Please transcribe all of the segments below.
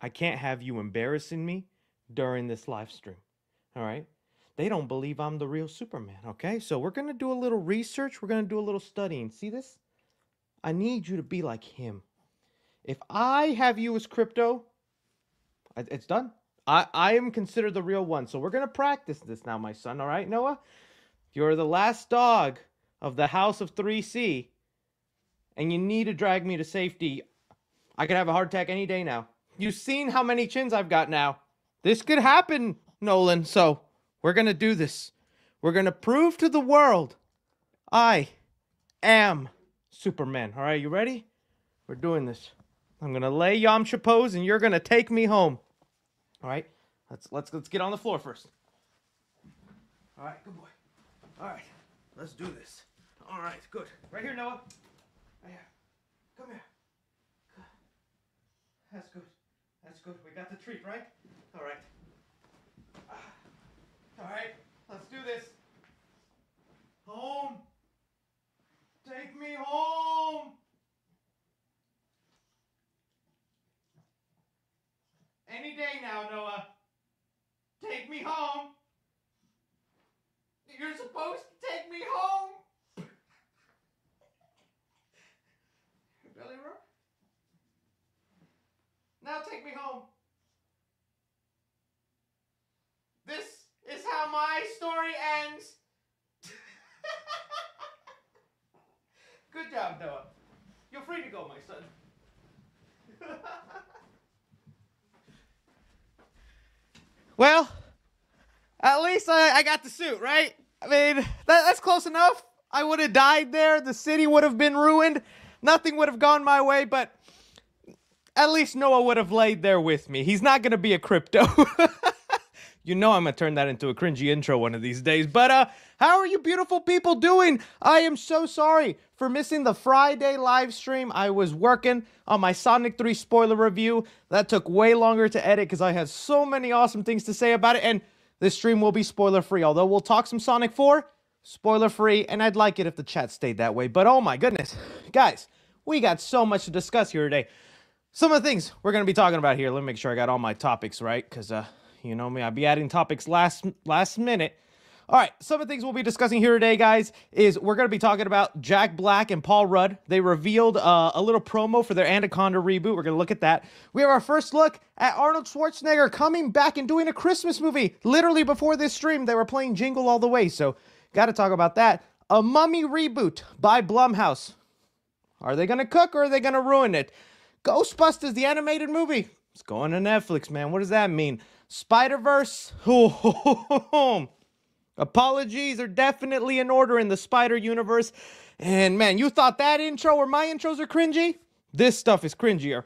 I can't have you embarrassing me during this live stream. All right? They don't believe I'm the real Superman, okay? So we're going to do a little research. We're going to do a little studying. See this? I need you to be like him. If I have you as Crypto, it's done. I am considered the real one. So we're going to practice this now, my son. All right, Noah? You're the last dog of the House of 3C, and you need to drag me to safety. I could have a heart attack any day now. You've seen how many chins I've got now. This could happen, Nolan. So we're going to do this. We're going to prove to the world I am Superman. All right, you ready? We're doing this. I'm going to lay Yamcha pose, and you're going to take me home. All right? Let's get on the floor first. All right, good boy. All right, let's do this. All right, good. Right here, Noah. Right here. Come here. Good. That's good. That's good. We got the treat, right? All right. All right, let's do this. Home. Take me home. Any day now, Noah. Take me home. You're supposed to take me home. Belly rub. Now take me home. This is how my story ends. Good job, Noah. You're free to go, my son. Well, at least I got the suit, right? I mean, that's close enough. I would have died there. The city would have been ruined. Nothing would have gone my way, but at least Noah would have laid there with me. He's not going to be a Crypto. You know I'm going to turn that into a cringy intro one of these days. But how are you beautiful people doing? I am so sorry for missing the Friday live stream. I was working on my Sonic 3 spoiler review. That took way longer to edit because I had so many awesome things to say about it. And this stream will be spoiler free. Although we'll talk some Sonic 4, spoiler free. And I'd like it if the chat stayed that way. But oh my goodness. Guys, we got so much to discuss here today. Some of the things we're going to be talking about here. Let me make sure I got all my topics right because you know me, I'll be adding topics last minute. All right, some of the things we'll be discussing here today, guys, is we're going to be talking about Jack Black and Paul Rudd. They revealed a little promo for their Anaconda reboot. We're going to look at that. We have our first look at Arnold Schwarzenegger coming back and doing a Christmas movie. Literally before this stream, they were playing Jingle All the Way, so got to talk about that. A Mummy reboot by Blumhouse. Are they going to cook or are they going to ruin it? Ghostbusters, the animated movie. It's going to Netflix, man. What does that mean? Spider-Verse. Apologies are definitely in order in the Spider Universe. And man, you thought that intro or my intros are cringy? This stuff is cringier.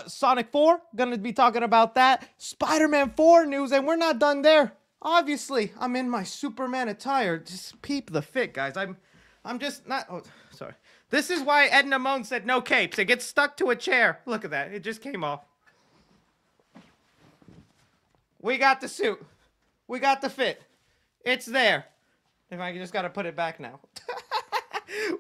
Sonic 4, gonna be talking about that. Spider-Man 4 news, and we're not done there. Obviously, I'm in my Superman attire. Just peep the fit, guys. I'm just not... Oh, sorry. This is why Edna Moan said no capes. It gets stuck to a chair. Look at that. It just came off. We got the suit. We got the fit. It's there. If I just got to put it back now.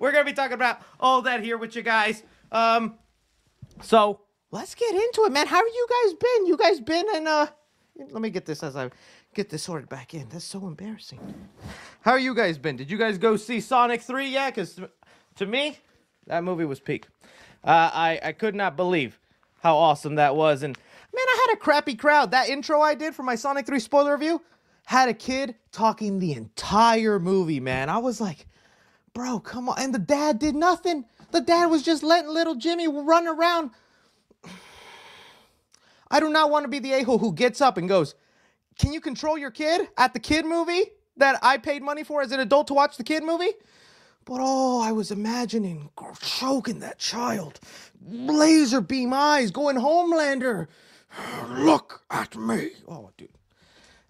We're going to be talking about all that here with you guys. So let's get into it, man. How have you guys been? You guys been in, let me get this as I get this sorted back in. That's so embarrassing. How are you guys been? Did you guys go see Sonic 3 yet? Because to me, that movie was peak. I could not believe how awesome that was. And man, I had a crappy crowd. That intro I did for my Sonic 3 spoiler review had a kid talking the entire movie, man. I was like, bro, come on. And the dad did nothing. The dad was just letting little Jimmy run around. I do not want to be the a-hole who gets up and goes, can you control your kid at the kid movie that I paid money for as an adult to watch the kid movie? But oh, I was imagining choking that child. Laser beam eyes going Homelander. Look at me. Oh, dude.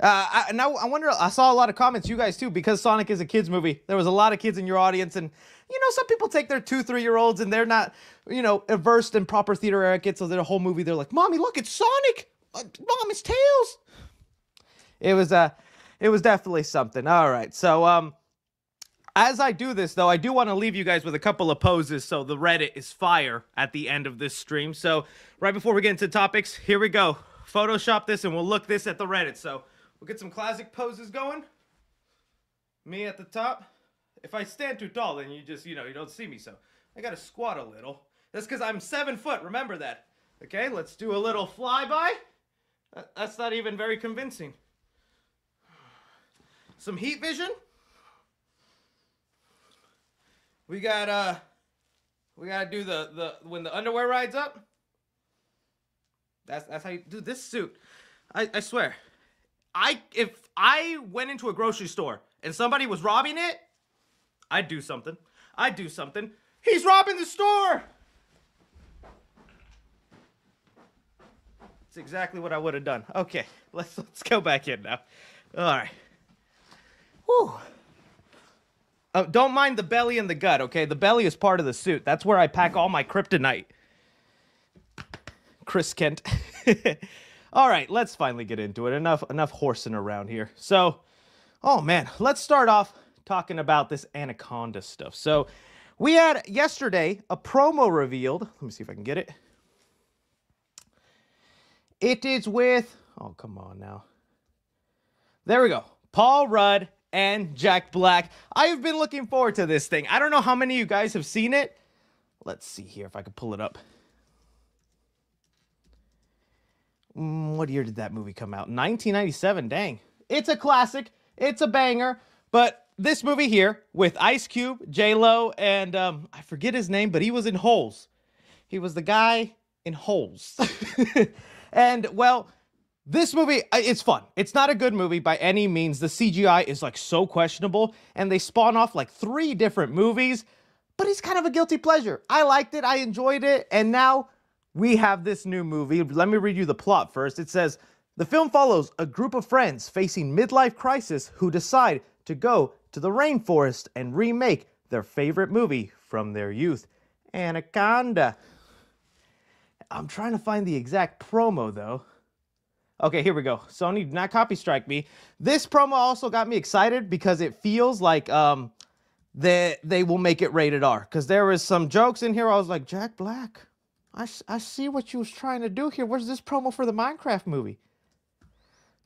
I wonder, I saw a lot of comments, you guys too, because Sonic is a kid's movie. There was a lot of kids in your audience, and, you know, some people take their 2-3-year-olds and they're not, you know, versed in proper theater etiquette, so their whole movie, they're like, Mommy, look, it's Sonic! Mom, it's Tails! It was definitely something. All right, so, As I do this, though, I do want to leave you guys with a couple of poses so the Reddit is fire at the end of this stream. So right before we get into topics, here we go. Photoshop this and we'll look this at the Reddit. So we'll get some classic poses going. Me at the top. If I stand too tall, then you just, you don't see me. So I got to squat a little. That's because I'm 7 foot. Remember that. Okay, let's do a little flyby. That's not even very convincing. Some heat vision. We gotta do the when the underwear rides up. That's how you do this suit. I swear. If I went into a grocery store and somebody was robbing it, I'd do something. He's robbing the store! That's exactly what I would have done. Okay, let's go back in now. Alright. Whew. Don't mind the belly and the gut, okay? The belly is part of the suit. That's where I pack all my kryptonite. Chris Kent. All right, let's finally get into it. Enough horsing around here. So, oh man, let's start off talking about this Anaconda stuff. So, we had yesterday a promo revealed. Let me see if I can get it. It is with, oh, come on now. There we go. Paul Rudd and Jack Black. I've been looking forward to this thing. I don't know how many of you guys have seen it. Let's see here if I can pull it up. What year did that movie come out? 1997, dang. It's a classic. It's a banger. But this movie here with Ice Cube, J-Lo, and I forget his name, but he was in Holes. He was the guy in Holes. And, well, this movie, it's fun. It's not a good movie by any means. The CGI is, like, so questionable, and they spawn off, like, 3 different movies, but it's kind of a guilty pleasure. I liked it. I enjoyed it, and now we have this new movie. Let me read you the plot first. It says, the film follows a group of friends facing midlife crisis who decide to go to the rainforest and remake their favorite movie from their youth, Anaconda. I'm trying to find the exact promo, though. Okay, here we go. Sony, do not copy strike me. This promo also got me excited because it feels like they will make it rated R. Because there was some jokes in here. I was like, Jack Black, I see what you was trying to do here. Where's this promo for the Minecraft movie?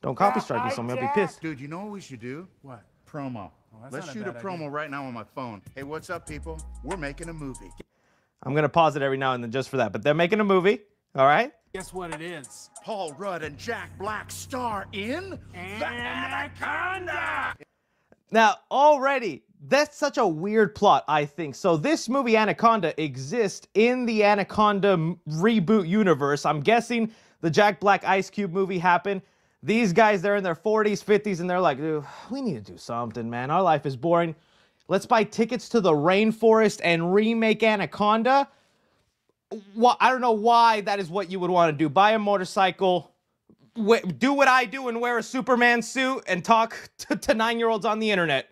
Don't copy strike me, Sony. I'll be pissed. Dude, you know what we should do? What? Promo. Let's shoot a promo right now on my phone. Hey, what's up, people? We're making a movie. I'm going to pause it every now and then just for that. But they're making a movie, all right? Guess what it is? Paul Rudd and Jack Black star in the Anaconda! Now, already, that's such a weird plot, I think. So this movie, Anaconda, exists in the Anaconda reboot universe. I'm guessing the Jack Black Ice Cube movie happened. These guys, they're in their 40s, 50s, and they're like, dude, we need to do something, man. Our life is boring. Let's buy tickets to the rainforest and remake Anaconda. Well, I don't know why that is what you would want to do. Buy a motorcycle, do what I do and wear a Superman suit and talk to 9-year-olds on the internet.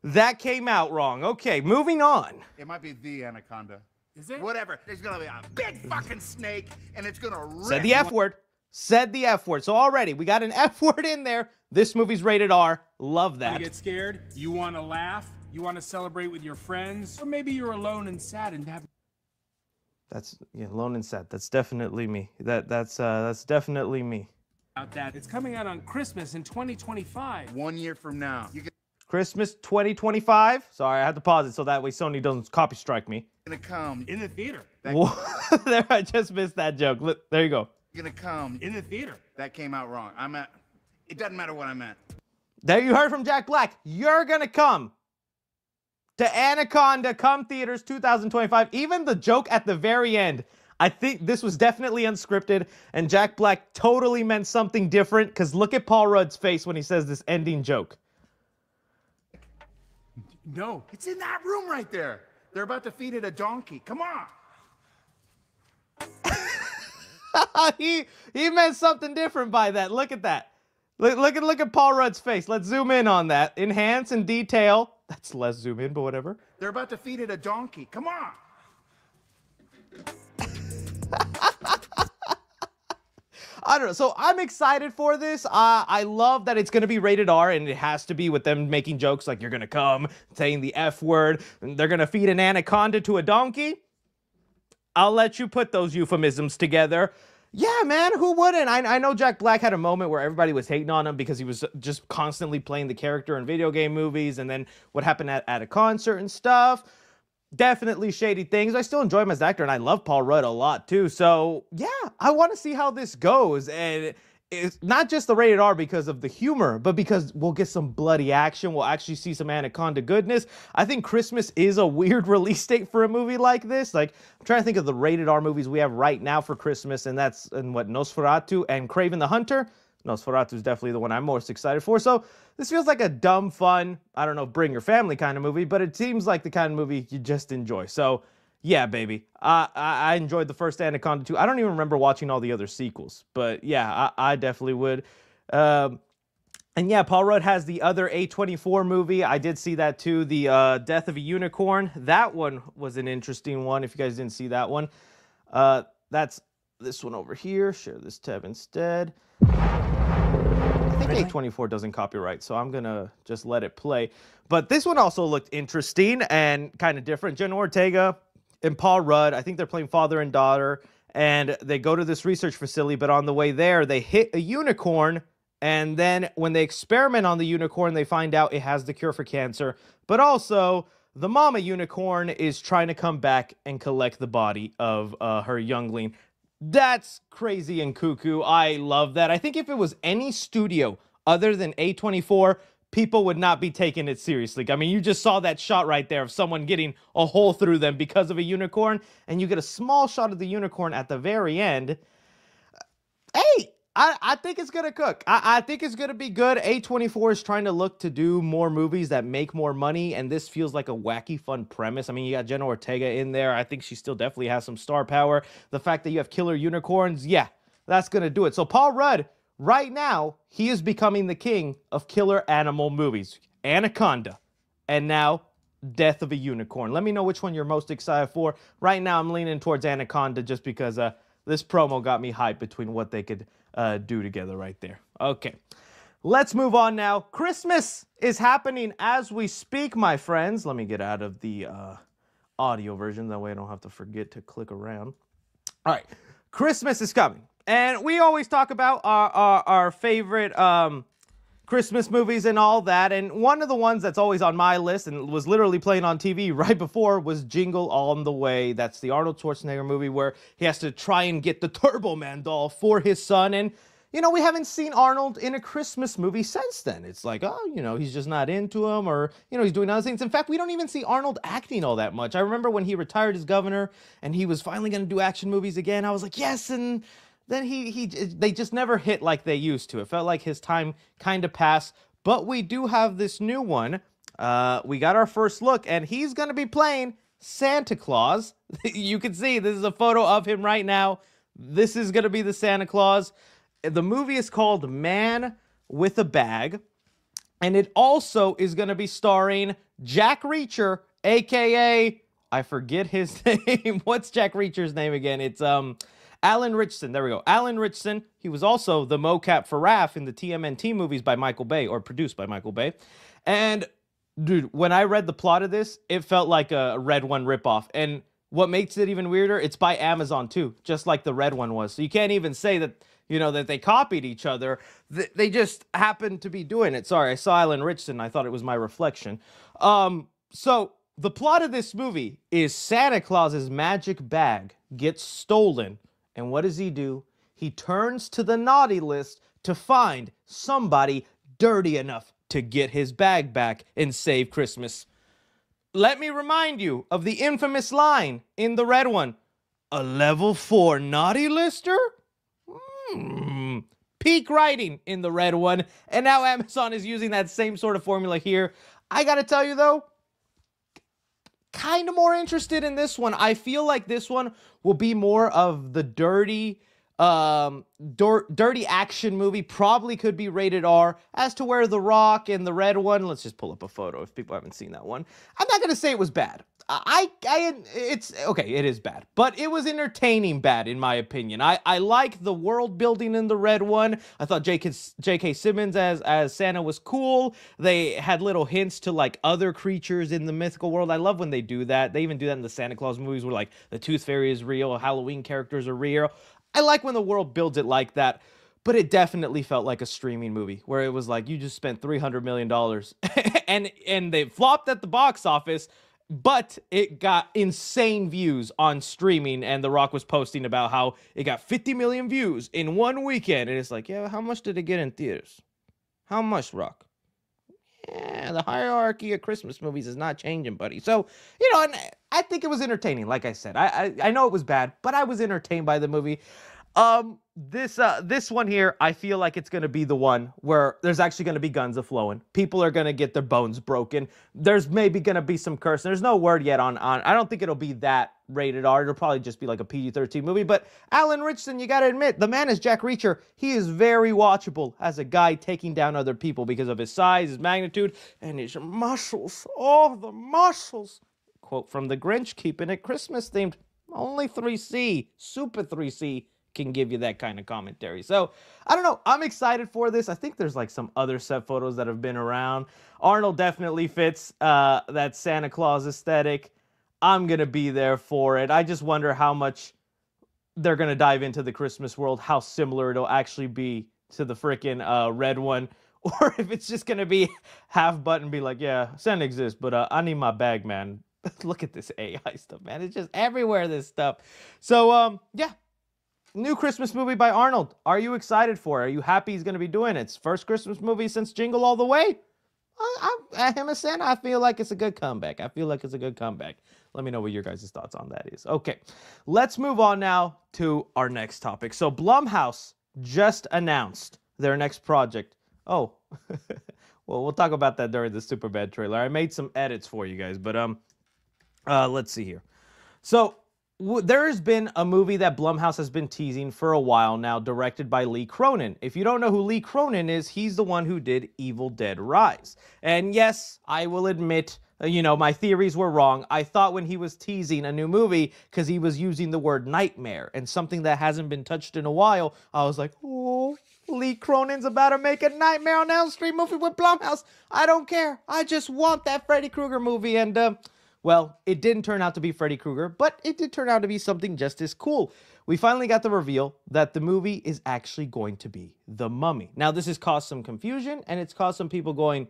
That came out wrong. Okay, moving on. It might be the Anaconda. Is it? Whatever. There's gonna be a big fucking snake, and it's gonna rip. Said the F word. Said the F word. So already, we got an F word in there. This movie's rated R. Love that. You get scared? You want to laugh? You want to celebrate with your friends? Or maybe you're alone and sad and have... That's, yeah, alone and sad. That's definitely me. That's definitely me. About that. It's coming out on Christmas in 2025. 1 year from now. You're Christmas 2025. Sorry, I had to pause it so that way Sony doesn't copy strike me. gonna come In the theater. There, I just missed that joke. Look, there you go. You're gonna come In the theater. That came out wrong. It doesn't matter what I meant. There you heard from Jack Black. You're gonna come to Anaconda, come theaters 2025. Even the joke at the very end, I think this was definitely unscripted, and Jack Black totally meant something different, because look at Paul Rudd's face when he says this ending joke. No. It's in that room right there. They're about to feed it a donkey. Come on. he meant something different by that. Look at that. Look at Paul Rudd's face. Let's zoom in on that. Enhance and detail. That's less zoom in, but whatever. They're about to feed it a donkey. Come on. I don't know. So I'm excited for this. I love that it's going to be rated R, and it has to be with them making jokes like you're going to come, saying the F word, and they're going to feed an anaconda to a donkey. I'll let you put those euphemisms together. Yeah, man, who wouldn't? I know Jack Black had a moment where everybody was hating on him because he was just constantly playing the character in video game movies, and then what happened at a concert and stuff. Definitely shady things. I still enjoy him as an actor, and I love Paul Rudd a lot too. So yeah, I want to see how this goes. And it's not just the rated R because of the humor, but because we'll get some bloody action. We'll actually see some Anaconda goodness. I think Christmas is a weird release date for a movie like this. Like, I'm trying to think of the rated R movies we have right now for Christmas, and that's Nosferatu and Kraven the Hunter. Nosferatu is definitely the one I'm most excited for. So this feels like a dumb, fun, I don't know, bring your family kind of movie, but it seems like the kind of movie you just enjoy. So yeah, baby. I enjoyed the first Anaconda too. I don't even remember watching all the other sequels, but yeah, I definitely would. And yeah, Paul Rudd has the other A24 movie. I did see that too, the Death of a Unicorn. That one was an interesting one, if you guys didn't see that one. That's this one over here. Share this tab instead. I think A24 doesn't copyright, so I'm going to just let it play. But this one also looked interesting and kind of different. Jenna Ortega and Paul Rudd, I think they're playing father and daughter, and they go to this research facility, but on the way there, they hit a unicorn, and then when they experiment on the unicorn, they find out it has the cure for cancer, but also the mama unicorn is trying to come back and collect the body of her youngling. That's crazy and cuckoo. I love that. I think if it was any studio other than A24, people would not be taking it seriously. I mean, you just saw that shot right there of someone getting a hole through them because of a unicorn, and you get a small shot of the unicorn at the very end. Hey, I think it's going to cook. I think it's going to be good. A24 is trying to look to do more movies that make more money, and this feels like a wacky, fun premise. I mean, you got Jenna Ortega in there. I think she still definitely has some star power. The fact that you have killer unicorns, yeah, that's going to do it. So Paul Rudd, right now, he is becoming the king of killer animal movies. Anaconda, and now Death of a Unicorn. Let me know which one you're most excited for. Right now, I'm leaning towards Anaconda just because this promo got me hyped between what they could do together right there. Okay, let's move on now. Christmas is happening as we speak, my friends. Let me get out of the audio version. That way I don't have to forget to click around. All right, Christmas is coming. And we always talk about our favorite Christmas movies and all that. And one of the ones that's always on my list and was literally playing on TV right before was Jingle All the Way. That's the Arnold Schwarzenegger movie where he has to try and get the Turbo Man doll for his son. And, you know, we haven't seen Arnold in a Christmas movie since then. It's like, oh, you know, he's just not into him, or, you know, he's doing other things. In fact, we don't even see Arnold acting all that much. I remember when he retired as governor and he was finally going to do action movies again. I was like, yes, and then they just never hit like they used to. It felt like his time kind of passed, but we do have this new one. We got our first look, and he's going to be playing Santa Claus. You can see this is a photo of him right now. This is going to be the Santa Claus. The movie is called Man with a Bag, and it also is going to be starring Jack Reacher, a.k.a. I forget his name. What's Jack Reacher's name again? It's Alan Ritchson. There we go. Alan Ritchson. He was also the mocap for Raph in the TMNT movies by Michael Bay, or produced by Michael Bay. And, dude, when I read the plot of this, it felt like a Red One ripoff. And what makes it even weirder, it's by Amazon, too, just like the Red One was. So you can't even say that, you know, that they copied each other. They just happened to be doing it. Sorry, I saw Alan Ritchson. I thought it was my reflection. So the plot of this movie is Santa Claus's magic bag gets stolen. And what does he do? He turns to the naughty list to find somebody dirty enough to get his bag back and save Christmas. Let me remind you of the infamous line in the Red One. A level 4 naughty lister? Peak writing in the Red One. And now Amazon is using that same sort of formula here. I gotta tell you though, kind of more interested in this one. I feel like this one will be more of the dirty action movie. Probably could be rated R. As to where The Rock and the Red One, let's just pull up a photo if people haven't seen that one. I'm not going to say it was bad. it's okay, it is bad, but it was entertaining bad in my opinion. I like the world building in the red one. I thought J.K. Simmons as Santa was cool. They had little hints to like other creatures in the mythical world. I love when they do that. They even do that in the Santa Claus movies where like the Tooth Fairy is real, Halloween characters are real. I like when the world builds it like that. But it definitely felt like a streaming movie where it was like you just spent $300 million and they flopped at the box office, but it got insane views on streaming. And The Rock was posting about how it got 50 million views in one weekend. And it's like, yeah, how much did it get in theaters? How much, Rock? Yeah, the hierarchy of Christmas movies is not changing, buddy. So, and I think it was entertaining. Like I said, I know it was bad, but I was entertained by the movie. This one here, I feel like it's going to be the one where there's actually going to be guns a-flowing. People are going to get their bones broken. There's maybe going to be some cursing. There's no word yet on, I don't think it'll be that rated R. It'll probably just be like a PG-13 movie. But Alan Ritchson, you got to admit, the man is Jack Reacher. He is very watchable as a guy taking down other people because of his size, his magnitude, and his muscles. Oh, the muscles. Quote from The Grinch, keeping it Christmas themed. Only 3C, Super 3C. Can give you that kind of commentary. So I don't know, I'm excited for this. I think there's like some other set photos that have been around. Arnold definitely fits that Santa Claus aesthetic. I'm gonna be there for it. I just wonder how much they're gonna dive into the Christmas world, how similar it'll actually be to the freaking red one, or if it's just gonna be half button, be like, yeah, Santa exists, but I need my bag, man. Look at this AI stuff, man. It's just everywhere, this stuff. So yeah. New Christmas movie by Arnold. Are you excited for it? Are you happy he's going to be doing it? It's first Christmas movie since Jingle All the Way. Him as Santa, I feel like it's a good comeback. Let me know what your guys' thoughts on that is. Okay, let's move on now to our next topic. So Blumhouse just announced their next project. Oh, well, we'll talk about that during the Superbad trailer. I made some edits for you guys, but let's see here. So there has been a movie that Blumhouse has been teasing for a while now, directed by Lee Cronin. If you don't know who Lee Cronin is, he's the one who did Evil Dead Rise. And yes, I will admit, my theories were wrong. I thought when he was teasing a new movie, because he was using the word nightmare and something that hasn't been touched in a while, I was like, oh, Lee Cronin's about to make a Nightmare on Elm Street movie with Blumhouse. I don't care. I just want that Freddy Krueger movie. And, well, it didn't turn out to be Freddy Krueger, but it did turn out to be something just as cool. We finally got the reveal that the movie is actually going to be The Mummy. Now, this has caused some confusion, and it's caused some people going,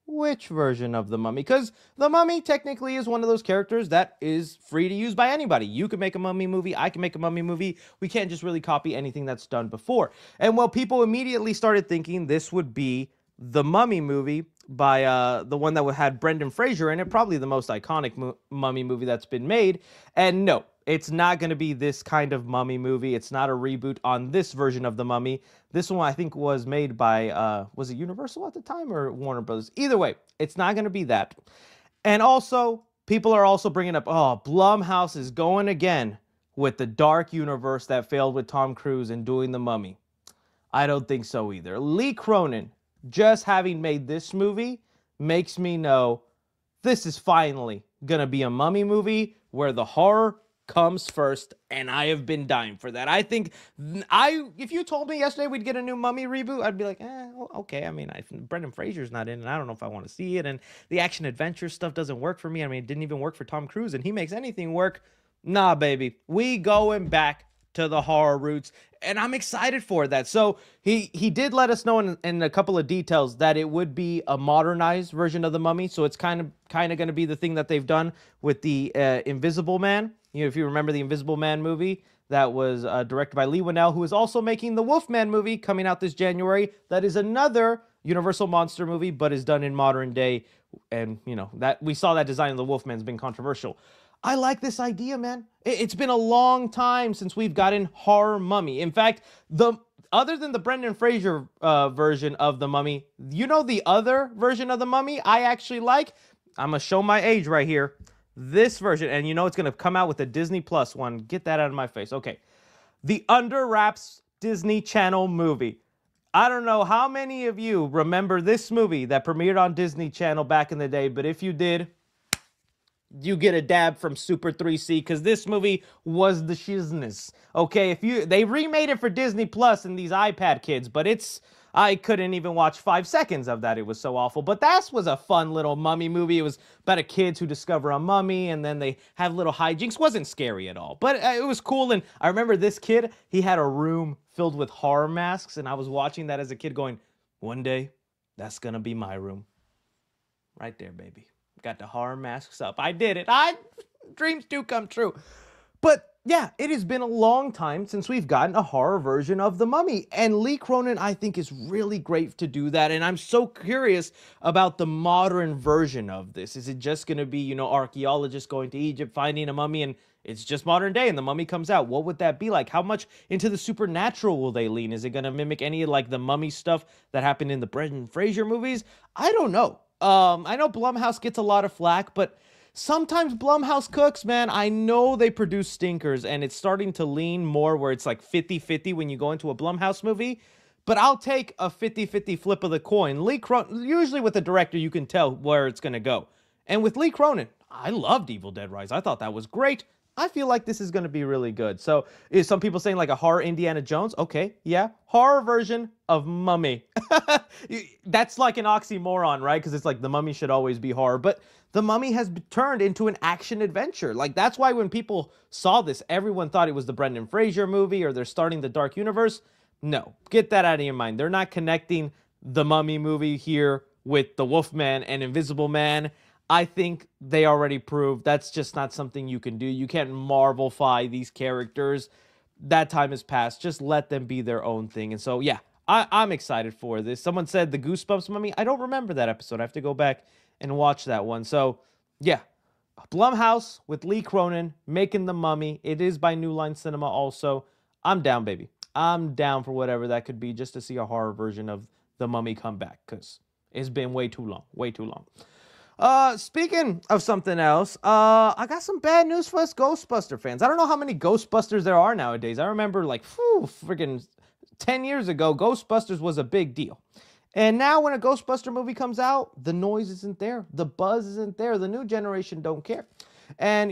which version of The Mummy? Because The Mummy technically is one of those characters that is free to use by anybody. You can make a Mummy movie. I can make a Mummy movie. We can't just really copy anything that's done before. And well, people immediately started thinking this would be The Mummy movie by the one that had Brendan Fraser in it, probably the most iconic Mummy movie that's been made. And no, it's not going to be this kind of Mummy movie. It's not a reboot on this version of The Mummy. This one, I think, was made by, was it Universal at the time or Warner Brothers? Either way, it's not going to be that. And also, people are also bringing up, oh, Blumhouse is going again with the dark universe that failed with Tom Cruise in doing The Mummy. I don't think so either. Lee Cronin, just having made this movie, makes me know this is finally going to be a Mummy movie where the horror comes first, and I have been dying for that. I think, if you told me yesterday we'd get a new Mummy reboot, I'd be like, okay. I mean, Brendan Fraser's not in, and I don't know if I want to see it, and the action-adventure stuff doesn't work for me. I mean, it didn't even work for Tom Cruise, and he makes anything work. Nah, baby. We going back to the horror roots, and I'm excited for that. So he did let us know in a couple of details that it would be a modernized version of The Mummy. So it's kind of going to be the thing that they've done with the Invisible Man. If you remember the Invisible Man movie that was directed by Lee Winnell, who is also making the Wolfman movie coming out this January. That is another Universal monster movie, but is done in modern day. And that we saw that design of the Wolfman's been controversial. I like this idea, man. It's been a long time since we've gotten horror Mummy. In fact, other than the Brendan Fraser version of The Mummy, the other version of The Mummy I actually like? I'm going to show my age right here. This version, and it's going to come out with a Disney Plus one. Get that out of my face. Okay. The Under Wraps Disney Channel movie. I don't know how many of you remember this movie that premiered on Disney Channel back in the day, but if you did, you get a dab from Super 3C, because this movie was the shizness. Okay, they remade it for Disney Plus and these iPad kids, but I couldn't even watch 5 seconds of that. It was so awful. But that was a fun little mummy movie. It was about a kids who discover a mummy, and then they have little hijinks. Wasn't scary at all, but it was cool. And I remember this kid, he had a room filled with horror masks, and I was watching that as a kid going, one day, that's gonna be my room. Right there, baby. Got the horror masks up. I did it. Dreams do come true. But yeah, it has been a long time since we've gotten a horror version of The Mummy. And Lee Cronin, I think, is really great to do that. And I'm so curious about the modern version of this. Is it just going to be, archaeologists going to Egypt, finding a mummy, and it's just modern day and the mummy comes out? What would that be like? How much into the supernatural will they lean? Is it going to mimic any of like the mummy stuff that happened in the Brendan Fraser movies? I don't know. I know Blumhouse gets a lot of flack, but sometimes Blumhouse cooks, man. I know they produce stinkers, and it's starting to lean more where it's like 50-50 when you go into a Blumhouse movie. But I'll take a 50-50 flip of the coin. Lee Cronin, usually with a director, you can tell where it's going to go. And with Lee Cronin, I loved Evil Dead Rise. I thought that was great. I feel like this is going to be really good. So is some people saying like a horror Indiana Jones? Okay, yeah. Horror version of Mummy. That's like an oxymoron, right? Because it's like the Mummy should always be horror. But the Mummy has turned into an action adventure. Like that's why when people saw this, everyone thought it was the Brendan Fraser movie or they're starting the Dark Universe. No, get that out of your mind. They're not connecting the Mummy movie here with the Wolfman and Invisible Man. I think they already proved that's just not something you can do. You can't Marvel-fy these characters. That time has passed. Just let them be their own thing. And so, yeah, I'm excited for this. Someone said the Goosebumps Mummy. I don't remember that episode. I have to go back and watch that one. So, yeah, Blumhouse with Lee Cronin making The Mummy. It is by New Line Cinema also. I'm down, baby. I'm down for whatever that could be just to see a horror version of The Mummy come back because it's been way too long. Way too long. Speaking of something else, I got some bad news for us Ghostbuster fans. I don't know how many Ghostbusters there are nowadays. I remember like, freaking 10 years ago, Ghostbusters was a big deal. And now when a Ghostbuster movie comes out, the noise isn't there. The buzz isn't there. The new generation don't care. And,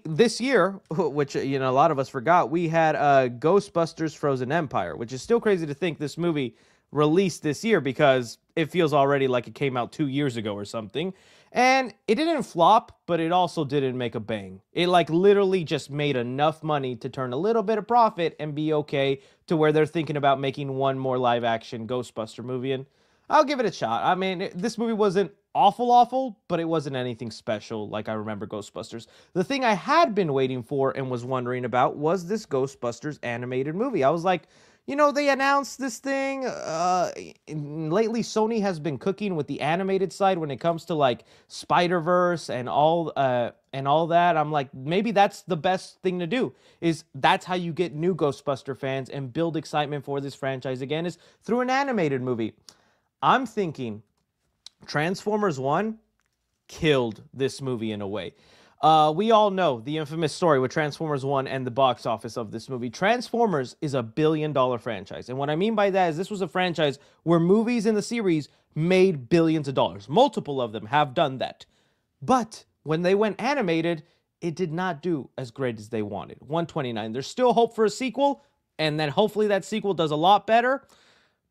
this year, which, a lot of us forgot, we had Ghostbusters Frozen Empire, which is still crazy to think this movie released this year because it feels already like it came out 2 years ago or something. And it didn't flop, but it also didn't make a bang. It like literally just made enough money to turn a little bit of profit and be okay to where they're thinking about making one more live action Ghostbuster movie. And I'll give it a shot. I mean, this movie wasn't awful, but it wasn't anything special like I remember Ghostbusters. The thing I had been waiting for and was wondering about was this Ghostbusters animated movie. I was like, they announced this thing. Lately, Sony has been cooking with the animated side when it comes to like Spider-Verse and all that. I'm like, maybe that's the best thing to do. That's how you get new Ghostbuster fans and build excitement for this franchise again, is through an animated movie. I'm thinking Transformers 1 killed this movie in a way. We all know the infamous story with Transformers 1 and the box office of this movie. Transformers is a billion-dollar franchise. And what I mean by that is this was a franchise where movies in the series made billions of dollars. Multiple of them have done that. But when they went animated, it did not do as great as they wanted. 129. There's still hope for a sequel, and then hopefully that sequel does a lot better.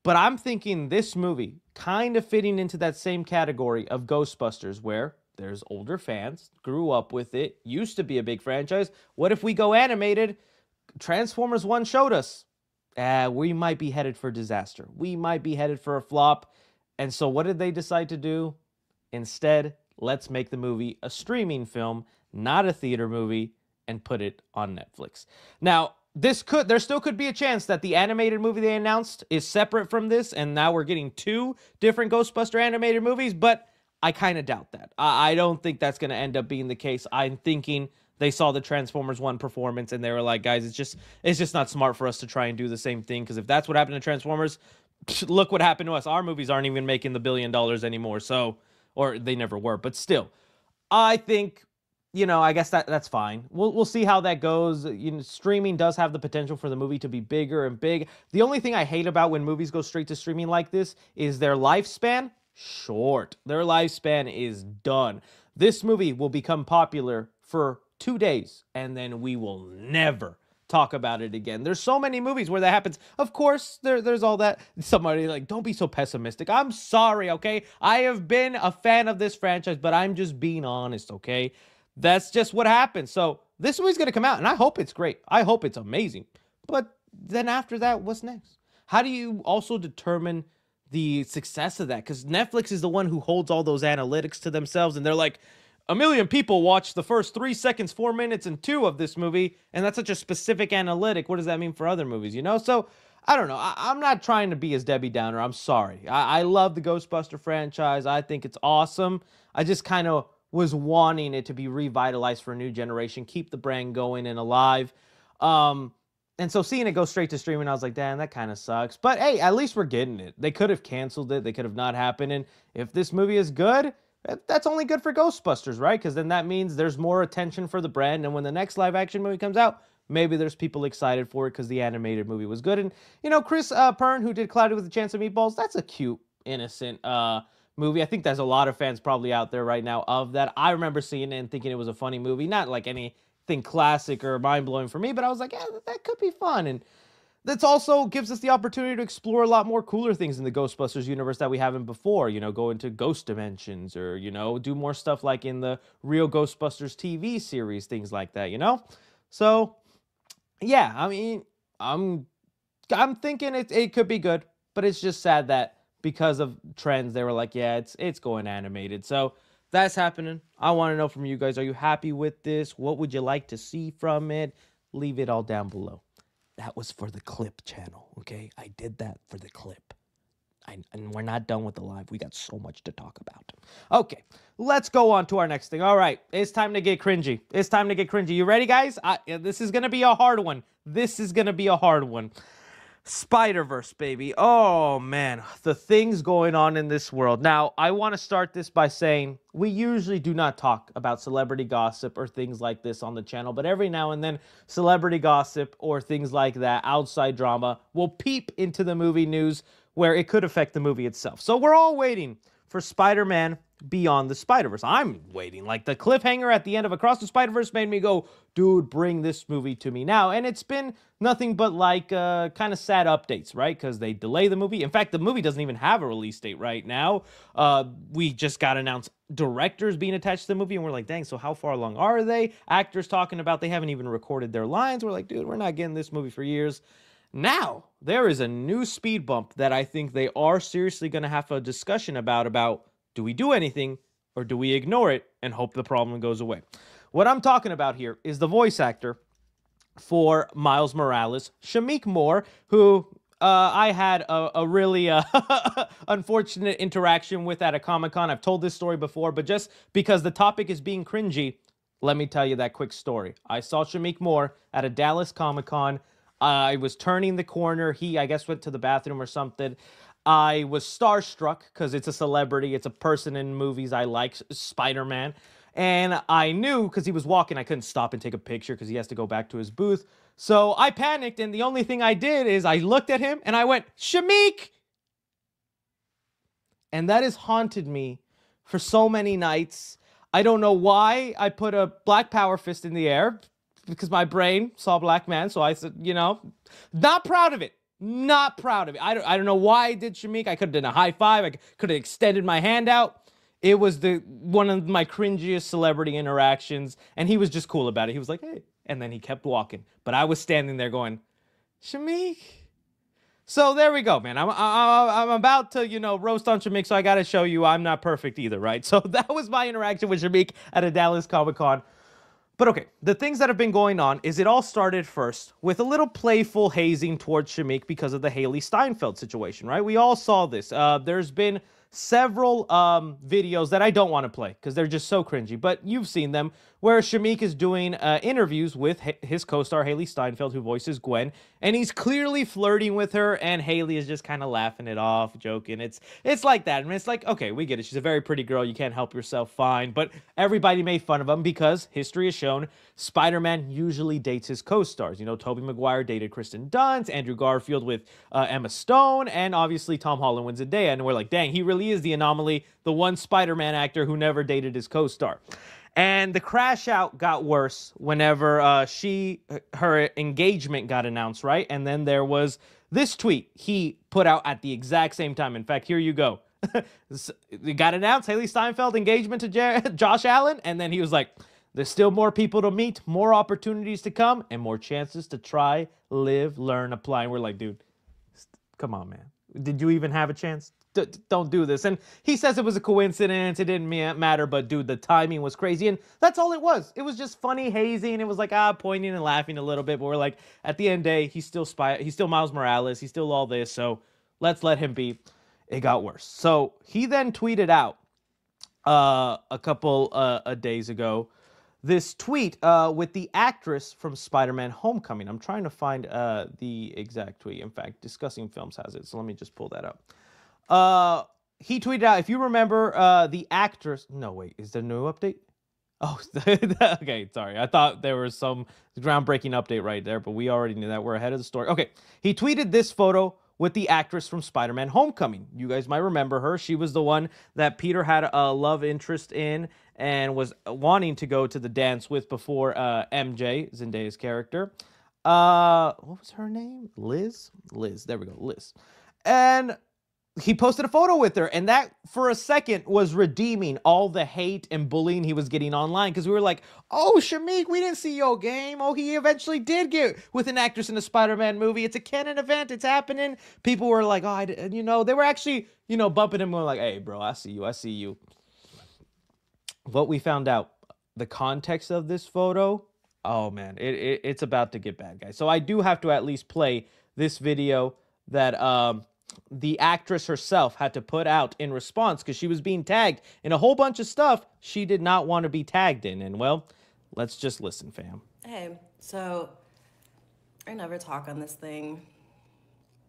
But I'm thinking this movie kind of fitting into that same category of Ghostbusters where there's older fans, grew up with it, used to be a big franchise. What if we go animated? Transformers 1 showed us. We might be headed for disaster. We might be headed for a flop. And so what did they decide to do? Instead, let's make the movie a streaming film, not a theater movie, and put it on Netflix. Now, there still could be a chance that the animated movie they announced is separate from this, and now we're getting 2 different Ghostbuster animated movies, but I kind of doubt that. I don't think that's going to end up being the case. I'm thinking they saw the Transformers 1 performance, and they were like, guys, it's just not smart for us to try and do the same thing, because if that's what happened to Transformers, look what happened to us. Our movies aren't even making the $1 billion anymore, or they never were, but still. I think, I guess that's fine. We'll see how that goes. Streaming does have the potential for the movie to be bigger and big. The only thing I hate about when movies go straight to streaming like this is their lifespan short. Their lifespan is done. This movie will become popular for 2 days, and then we will never talk about it again. There's so many movies where that happens. Of course, there's all that. Somebody like, don't be so pessimistic. I'm sorry, okay? I have been a fan of this franchise, but I'm just being honest, okay? That's just what happens. So this movie's going to come out, and I hope it's great. I hope it's amazing. But then after that, what's next? How do you also determine the success of that? Because Netflix is the one who holds all those analytics to themselves, and they're like, 1 million people watched the first 3 seconds, 4 minutes, and 2 of this movie, and that's such a specific analytic. What does that mean for other movies, you know? So, I don't know. I'm not trying to be as Debbie Downer. I'm sorry. I love the Ghostbuster franchise. I think it's awesome. I just kind of was wanting it to be revitalized for a new generation, keep the brand going and alive. And so seeing it go straight to streaming, I was like, damn, that kind of sucks. But hey, at least we're getting it. They could have canceled it. They could have not happened. And if this movie is good, that's only good for Ghostbusters, right? Because then that means there's more attention for the brand. And when the next live action movie comes out, maybe there's people excited for it because the animated movie was good. And, you know, Chris Pern, who did Cloudy with a Chance of Meatballs, that's a cute, innocent movie. I think there's a lot of fans probably out there right now of that. I remember seeing it and thinking it was a funny movie. Not like anything classic or mind-blowing for me, but I was like, yeah, that could be fun. And that's also gives us the opportunity to explore a lot more cooler things in the Ghostbusters universe that we haven't before. You know, go into ghost dimensions or, you know, do more stuff like in the real Ghostbusters TV series, things like that, you know? So, yeah, I mean, I'm thinking it could be good, but it's just sad that because of trends, they were like, yeah, it's going animated. So that's happening. I want to know from you guys, are you happy with this? What would you like to see from it? Leave it all down below. That was for the clip channel, okay? I did that for the clip. And we're not done with the live. We got so much to talk about. Okay, let's go on to our next thing. All right, it's time to get cringy. It's time to get cringy. You ready, guys? This is going to be a hard one. This is going to be a hard one. Spider-Verse, baby. Oh, man. The things going on in this world. Now, I want to start this by saying we usually do not talk about celebrity gossip or things like this on the channel, but every now and then, celebrity gossip or things like that, outside drama, will peep into the movie news where it could affect the movie itself. So we're all waiting for Spider-Man Beyond the Spider-Verse. I'm waiting. Like, the cliffhanger at the end of Across the Spider-Verse made me go, dude, bring this movie to me now. And it's been nothing but like kind of sad updates, right? Because they delay the movie. In fact, the movie doesn't even have a release date right now. We just got announced directors being attached to the movie, and we're like, dang, so how far along are they? Actors talking about they haven't even recorded their lines. We're like, dude, we're not getting this movie for years. Now, there is a new speed bump that I think they are seriously going to have a discussion about do we do anything or do we ignore it and hope the problem goes away? What I'm talking about here is the voice actor for Miles Morales, Shameik Moore, who I had a really unfortunate interaction with at a Comic-Con. I've told this story before, but just because the topic is being cringy, let me tell you that quick story. I saw Shameik Moore at a Dallas Comic-Con. I was turning the corner. He, I guess, went to the bathroom or something. I was starstruck because it's a celebrity. It's a person in movies I like, Spider-Man. And I knew because he was walking, I couldn't stop and take a picture because he has to go back to his booth. So I panicked, and the only thing I did is I looked at him and I went, Shameik! And that has haunted me for so many nights. I don't know why I put a black power fist in the air because my brain saw black man. So I said, you know, not proud of it. Not proud of it. I don't know why I did Shameik. I could have done a high five. I could have extended my hand out. It was one of my cringiest celebrity interactions, and he was just cool about it. He was like, hey, and then he kept walking. But I was standing there going, Shameik. So there we go, man. I'm about to, you know, roast on Shameik, so I got to show you I'm not perfect either, right? So that was my interaction with Shameik at a Dallas Comic-Con. But okay, the things that have been going on is it all started first with a little playful hazing towards Shameik because of the Haley Steinfeld situation, right? We all saw this. There's been several videos that I don't want to play because they're just so cringy, but you've seen them, where Shameik is doing interviews with his co-star Haley Steinfeld, who voices Gwen, and he's clearly flirting with her, and Haley is just kind of laughing it off, joking. It's like that. I mean, it's like, okay, we get it. She's a very pretty girl. You can't help yourself, fine. But everybody made fun of him because history has shown Spider-Man usually dates his co-stars. You know, Tobey Maguire dated Kristen Dunst, Andrew Garfield with Emma Stone, and obviously Tom Holland wins Zendaya. And we're like, dang, he really really is the anomaly, the one Spider-Man actor who never dated his co-star. And the crash out got worse whenever her engagement got announced, right? And then there was this tweet he put out at the exact same time. In fact, here you go. It got announced, Haley Steinfeld engagement to Josh Allen, and then he was like, there's still more people to meet, more opportunities to come, and more chances to try, live, learn, apply. And we're like, dude, come on, man. Did you even have a chance? Don't do this. And he says it was a coincidence. It didn't matter. But, dude, the timing was crazy. And that's all it was. It was just funny, hazy. And it was like, pointing and laughing a little bit. But we're like, at the end of the day, he's still Miles Morales. He's still all this. So let's let him be. It got worse. So he then tweeted out a couple of days ago this tweet with the actress from Spider-Man Homecoming. I'm trying to find the exact tweet. In fact, Discussing Films has it. So let me just pull that up. He tweeted out, if you remember the actress. No, wait, is there no update? Oh, okay, sorry. I thought there was some groundbreaking update right there, but we already knew that. We're ahead of the story. Okay, he tweeted this photo with the actress from Spider-Man Homecoming. You guys might remember her. She was the one that Peter had a love interest in and was wanting to go to the dance with before MJ, Zendaya's character. What was her name? Liz? Liz. There we go. Liz. And he posted a photo with her, and that, for a second, was redeeming all the hate and bullying he was getting online, because we were like, oh, Shameik, we didn't see your game. Oh, he eventually did get with an actress in a Spider-Man movie. It's a canon event. It's happening. People were like, oh, they were actually, bumping him. We're like, hey, bro, I see you. What we found out, the context of this photo, oh, man, it's about to get bad, guys. So I do have to at least play this video that the actress herself had to put out in response, because she was being tagged in a whole bunch of stuff she did not want to be tagged in. And, well, let's just listen, fam. Hey, so I never talk on this thing.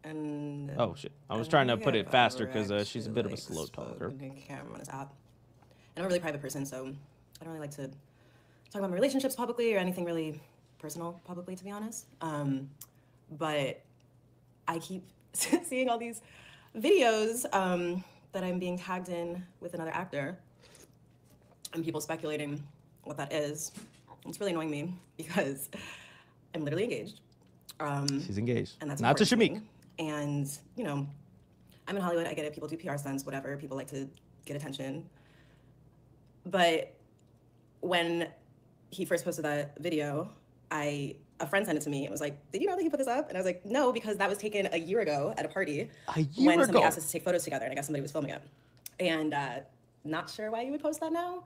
And oh, shit. I was trying to put it faster because she's a bit of a slow talker. Camera on this app. I'm a really private person, so I don't really like to talk about my relationships publicly or anything really personal publicly, to be honest. But I keep seeing all these videos that I'm being tagged in with another actor, and people speculating what that is. It's really annoying me because I'm literally engaged. She's engaged. And that's not to Shameik. And, I'm in Hollywood. I get it. People do PR stunts, whatever. People like to get attention. But when he first posted that video, a friend sent it to me. It was like, did you know that he put this up? And I was like, no, because that was taken a year ago at a party. When somebody asked us to take photos together, and I guess somebody was filming it. And not sure why you would post that now.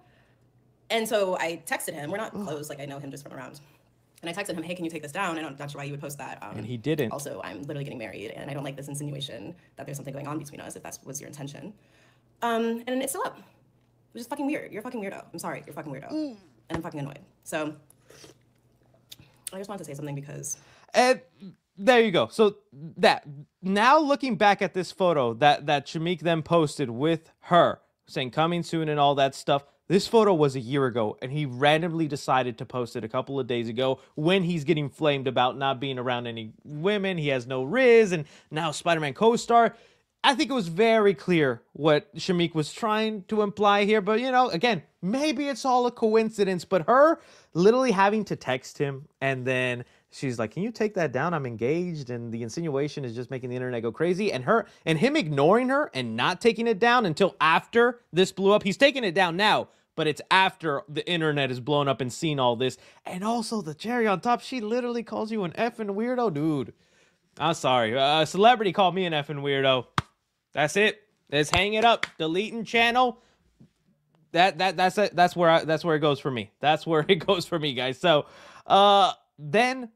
And so I texted him. We're not close. Like, I know him just from around. And I texted him, hey, can you take this down? And I'm not sure why you would post that. And he didn't. Also, I'm literally getting married, and I don't like this insinuation that there's something going on between us, if that was your intention. And it's still up. Which is fucking weird. You're a fucking weirdo. I'm sorry. You're a fucking weirdo. And I'm fucking annoyed. So I just wanted to say something because... And there you go. So that, now looking back at this photo that Shameik then posted with her, saying coming soon and all that stuff, this photo was a year ago, and he randomly decided to post it a couple of days ago when he's getting flamed about not being around any women. He has no Riz, and now Spider-Man co-star. I think it was very clear what Shameik was trying to imply here. But, again, maybe it's all a coincidence. But her literally having to text him, and then she's like, can you take that down? I'm engaged. And the insinuation is just making the internet go crazy. And him ignoring her and not taking it down until after this blew up. He's taking it down now, but it's after the internet is blown up and seen all this. And also the cherry on top, she literally calls you an effing weirdo. Dude, I'm sorry. A celebrity called me an effing weirdo. That's it. Let's hang it up. Deleting channel. That's where it goes for me. That's where it goes for me, guys. So then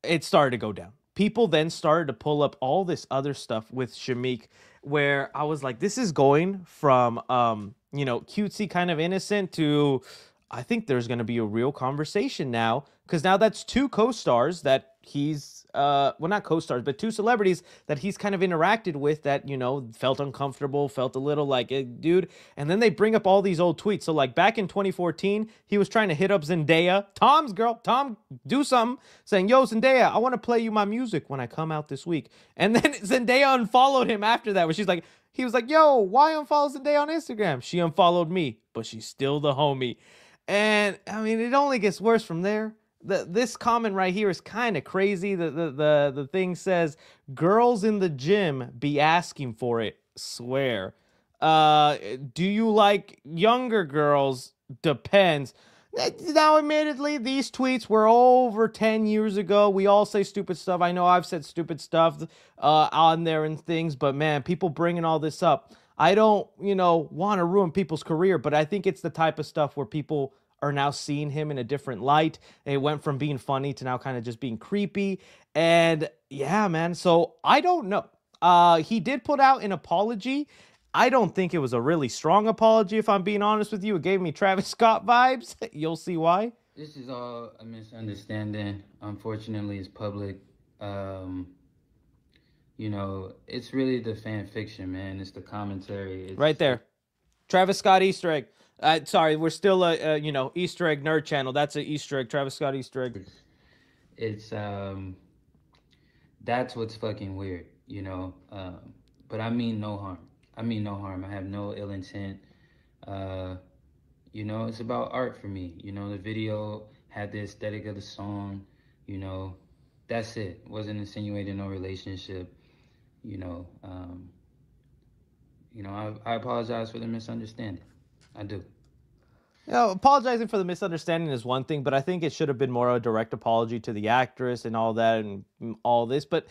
it started to go down. People then started to pull up all this other stuff with Shameik, where I was like, this is going from cutesy kind of innocent to, I think there's going to be a real conversation now, because now that's two co-stars that he's well, not co-stars, but two celebrities that he's kind of interacted with that, felt uncomfortable, felt a little like, dude. And then they bring up all these old tweets. So like back in 2014, he was trying to hit up Zendaya, Tom's girl, Tom, do something, saying, yo, Zendaya, I want to play you my music when I come out this week. And then Zendaya unfollowed him after that, where she's like, He was like, yo, why unfollow Zendaya on Instagram? She unfollowed me, but she's still the homie. And I mean, it only gets worse from there. This comment right here is kind of crazy. The thing says, girls in the gym be asking for it, swear. Do you like younger girls? Depends. Now, admittedly, these tweets were over 10 years ago. We all say stupid stuff. I know I've said stupid stuff on there and things, but man, people bringing all this up. I don't, want to ruin people's career, but I think it's the type of stuff where people are now seeing him in a different light. It went from being funny to now kind of just being creepy. And yeah, man, so I don't know. He did put out an apology. I don't think it was a really strong apology, if I'm being honest with you. It gave me Travis Scott vibes. You'll see why. This is all a misunderstanding. Unfortunately, it's public. It's really the fan fiction, man. It's the commentary. It's right there. Travis Scott Easter egg. Sorry, we're still a Easter egg nerd channel. That's an Easter egg. Travis Scott Easter egg. It's that's what's fucking weird, but I mean no harm. I have no ill intent. It's about art for me. The video had the aesthetic of the song. That's it. Wasn't insinuating no relationship. I apologize for the misunderstanding. I do. Apologizing for the misunderstanding is one thing, but I think it should have been more a direct apology to the actress and all that and all this. But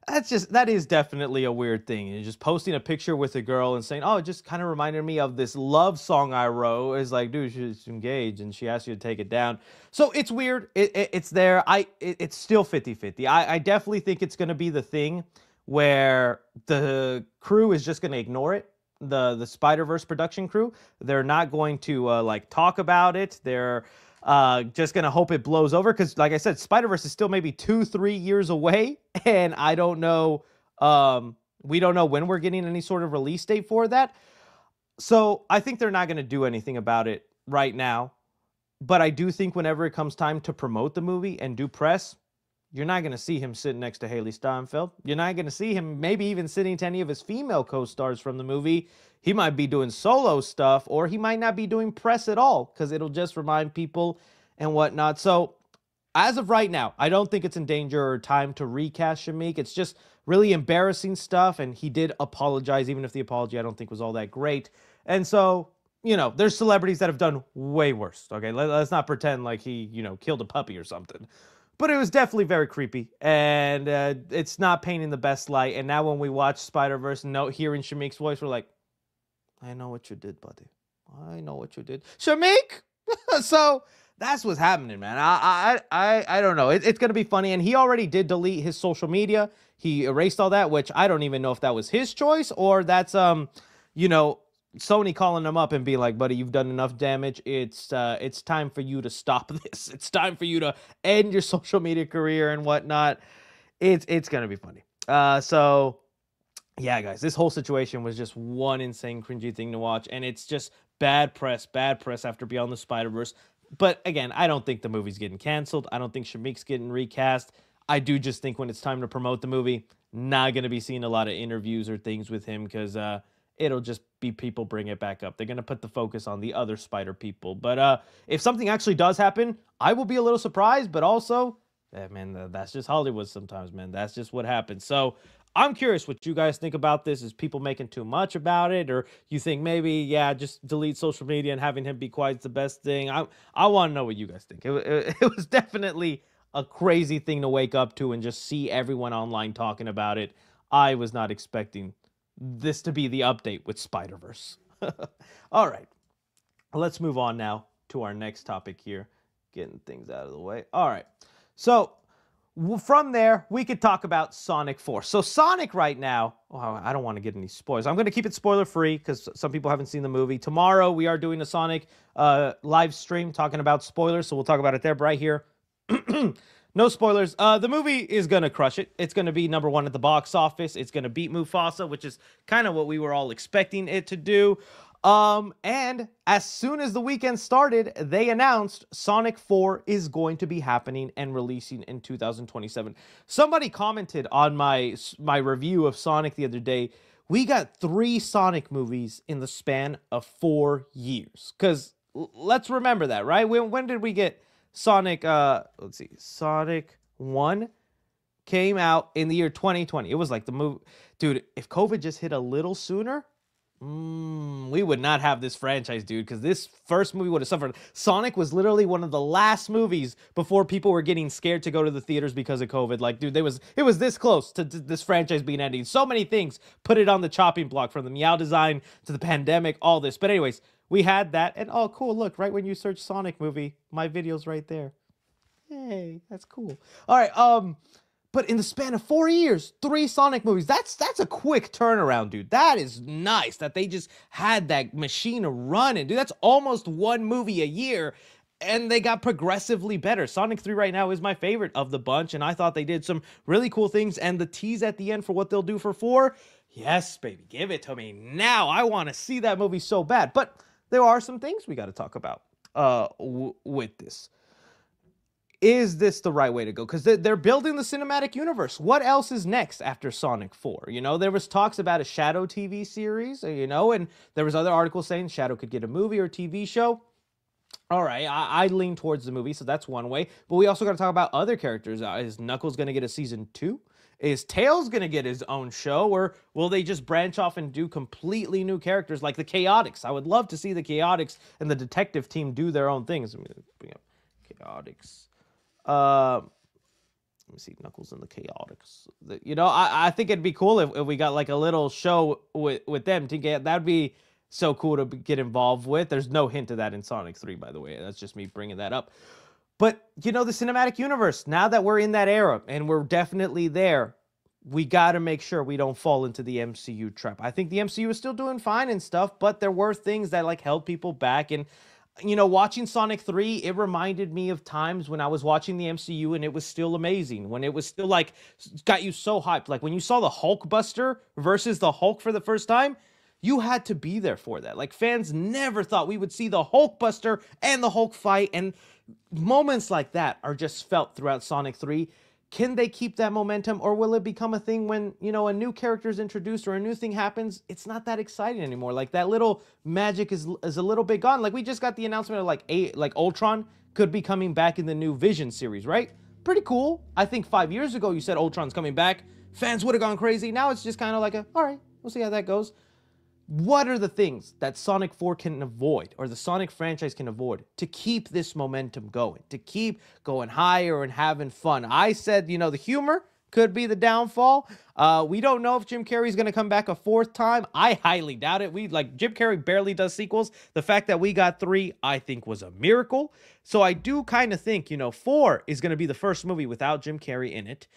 that is definitely a weird thing. You're just posting a picture with a girl and saying, oh, it just kind of reminded me of this love song I wrote. It's like, dude, she's engaged and she asked you to take it down. So it's weird. It's there. It's still 50-50. I definitely think it's going to be the thing where the crew is just going to ignore it. The Spider-Verse production crew, they're not going to talk about it. They're just gonna hope it blows over, because like I said, Spider-Verse is still maybe 2-3 years away, and I don't know, we don't know when we're getting any sort of release date for that. So I think they're not gonna do anything about it right now, but I do think whenever it comes time to promote the movie and do press, you're not going to see him sitting next to Haley Steinfeld. You're not going to see him maybe even sitting to any of his female co-stars from the movie. He might be doing solo stuff, or he might not be doing press at all, because it'll just remind people and whatnot. So as of right now, I don't think it's in danger or time to recast Shameik. It's just really embarrassing stuff, and he did apologize, even if the apology I don't think was all that great. And so, there's celebrities that have done way worse. Okay, let's not pretend like he, killed a puppy or something. But it was definitely very creepy, and it's not painting the best light. And now when we watch Spider-Verse and hearing Shameik's voice, we're like, I know what you did, buddy. I know what you did. Shameik! So that's what's happening, man. I don't know. It's going to be funny. And he already did delete his social media. He erased all that, which I don't even know if that was his choice or that's, Sony calling him up and being like, buddy, you've done enough damage. It's time for you to stop this. It's time for you to end your social media career and whatnot. It's going to be funny. So yeah, guys, this whole situation was just one insane cringy thing to watch. And it's just bad press after Beyond the Spider-Verse. But again, I don't think the movie's getting canceled. I don't think Shameik's getting recast. I do just think when it's time to promote the movie, not going to be seeing a lot of interviews or things with him, because, it'll just be people bring it back up. They're going to put the focus on the other Spider people. But if something actually does happen, I will be a little surprised. But also, man, that's just Hollywood sometimes, man. That's just what happens. So I'm curious what you guys think about this. Is people making too much about it? Or you think maybe, yeah, just delete social media and having him be quiet is the best thing? I want to know what you guys think. It was definitely a crazy thing to wake up to and just see everyone online talking about it. I was not expecting this to be the update with Spider-Verse. All right, let's move on now to our next topic here. Getting things out of the way. All right, so from there, we could talk about Sonic 4. So Sonic right now, I don't want to get any spoilers. I'm going to keep it spoiler-free because some people haven't seen the movie. Tomorrow, we are doing a Sonic live stream talking about spoilers, so we'll talk about it there, but right here, no spoilers. The movie is going to crush it. It's going to be #1 at the box office. It's going to beat Mufasa, which is kind of what we were all expecting it to do. And as soon as the weekend started, they announced Sonic 4 is going to be happening and releasing in 2027. Somebody commented on my review of Sonic the other day we got 3 Sonic movies in the span of 4 years. Because let's remember that, right? When did we get Sonic? Let's see. Sonic 1 came out in the year 2020. It was like the movie. Dude, if COVID just hit a little sooner, we would not have this franchise, dude, because this first movie would have suffered. Sonic was literally one of the last movies before people were getting scared to go to the theaters because of COVID. Like, dude, it was this close to this franchise being ending. So many things put it on the chopping block, from the Meow design to the pandemic, all this. But anyways, we had that, and oh, cool, look, right when you search Sonic movie, my video's right there. Hey, that's cool. All right, but in the span of 4 years, 3 Sonic movies. That's a quick turnaround, dude. That is nice that they just had that machine running, dude. That's almost 1 movie a year, and they got progressively better. Sonic 3 right now is my favorite of the bunch, and I thought they did some really cool things, and the tease at the end for what they'll do for 4, yes, baby, give it to me now. I want to see that movie so bad. But there are some things we got to talk about with this. Is this the right way to go? Because they're building the cinematic universe. What else is next after Sonic 4? You know, there was talks about a Shadow TV series, you know, and there was other articles saying Shadow could get a movie or TV show. All right, I lean towards the movie, so that's one way. But we also got to talk about other characters. Is Knuckles going to get a season 2? Is Tails going to get his own show? Or will they just branch off and do completely new characters like the Chaotix? I would love to see the Chaotix and the detective team do their own things. Chaotix. Let me see, Knuckles and the Chaotix. You know, I think it'd be cool if we got like a little show with them to get. That'd be so cool to get involved with. There's no hint of that in Sonic 3, by the way. That's just me bringing that up. But, you know, the cinematic universe, now that we're in that era, and we're definitely there, we got to make sure we don't fall into the MCU trap. I think the MCU is still doing fine and stuff, but there were things that, like, held people back. And, you know, watching Sonic 3, it reminded me of times when I was watching the MCU and it was still amazing. When it was still, like, got you so hyped. Like, when you saw the Hulkbuster versus the Hulk for the first time, you had to be there for that. Like, fans never thought we would see the Hulkbuster and the Hulk fight, and moments like that are just felt throughout Sonic 3. Can they keep that momentum, or will it become a thing when, you know, a new character is introduced or a new thing happens, it's not that exciting anymore? Like, that little magic is a little bit gone. Like, we just got the announcement of, like Ultron could be coming back in the new Vision series, right? Pretty cool. I think 5 years ago you said Ultron's coming back. Fans would have gone crazy. Now it's just kind of like all right, we'll see how that goes. What are the things that Sonic 4 can avoid, or the Sonic franchise can avoid, to keep this momentum going, to keep going higher and having fun? I said, you know, the humor could be the downfall. We don't know if Jim Carrey's going to come back a 4th time. I highly doubt it. Jim Carrey barely does sequels. The fact that we got 3, I think, was a miracle. So I do kind of think, you know, 4 is going to be the first movie without Jim Carrey in it.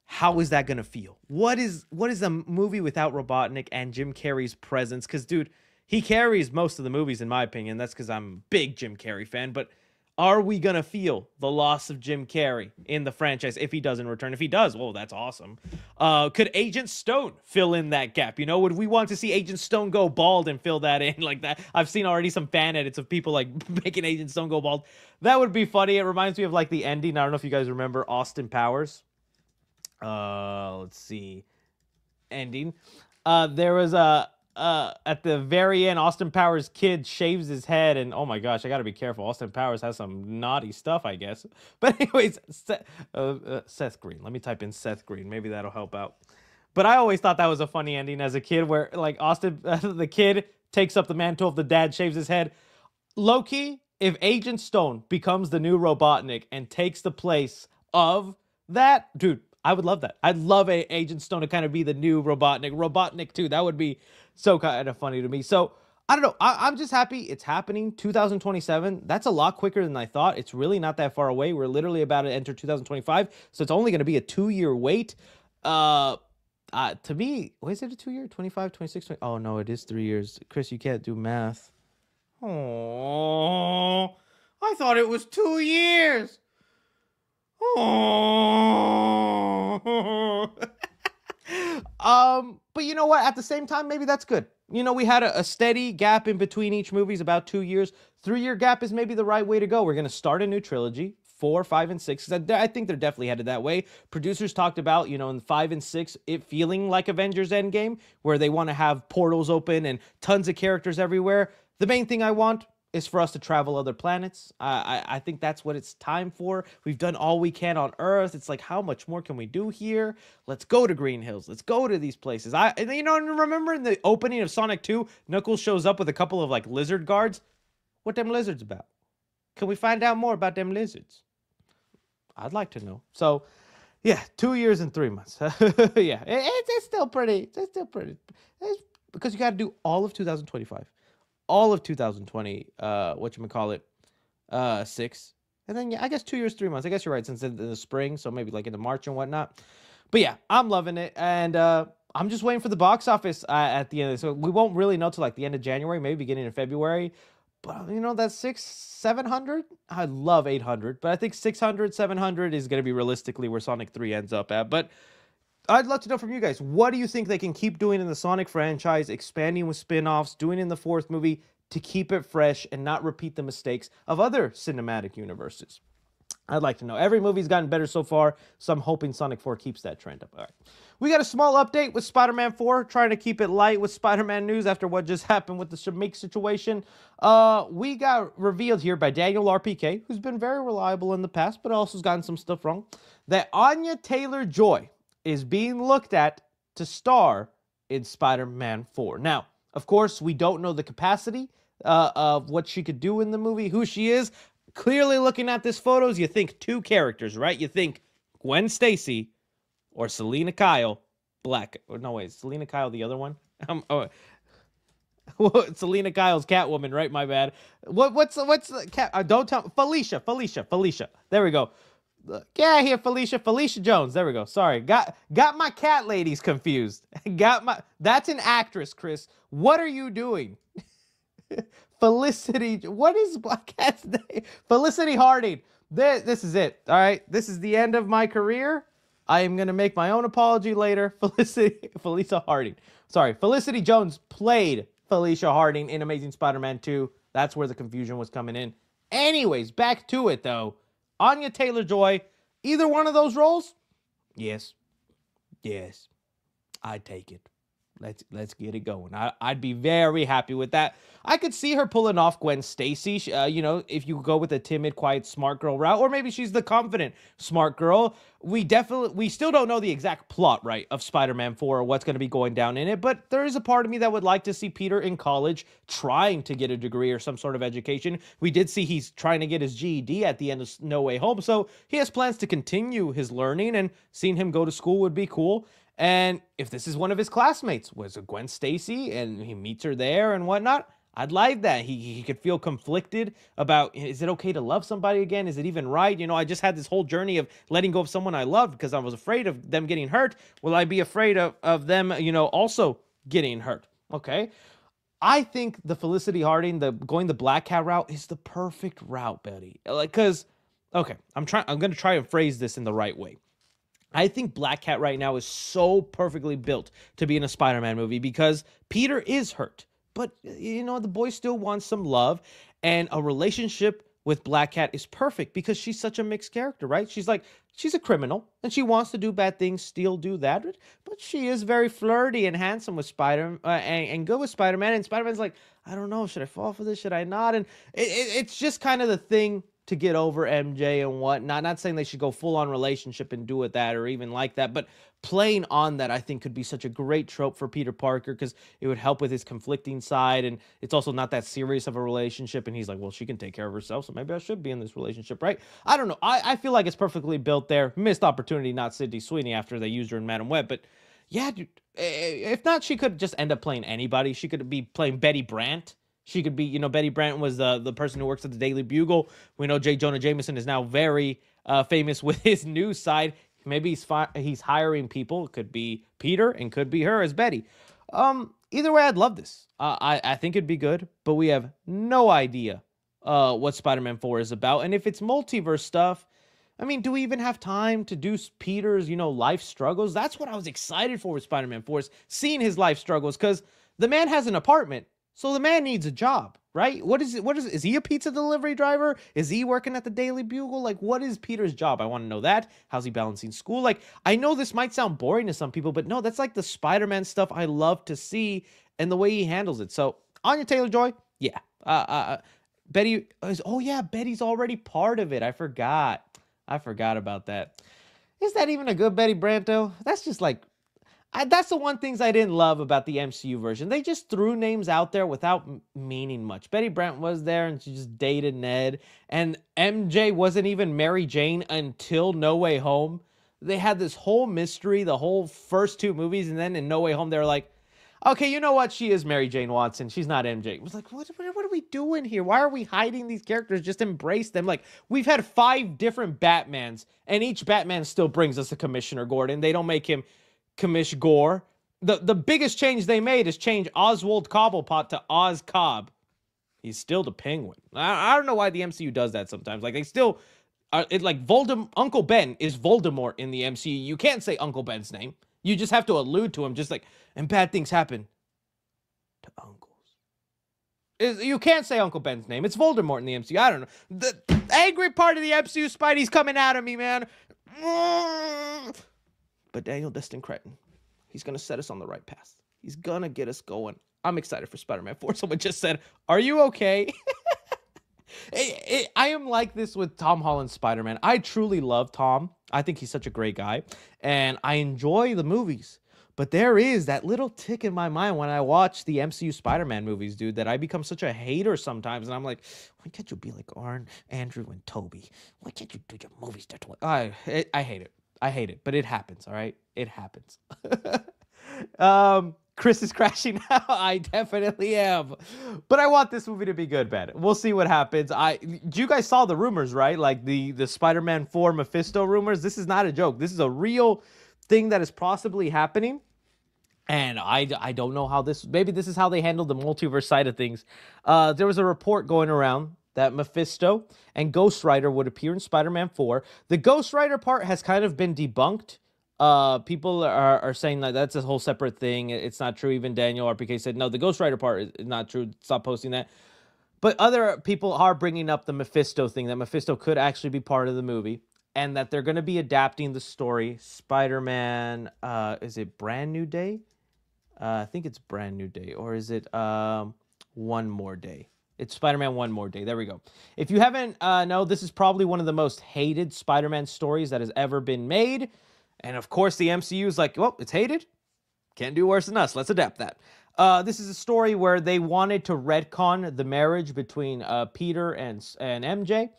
How is that going to feel? What is a movie without Robotnik and Jim Carrey's presence? Because, dude, he carries most of the movies, in my opinion. That's because I'm a big Jim Carrey fan. But are we going to feel the loss of Jim Carrey in the franchise if he doesn't return? If he does, well, that's awesome. Could Agent Stone fill in that gap? You know, would we want to see Agent Stone go bald and fill that in like that? I've seen already some fan edits of people, like, making Agent Stone go bald. That would be funny. It reminds me of, like, the ending. I don't know if you guys remember Austin Powers. Let's see. Ending. There was at the very end, Austin Powers' kid shaves his head, and oh my gosh, I gotta be careful. Austin Powers has some naughty stuff, I guess. But anyways, Seth Green. Let me type in Seth Green. Maybe that'll help out. But I always thought that was a funny ending as a kid, where, like, the kid takes up the mantle of the dad, shaves his head. Low-key, if Agent Stone becomes the new Robotnik and takes the place of that, dude, I would love that. I'd love Agent Stone to kind of be the new Robotnik. Robotnik 2. That would be so kind of funny to me. So, I don't know. I'm just happy it's happening. 2027. That's a lot quicker than I thought. It's really not that far away. We're literally about to enter 2025. So, it's only going to be a 2-year wait. To me, is it a 2-year? 25, 26, 20? Oh, no, it is 3 years. Chris, you can't do math. Oh, I thought it was 2 years. Oh. But you know what? At the same time, maybe that's good. You know, we had a steady gap in between each movie, is about 2 years. 3-year gap is maybe the right way to go. We're going to start a new trilogy. 4, 5, and 6. I think they're definitely headed that way. Producers talked about, you know, in 5 and 6, it feeling like Avengers Endgame, where they want to have portals open and tons of characters everywhere. The main thing I want is for us to travel other planets. I think that's what it's time for. We've done all we can on Earth. It's like, how much more can we do here? Let's go to Green Hills. Let's go to these places. You know, remember in the opening of Sonic 2, Knuckles shows up with a couple of, like, lizard guards? What them lizards about? Can we find out more about them lizards? I'd like to know. So, yeah, 2 years and 3 months. Yeah, it's still pretty. Because you got to do all of 2025. All of 2020, whatchamacallit, 6. And then, yeah, I guess 2 years, 3 months. I guess you're right, since in the spring, so maybe like in the March and whatnot. But yeah, I'm loving it. And I'm just waiting for the box office at the end. So we won't really know till like the end of January, maybe beginning of February. But, you know, that's 700? I love 800. But I think 600, 700 is going to be realistically where Sonic 3 ends up at. But I'd love to know from you guys, what do you think they can keep doing in the Sonic franchise, expanding with spin-offs, doing in the 4th movie to keep it fresh and not repeat the mistakes of other cinematic universes? I'd like to know. Every movie's gotten better so far, so I'm hoping Sonic 4 keeps that trend up. All right. We got a small update with Spider-Man 4, trying to keep it light with Spider-Man news after what just happened with the Shameik situation. We got revealed here by Daniel RPK, who's been very reliable in the past, but also has gotten some stuff wrong, that Anya Taylor-Joy is being looked at to star in Spider-Man 4. Now, of course, we don't know the capacity of what she could do in the movie, who she is. Clearly, looking at this photos, you think 2 characters, right? You think Gwen Stacy or Selena Kyle. No, wait, Selena Kyle the other one? Selena Kyle's Catwoman, right? My bad. What's the cat? Don't tell. Felicia. There we go. Get out here, Felicia Jones. There we go. Sorry. Got my cat ladies confused. That's an actress, Chris. What are you doing? Felicity. What is Black Cat's name? Felicity Harding. This is it. All right. This is the end of my career. I am going to make my own apology later. Felicia Harding. Sorry. Felicity Jones played Felicia Harding in Amazing Spider-Man 2. That's where the confusion was coming in. Anyways, back to it, though. Anya Taylor-Joy, either one of those roles? Yes. I'd take it. Let's get it going. I'd be very happy with that. I could see her pulling off Gwen Stacy, you know, if you go with a timid, quiet, smart girl route, or maybe she's the confident, smart girl. We still don't know the exact plot, right, of Spider-Man 4 or what's going to be going down in it, but there is a part of me that would like to see Peter in college trying to get a degree or some sort of education. We did see he's trying to get his GED at the end of No Way Home, so he has plans to continue his learning, and seeing him go to school would be cool. And if this is one of his classmates, was it Gwen Stacy, and he meets her there and whatnot, I'd like that. He could feel conflicted about, is it okay to love somebody again? Is it even right? You know, I just had this whole journey of letting go of someone I loved because I was afraid of them getting hurt. Will I be afraid of them, you know, also getting hurt? Okay. I think the Felicity Harding, going the Black Cat route is the perfect route, Betty. Like, cause, okay, I'm going to try and phrase this in the right way. I think Black Cat right now is so perfectly built to be in a Spider-Man movie because Peter is hurt. But, you know, the boy still wants some love. And a relationship with Black Cat is perfect because she's such a mixed character, right? She's a criminal and she wants to do bad things, still do that. But she is very flirty and handsome with and good with Spider-Man. And Spider-Man's like, I don't know, should I fall for this? Should I not? And it's just kind of the thing to get over MJ and whatnot. Not saying they should go full-on relationship and do it that or even like that, but playing on that I think could be such a great trope for Peter Parker because it would help with his conflicting side, and it's also not that serious of a relationship, and he's like, well, she can take care of herself, so maybe I should be in this relationship, right? I don't know. I feel like it's perfectly built there. Missed opportunity, not Sydney Sweeney after they used her in Madam Web, but yeah, dude, if not, she could just end up playing anybody. She could be playing Betty Brant. She could be, you know, Betty Brant was the person who works at the Daily Bugle. We know J. Jonah Jameson is now very famous with his news side. Maybe he's hiring people. It could be Peter and could be her as Betty. Either way, I'd love this. I think it'd be good, but we have no idea what Spider-Man 4 is about. And if it's multiverse stuff, I mean, do we even have time to do Peter's, you know, life struggles? That's what I was excited for with Spider-Man 4 is seeing his life struggles because the man has an apartment So the man needs a job, right? What is it? Is he a pizza delivery driver? Is he working at the Daily Bugle? Like, what is Peter's job? I want to know that. How's he balancing school? Like, I know this might sound boring to some people, but no, that's like the Spider-Man stuff I love to see and the way he handles it. So, Anya Taylor-Joy, yeah. Betty, oh yeah, Betty's already part of it. I forgot about that. Is that even a good Betty Branto? That's just like, that's the one things I didn't love about the MCU version. They just threw names out there without meaning much. Betty Brant was there and she just dated Ned. And MJ wasn't even Mary Jane until No Way Home. They had this whole mystery, the whole first 2 movies. And then in No Way Home, they were like, okay, you know what? She is Mary Jane Watson. She's not MJ. It was like, what are we doing here? Why are we hiding these characters? Just embrace them. Like, we've had 5 different Batmans, and each Batman still brings us a Commissioner Gordon. They don't make him Commish Gore. The biggest change they made is change Oswald Cobblepot to Oz Cobb. He's still the Penguin. I don't know why the MCU does that sometimes. Like, they still... Uncle Ben is Voldemort in the MCU. You can't say Uncle Ben's name. You just have to allude to him, just like, and bad things happen to uncles. You can't say Uncle Ben's name. It's Voldemort in the MCU. I don't know. The angry part of the MCU, Spidey's coming out of me, man. But Daniel Destin Cretton, he's going to set us on the right path. He's going to get us going. I'm excited for Spider-Man 4. Someone just said, are you okay? I am like this with Tom Holland's Spider-Man. I truly love Tom. I think he's such a great guy. And I enjoy the movies. But there is that little tick in my mind when I watch the MCU Spider-Man movies, dude, that I become such a hater sometimes. And I'm like, why can't you be like Andrew and Toby? Why can't you do your movies that way? I hate it. I hate it. But it happens, all right? It happens. Chris is crashing out. I definitely am. But I want this movie to be good, man. We'll see what happens. You guys saw the rumors, right? Like the Spider-Man 4 Mephisto rumors. This is not a joke. This is a real thing that is possibly happening. And I don't know how this... Maybe this is how they handled the multiverse side of things. There was a report going around that Mephisto and Ghost Rider would appear in Spider-Man 4. The Ghost Rider part has kind of been debunked. People are saying that that's a whole separate thing. It's not true. Even Daniel RPK said, no, the Ghost Rider part is not true. Stop posting that. But other people are bringing up the Mephisto thing, that Mephisto could actually be part of the movie, and that they're going to be adapting the story. Spider-Man, is it Brand New Day? I think it's Brand New Day. Or is it One More Day? It's Spider-Man One More Day. There we go. If you haven't know, this is probably one of the most hated Spider-Man stories that has ever been made. And of course, the MCU is like, well, it's hated. Can't do worse than us. Let's adapt that. This is a story where they wanted to retcon the marriage between Peter and MJ.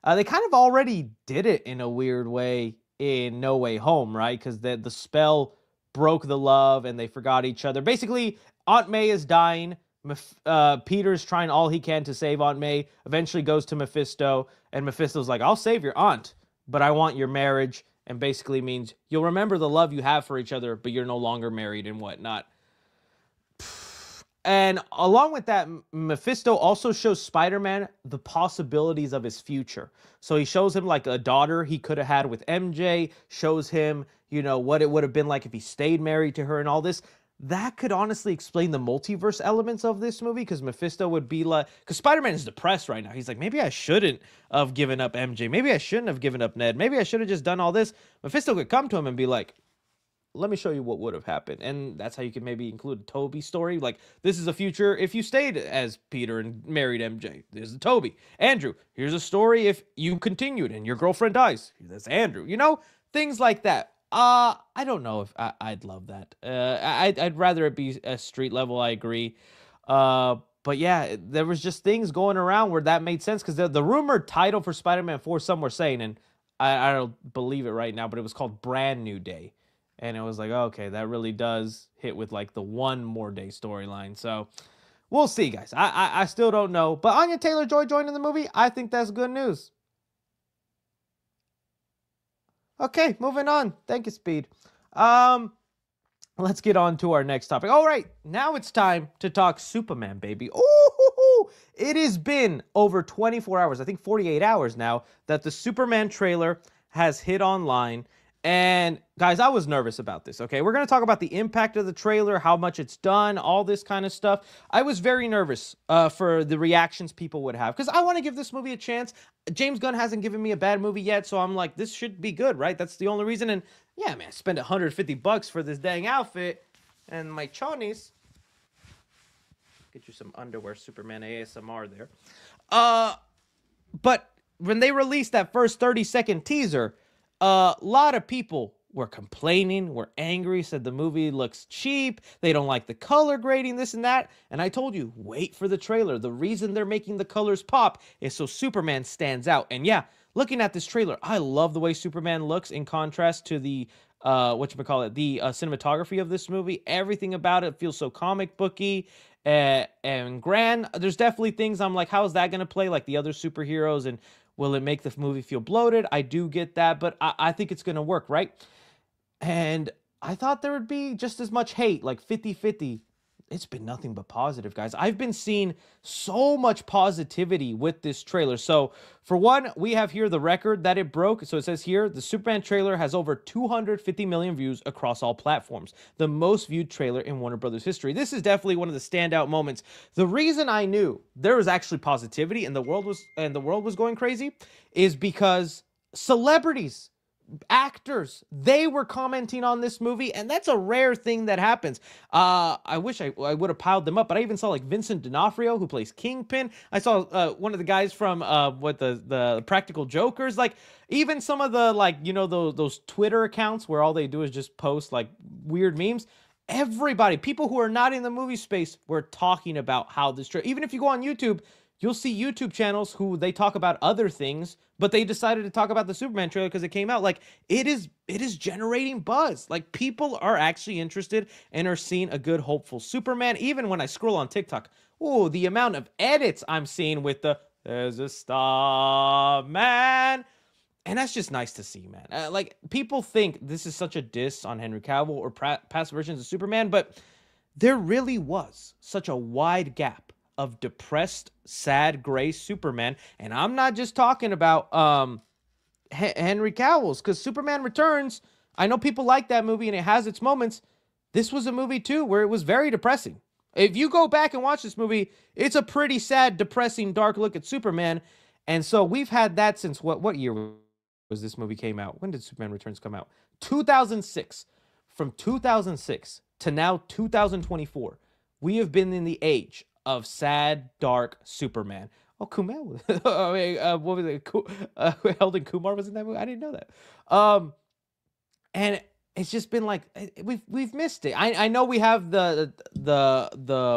They kind of already did it in a weird way in No Way Home, right? Because the spell broke the love and they forgot each other. Basically, Aunt May is dying. Peter's trying all he can to save Aunt May. Eventually goes to Mephisto. And Mephisto's like, I'll save your aunt, but I want your marriage. And basically means you'll remember the love you have for each other, but you're no longer married and whatnot. And along with that, Mephisto also shows Spider-Man the possibilities of his future. So he shows him like a daughter he could have had with MJ, shows him, you know, what it would have been like if he stayed married to her and all this. That could honestly explain the multiverse elements of this movie, because Mephisto would be like... Because Spider-Man is depressed right now. He's like, maybe I shouldn't have given up MJ. Maybe I shouldn't have given up Ned. Maybe I should have just done all this. Mephisto could come to him and be like, let me show you what would have happened. And that's how you can maybe include a Toby story. Like, this is a future if you stayed as Peter and married MJ. There's the Toby. Andrew, here's a story if you continued and your girlfriend dies. That's Andrew. You know, things like that. I don't know if I'd love that. I'd rather it be a street level. I agree. But yeah, there was just things going around where that made sense, because the rumored title for Spider-Man 4, some were saying, and I don't believe it right now, but it was called Brand New Day. And it was like, okay, that really does hit with like the One More Day storyline. So we'll see, guys. I still don't know. But Anya Taylor-Joy joining the movie, I think that's good news. Okay, moving on. Thank you, Speed. Let's get on to our next topic. All right, now it's time to talk Superman, baby. Ooh, it has been over 24 hours, I think 48 hours now, that the Superman trailer has hit online. And guys, I was nervous about this, okay? We're going to talk about the impact of the trailer, how much it's done, all this kind of stuff. I was very nervous for the reactions people would have because I want to give this movie a chance. James Gunn hasn't given me a bad movie yet, so I'm like, this should be good, right? That's the only reason. And yeah, man, I spent $150 for this dang outfit and my chonies. Get you some underwear, Superman ASMR there. But when they released that first 30-second teaser, a lot of people were complaining, were angry, said the movie looks cheap, they don't like the color grading, this and that. And I told you, wait for the trailer. The reason they're making the colors pop is so Superman stands out. And yeah, looking at this trailer, I love the way Superman looks in contrast to the cinematography of this movie. Everything about it feels so comic booky and grand. There's definitely things I'm like, how's that going to play like the other superheroes, and will it make the movie feel bloated? I do get that, but I think it's going to work, right? And I thought there would be just as much hate, like 50-50. It's been nothing but positive, guys. I've been seeing so much positivity with this trailer. So, for one, we have here the record that it broke. So, it says here, the Superman trailer has over 250 million views across all platforms. The most viewed trailer in Warner Brothers history. This is definitely one of the standout moments. The reason I knew there was actually positivity and the world was going crazy is because celebrities, actors, they were commenting on this movie, and that's a rare thing that happens. I wish I would have piled them up, but I even saw like Vincent D'Onofrio, who plays Kingpin. I saw one of the guys from the Practical Jokers, like even some of the, like, you know, those Twitter accounts where all they do is just post like weird memes. Everybody, people who are not in the movie space, were talking about how this trailer, even if you go on YouTube, you'll see YouTube channels who they talk about other things, but they decided to talk about the Superman trailer because it came out. Like, it is generating buzz. Like, people are actually interested and are seeing a good, hopeful Superman. Even when I scroll on TikTok, oh, the amount of edits I'm seeing with the "There's a star, man." And that's just nice to see, man. Like, people think this is such a diss on Henry Cavill or past versions of Superman, but there really was such a wide gap of depressed, sad, gray Superman. And I'm not just talking about Henry Cavill's, because Superman Returns, I know people like that movie and it has its moments. This was a movie too where it was very depressing. If you go back and watch this movie, it's a pretty sad, depressing, dark look at Superman. And so we've had that since what year was this movie came out? When did Superman Returns come out? 2006. From 2006 to now 2024, we have been in the age of sad, dark Superman. Oh, Kumail. I mean, what was it? Eldon Kumar was in that movie. I didn't know that. And it's just been like we've missed it. I know we have the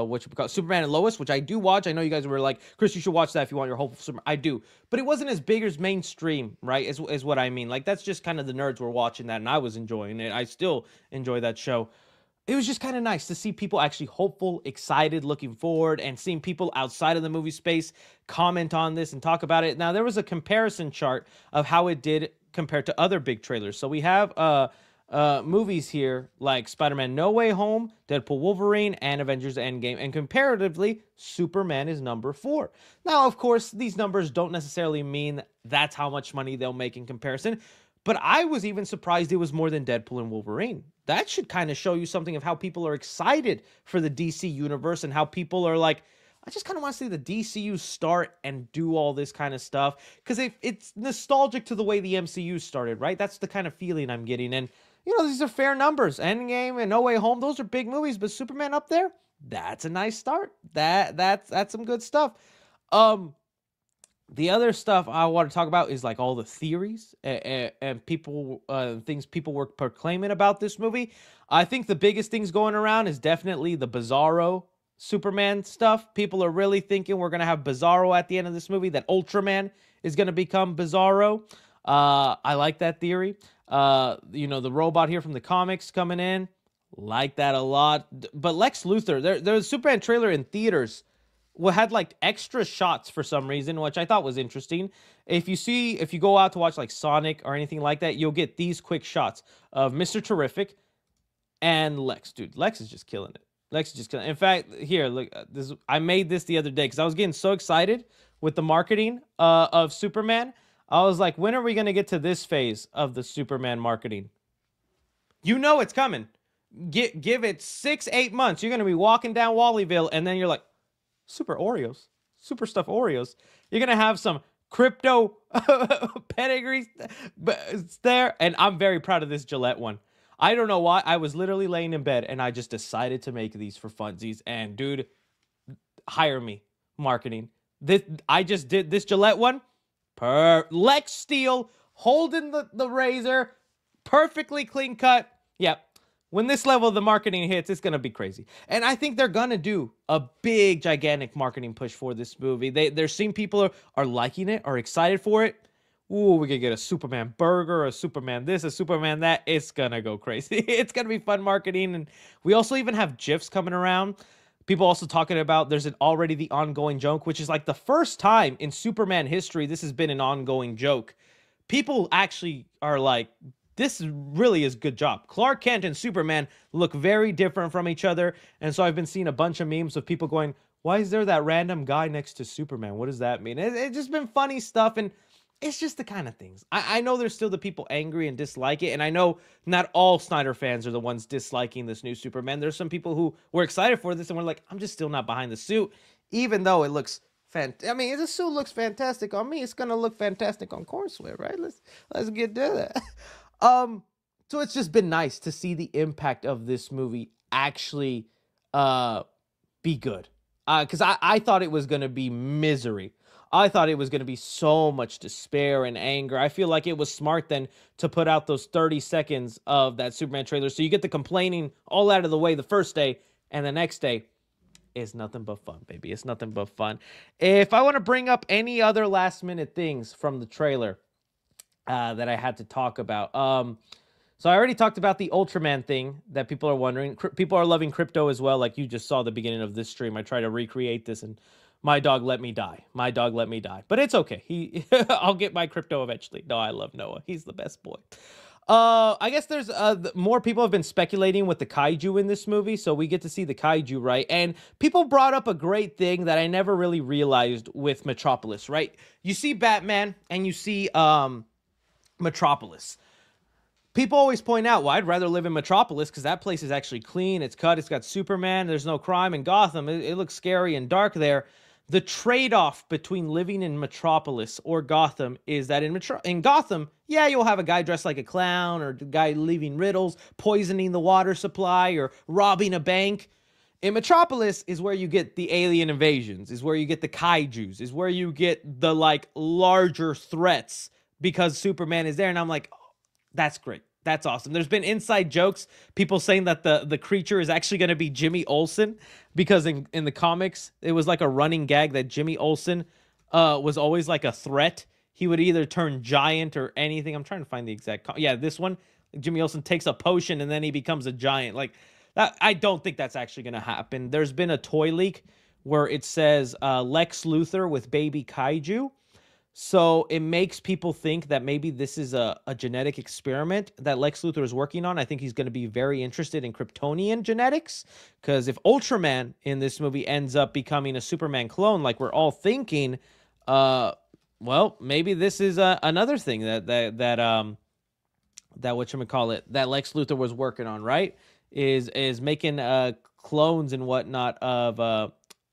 what you call Superman and Lois, which I do watch. I know you guys were like, Chris, you should watch that if you want your hopeful Superman. I do, but it wasn't as big as mainstream, right? Is what I mean. Like, that's just kind of the nerds were watching that, and I was enjoying it. I still enjoy that show. It was just kind of nice to see people actually hopeful, excited, looking forward, and seeing people outside of the movie space comment on this and talk about it. Now, there was a comparison chart of how it did compared to other big trailers. So we have movies here like Spider-Man No Way Home, Deadpool Wolverine, and Avengers Endgame. And comparatively, Superman is number 4. Now, of course, these numbers don't necessarily mean that's how much money they'll make in comparison. But I was even surprised it was more than Deadpool and Wolverine. That should kind of show you something of how people are excited for the DC universe and how people are like, I just kind of want to see the DCU start and do all this kind of stuff. Because it's nostalgic to the way the MCU started, right? That's the kind of feeling I'm getting. And, you know, these are fair numbers. Endgame and No Way Home, those are big movies. But Superman up there, that's a nice start. That's some good stuff. The other stuff I want to talk about is like all the theories and people, things people were proclaiming about this movie. I think the biggest things going around is definitely the Bizarro Superman stuff. People are really thinking we're going to have Bizarro at the end of this movie, that Ultraman is going to become Bizarro. I like that theory. You know, the robot here from the comics coming in, like that a lot. But Lex Luthor, there's a Superman trailer in theaters had like extra shots for some reason, which I thought was interesting. If you go out to watch like Sonic or anything like that, you'll get these quick shots of Mr. Terrific and Lex. Dude, Lex is just killing it. Lex is just killing it. In fact, here, look, this, I made this the other day because I was getting so excited with the marketing of Superman. I was like, when are we going to get to this phase of the Superman marketing? You know it's coming. Give it 6-8 months. You're gonna be walking down Wallyville, and then you're like, super Oreos, super stuffed Oreos. You're gonna have some crypto pedigree there, and I'm very proud of this Gillette one. I don't know why. I was literally laying in bed, and I just decided to make these for funsies. And dude, hire me, marketing. I just did this Gillette one. Lex Steel holding the razor, perfectly clean cut. Yep. When this level of the marketing hits, it's going to be crazy. And I think they're going to do a big, gigantic marketing push for this movie. They're seeing people are liking it, are excited for it. Ooh, we could get a Superman burger, a Superman this, a Superman that. It's going to go crazy. It's going to be fun marketing. And we also even have GIFs coming around. People also talking about there's already the ongoing joke, which is like the first time in Superman history this has been an ongoing joke. People actually are like, this really is good job. Clark Kent and Superman look very different from each other. And so I've been seeing a bunch of memes of people going, why is there that random guy next to Superman? What does that mean? It's just been funny stuff. And it's just the kind of things. I know there's still the people angry and dislike it. And I know not all Snyder fans are the ones disliking this new Superman. There's some people who were excited for this and were like, I'm just still not behind the suit. Even though it looks fantastic. I mean, the suit looks fantastic on me. It's going to look fantastic on Cornswear, right? Let's get to that. So it's just been nice to see the impact of this movie actually be good. Because I thought it was going to be misery. I thought it was going to be so much despair and anger. I feel like it was smart then to put out those 30 seconds of that Superman trailer. So you get the complaining all out of the way the first day, and the next day is nothing but fun, baby. It's nothing but fun. If I want to bring up any other last minute things from the trailer that I had to talk about. So I already talked about the Ultraman thing that people are wondering. People are loving crypto as well. Like you just saw the beginning of this stream. I try to recreate this and my dog let me die. My dog let me die. But it's okay. I'll get my crypto eventually. No, I love Noah. He's the best boy. I guess there's more people have been speculating with the kaiju in this movie, so we get to see the kaiju, right? And people brought up a great thing that I never really realized with Metropolis, right? You see Batman and you see Metropolis. People always point out, well, I'd rather live in Metropolis because that place is actually clean, it's cut, it's got Superman, there's no crime. In Gotham, it looks scary and dark there. The trade-off between living in Metropolis or Gotham is that in Gotham, yeah, you'll have a guy dressed like a clown or a guy leaving riddles, poisoning the water supply, or robbing a bank. In Metropolis is where you get the alien invasions, is where you get the kaijus, is where you get the, like, larger threats because Superman is there. And I'm like, oh, that's great. That's awesome. There's been inside jokes, people saying that the creature is actually going to be Jimmy Olsen, because in the comics, it was like a running gag that Jimmy Olsen was always like a threat. He would either turn giant or anything. I'm trying to find the exact... Yeah, this one, Jimmy Olsen takes a potion and then he becomes a giant. Like, that, I don't think that's actually going to happen. There's been a toy leak where it says Lex Luthor with baby kaiju. So it makes people think that maybe this is a genetic experiment that Lex Luthor is working on. I think he's going to be very interested in Kryptonian genetics, because if Ultraman in this movie ends up becoming a Superman clone like we're all thinking, well, maybe this is another thing that whatchamacallit, that Lex Luthor was working on, right? Is making clones and whatnot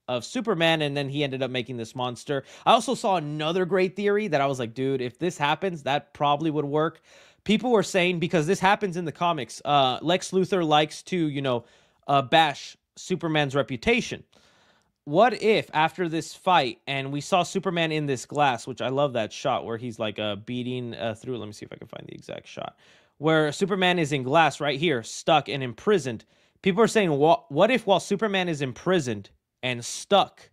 of Superman, and then he ended up making this monster. I also saw another great theory that I was like, dude, if this happens, that probably would work. People were saying, because this happens in the comics, Lex Luthor likes to, bash Superman's reputation. What if after this fight, and we saw Superman in this glass, which I love that shot where he's like beating through, let me see if I can find the exact shot, where Superman is in glass right here, stuck and imprisoned. People are saying, what if while Superman is imprisoned and stuck,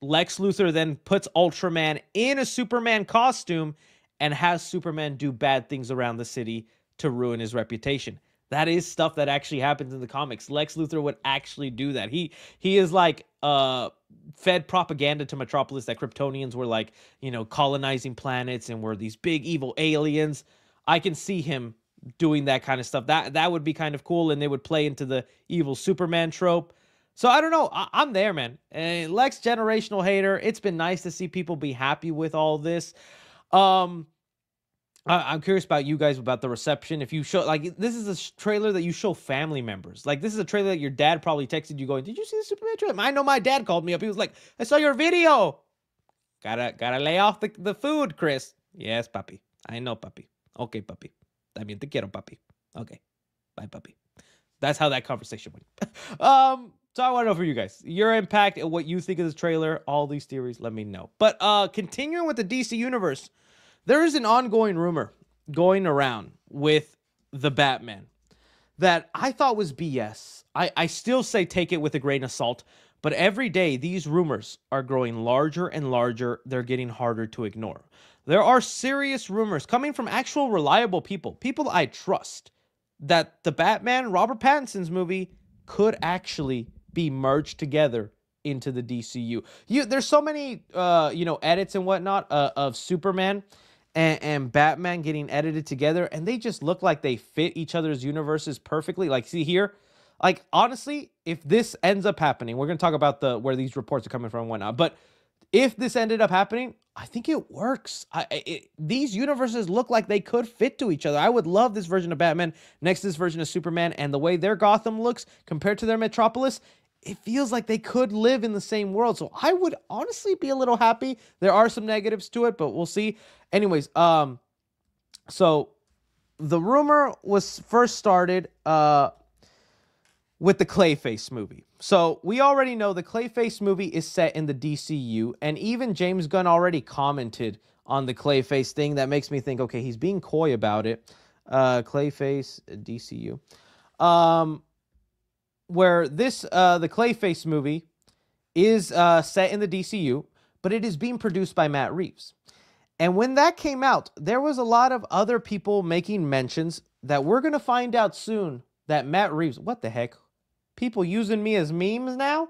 Lex Luthor then puts Ultraman in a Superman costume and has Superman do bad things around the city to ruin his reputation? That is stuff that actually happens in the comics. Lex Luthor would actually do that. He is like fed propaganda to Metropolis that Kryptonians were like, colonizing planets and were these big evil aliens. I can see him doing that kind of stuff. That would be kind of cool, and they would play into the evil Superman trope. So I don't know. I'm there, man. Lex, generational hater. It's been nice to see people be happy with all this. I'm curious about you guys, about the reception. If you show, like, this is a trailer that you show family members. Like, this is a trailer that your dad probably texted you going, did you see the Superman trailer? I know my dad called me up. He was like, I saw your video. Gotta lay off the food, Chris. Yes, papi. I know, papi. Okay, papi. También te quiero, papi. Okay. Bye, papi. That's how that conversation went. So I want to know for you guys, your impact and what you think of this trailer, all these theories, let me know. But continuing with the DC universe, there is an ongoing rumor going around with the Batman that I thought was BS. I still say take it with a grain of salt, but every day these rumors are growing larger and larger. They're getting harder to ignore. There are serious rumors coming from actual reliable people I trust, that the Batman, Robert Pattinson's movie, could actually be merged together into the DCU. There's so many, edits and whatnot of Superman and Batman getting edited together, and they just look like they fit each other's universes perfectly. Like, see here? Like, honestly, if this ends up happening, we're going to talk about where these reports are coming from and whatnot, but if this ended up happening, I think it works. These universes look like they could fit to each other. I would love this version of Batman next to this version of Superman, and the way their Gotham looks compared to their Metropolis, it feels like they could live in the same world. So I would honestly be a little happy. There are some negatives to it, but we'll see. Anyways, so the rumor was first started with the Clayface movie. So we already know the Clayface movie is set in the DCU, and even James Gunn already commented on the Clayface thing. That makes me think, okay, he's being coy about it. Clayface, DCU. Where this, the Clayface movie is set in the DCU, but it is being produced by Matt Reeves. And when that came out, there was a lot of other people making mentions that we're going to find out soon that Matt Reeves, what the heck? People using me as memes now?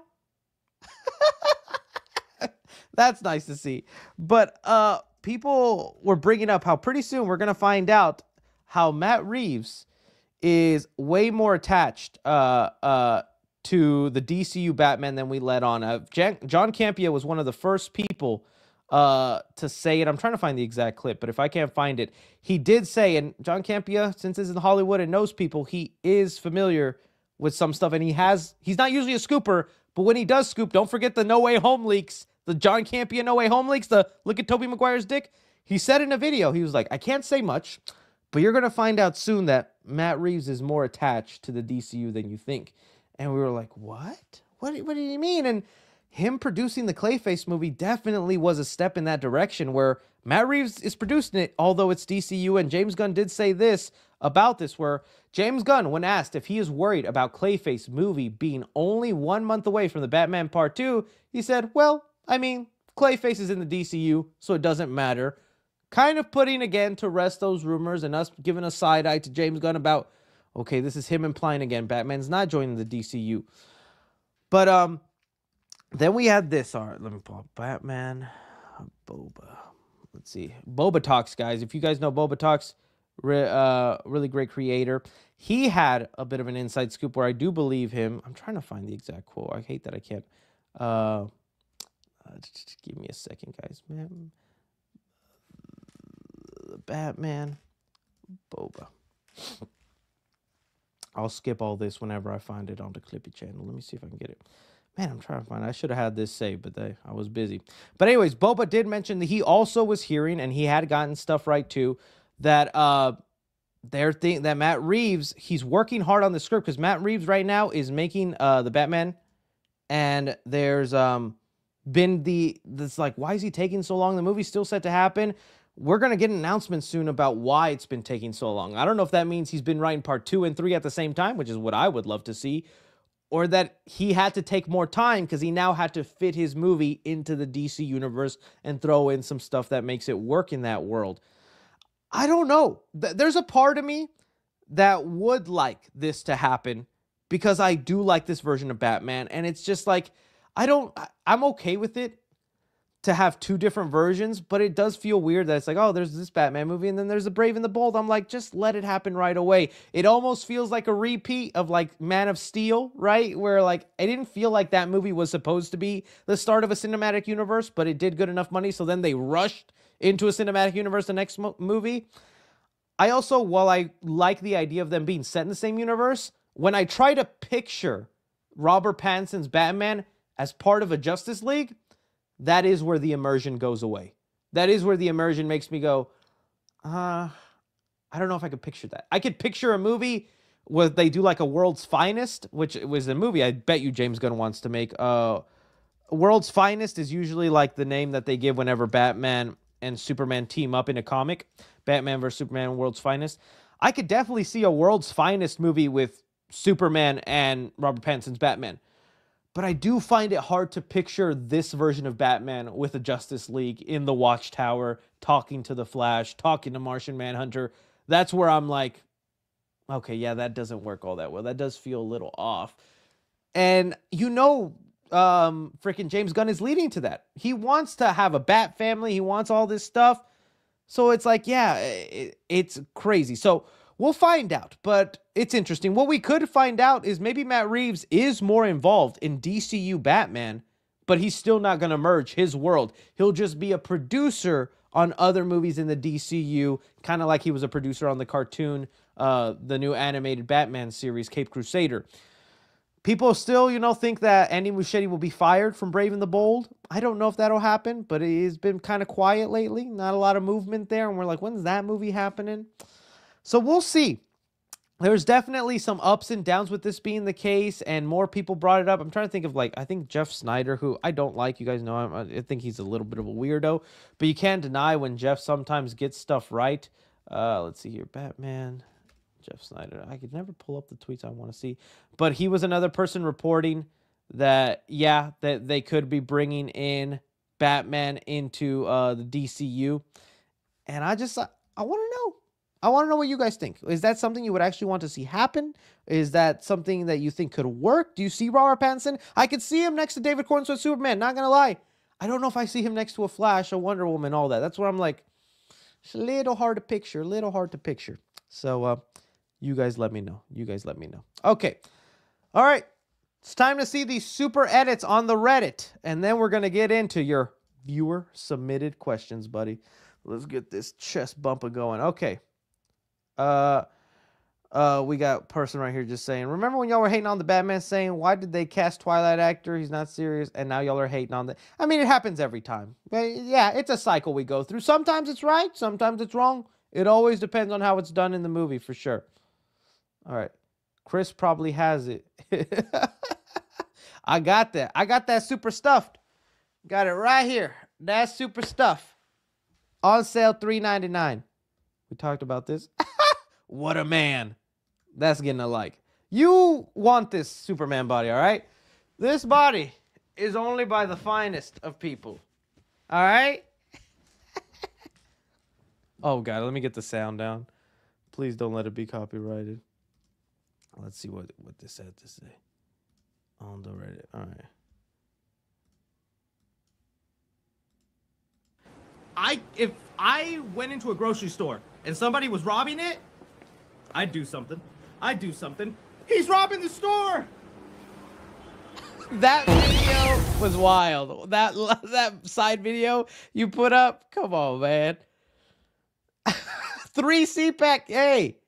That's nice to see. But people were bringing up how pretty soon we're going to find out how Matt Reeves is way more attached to the DCU Batman than we let on. John Campea was one of the first people to say it. I'm trying to find the exact clip, but if I can't find it, he did say, and John Campea, since he's in Hollywood and knows people, he is familiar with some stuff, and he's not usually a scooper, but when he does scoop, don't forget the No Way Home leaks, the John Campea No Way Home leaks, the look at Tobey Maguire's dick. He said in a video, he was like, I can't say much, but you're going to find out soon that Matt Reeves is more attached to the DCU than you think. And we were like, what? What do you mean? And him producing the Clayface movie definitely was a step in that direction, where Matt Reeves is producing it, although it's DCU. And James Gunn did say this about this, where James Gunn, when asked if he is worried about Clayface movie being only 1 month away from the Batman Part 2, he said, well, I mean, Clayface is in the DCU, so it doesn't matter. Kind of putting, again, to rest those rumors and us giving a side eye to James Gunn about, okay, this is him implying again, Batman's not joining the DCU. But then we had this. All right, let me pull up Batman, Boba. Let's see. Boba Talks, guys. If you guys know Boba Talks, really great creator. He had a bit of an inside scoop where I do believe him. I'm trying to find the exact quote. I hate that I can't. Just give me a second, guys. Man. Batman, Boba. I'll skip all this whenever I find it on the Clippy channel. Let me see if I can get it. Man, I'm trying to find it. I should have had this saved, but I was busy. But anyways, Boba did mention that he also was hearing, and he had gotten stuff right too, that that Matt Reeves, he's working hard on the script, because Matt Reeves right now is making the Batman, and there's been this like, why is he taking so long? The movie's still set to happen. We're going to get an announcement soon about why it's been taking so long. I don't know if that means he's been writing part 2 and 3 at the same time, which is what I would love to see, or that he had to take more time because he now had to fit his movie into the DC universe and throw in some stuff that makes it work in that world. I don't know. There's a part of me that would like this to happen because I do like this version of Batman, and it's just like, I'm okay with it to have two different versions, but it does feel weird that it's like, oh, there's this Batman movie and then there's the Brave and the Bold. I'm like, just let it happen right away. It almost feels like a repeat of like Man of Steel, right? Where like, I didn't feel like that movie was supposed to be the start of a cinematic universe, but it did good enough money. So then they rushed into a cinematic universe the next movie. I also, while I like the idea of them being set in the same universe, when I try to picture Robert Pattinson's Batman as part of a Justice League, that is where the immersion goes away. That is where the immersion makes me go, I don't know if I could picture that. I could picture a movie where they do like a World's Finest, which was a movie I bet you James Gunn wants to make. World's Finest is usually like the name that they give whenever Batman and Superman team up in a comic. Batman vs. Superman, World's Finest. I could definitely see a World's Finest movie with Superman and Robert Pattinson's Batman. But I do find it hard to picture this version of Batman with a Justice League in the Watchtower, talking to the Flash, talking to Martian Manhunter. That's where I'm like, okay, yeah, that doesn't work all that well. That does feel a little off. And freaking James Gunn is leading to that. He wants to have a Bat family. He wants all this stuff. So it's like, yeah, it's crazy. So we'll find out, but it's interesting. What we could find out is maybe Matt Reeves is more involved in DCU Batman, but he's still not going to merge his world. He'll just be a producer on other movies in the DCU, kind of like he was a producer on the cartoon, the new animated Batman series, Cape Crusader. People still, think that Andy Muschietti will be fired from Brave and the Bold. I don't know if that'll happen, but it has been kind of quiet lately. Not a lot of movement there, and we're like, when's that movie happening? So we'll see. There's definitely some ups and downs with this being the case, and more people brought it up. I'm trying to think of, I think Jeff Snyder, who I don't like. You guys know I think he's a little bit of a weirdo, but you can't deny when Jeff sometimes gets stuff right. Let's see here. Batman, Jeff Snyder. I could never pull up the tweets I want to see, but he was another person reporting that, that they could be bringing in Batman into the DCU. And I want to know. I want to know what you guys think. Is that something you would actually want to see happen? Is that something that you think could work? Do you see Robert Pattinson? I could see him next to David Cornsworth Superman, not going to lie. I don't know if I see him next to a Flash, a Wonder Woman, all that. That's where I'm like, it's a little hard to picture, So, you guys let me know. Okay. All right. It's time to see these super edits on the Reddit. And then we're going to get into your viewer submitted questions, buddy. Let's get this chest bumper going. Okay. We got a person right here just saying, remember when y'all were hating on the Batman saying, why did they cast Twilight actor? He's not serious. And now y'all are hating on the... I mean, it happens every time. But yeah, it's a cycle we go through. Sometimes it's right. Sometimes it's wrong. It always depends on how it's done in the movie, for sure. All right. Chris probably has it. I got that. I got that super stuffed. Got it right here. That's super stuff. On sale, $3.99. We talked about this. What a man. That's getting a like. You want this Superman body, all right? This body is only by the finest of people. All right? Oh, God. Let me get the sound down. Please don't let it be copyrighted. Let's see what this had to say on the Reddit. All right. If I went into a grocery store and somebody was robbing it, I'd do something. He's robbing the store. That video was wild. That side video you put up, come on, man. 3 CPAC. Hey.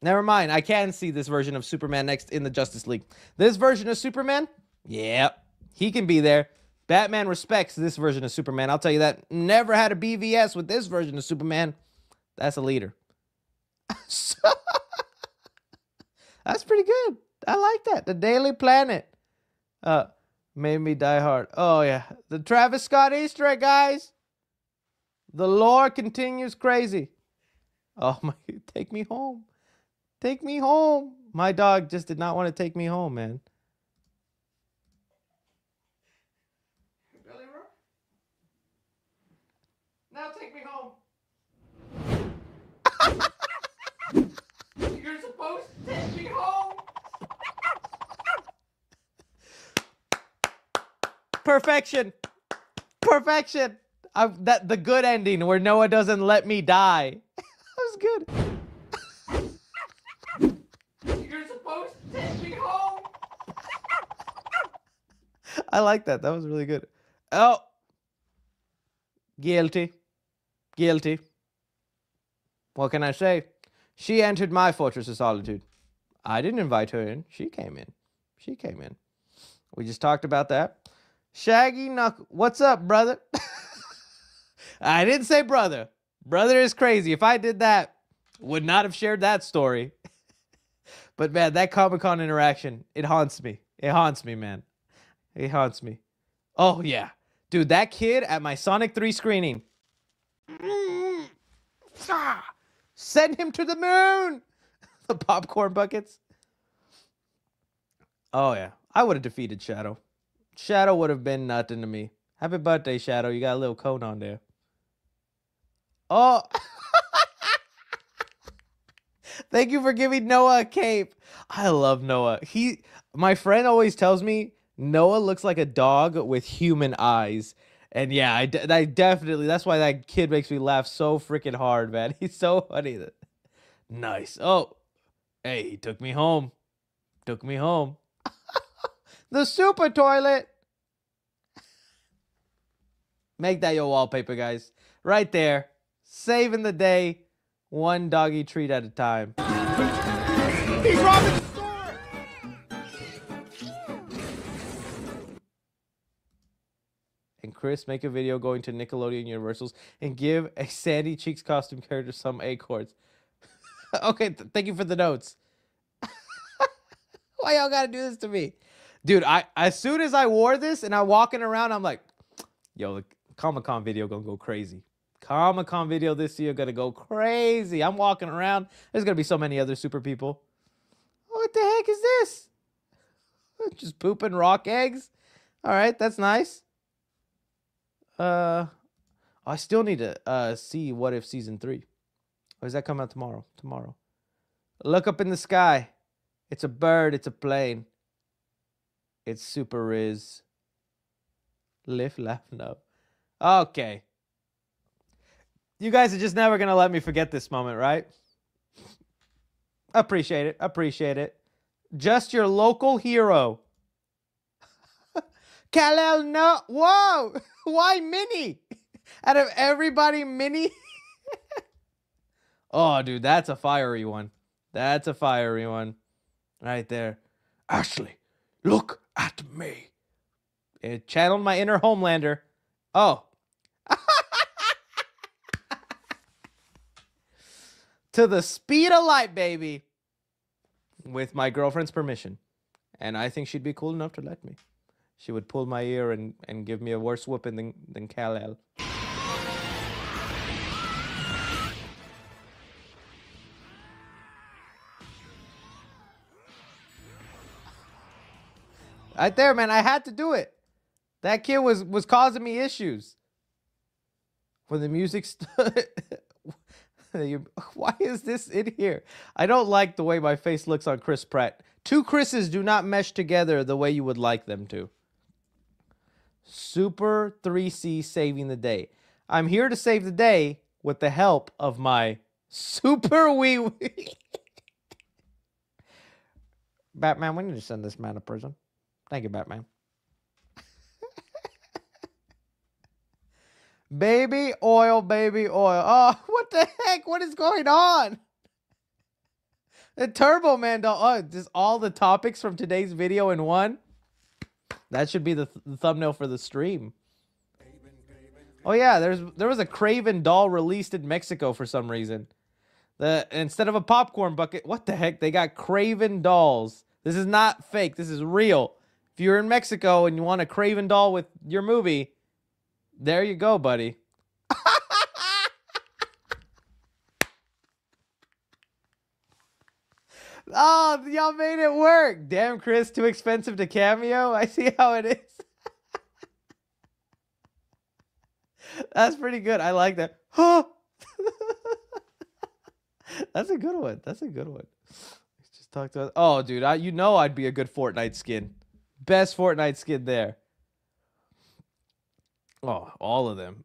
Never mind. I can see this version of Superman next in the Justice League. This version of Superman, yep, he can be there. Batman respects this version of Superman. I'll tell you that. Never had a BVS with this version of Superman. That's a leader. That's pretty good. I like that. The Daily Planet. Made me die hard. Oh, yeah. The Travis Scott Easter egg, guys. The lore continues crazy. Oh, my. Take me home. Take me home. My dog just did not want to take me home, man. Really, bro? Now take me home. You're supposed to take me home. Perfection. The good ending where Noah doesn't let me die. That was good. You're supposed to take me home. I like that. That was really good. Oh. Guilty. What can I say? She entered my fortress of solitude. I didn't invite her in. She came in. She came in. We just talked about that. Shaggy Knuckle. What's up, brother? I didn't say brother. Brother is crazy. If I did that, would not have shared that story. But man, that Comic-Con interaction, it haunts me. It haunts me, man. It haunts me. Oh, yeah. Dude, that kid at my Sonic 3 screening. Send him to the moon. The popcorn buckets. Oh, yeah. I would have defeated Shadow. Shadow would have been nothing to me. Happy birthday, Shadow. You got a little cone on there. Oh. Thank you for giving Noah a cape. I love Noah. My friend always tells me Noah looks like a dog with human eyes. And yeah, I definitely, that's why that kid makes me laugh so freaking hard, man. He's so funny. Nice. Oh, hey, he took me home. Took me home. The super toilet. Make that your wallpaper, guys. Right there. Saving the day. One doggy treat at a time. He's robbing the store! And Chris, make a video going to Nickelodeon Universals and give a Sandy Cheeks costume character some acorns. Okay, thank you for the notes. Why y'all gotta do this to me? Dude, as soon as I wore this and I'm walking around, I'm like, yo, the Comic-Con video gonna go crazy. Comic-Con video this year gonna go crazy. I'm walking around. There's gonna be so many other super people. What the heck is this? Just pooping rock eggs? All right, that's nice. I still need to see What If Season 3. Or does that come out tomorrow? Tomorrow. Look up in the sky. It's a bird. It's a plane. It's Super Riz. Live, laugh, no. Okay. You guys are just never going to let me forget this moment, right? Appreciate it. Appreciate it. Just your local hero. Kal-El, no. Whoa. Why Minnie? Out of everybody, Minnie? Oh, dude, that's a fiery one. That's a fiery one. Right there. Ashley, look at me. It channeled my inner Homelander. Oh. To the speed of light, baby. With my girlfriend's permission. And I think she'd be cool enough to let me. She would pull my ear and give me a worse whooping than Kal-El. Right there, man. I had to do it. That kid was causing me issues. When the music why is this in here? I don't like the way my face looks on Chris Pratt. Two Chris's do not mesh together the way you would like them to. Super 3C saving the day. I'm here to save the day with the help of my super wee wee. Batman, we need to send this man to prison. Thank you, Batman. Baby oil, baby oil. Oh, what the heck? What is going on? The Turbo Man doll. Oh, just all the topics from today's video in one. That should be the thumbnail for the stream. Oh yeah, there was a Craven doll released in Mexico for some reason. Instead of a popcorn bucket, what the heck? They got Craven dolls. This is not fake. This is real. If you're in Mexico and you want a Craven doll with your movie, there you go, buddy. Oh, y'all made it work. Damn, Chris, too expensive to cameo. I see how it is. That's pretty good. I like that. Huh? That's a good one. That's a good one. Let's just talk to us. Oh, dude, you know I'd be a good Fortnite skin. Best Fortnite skin there. Oh, all of them.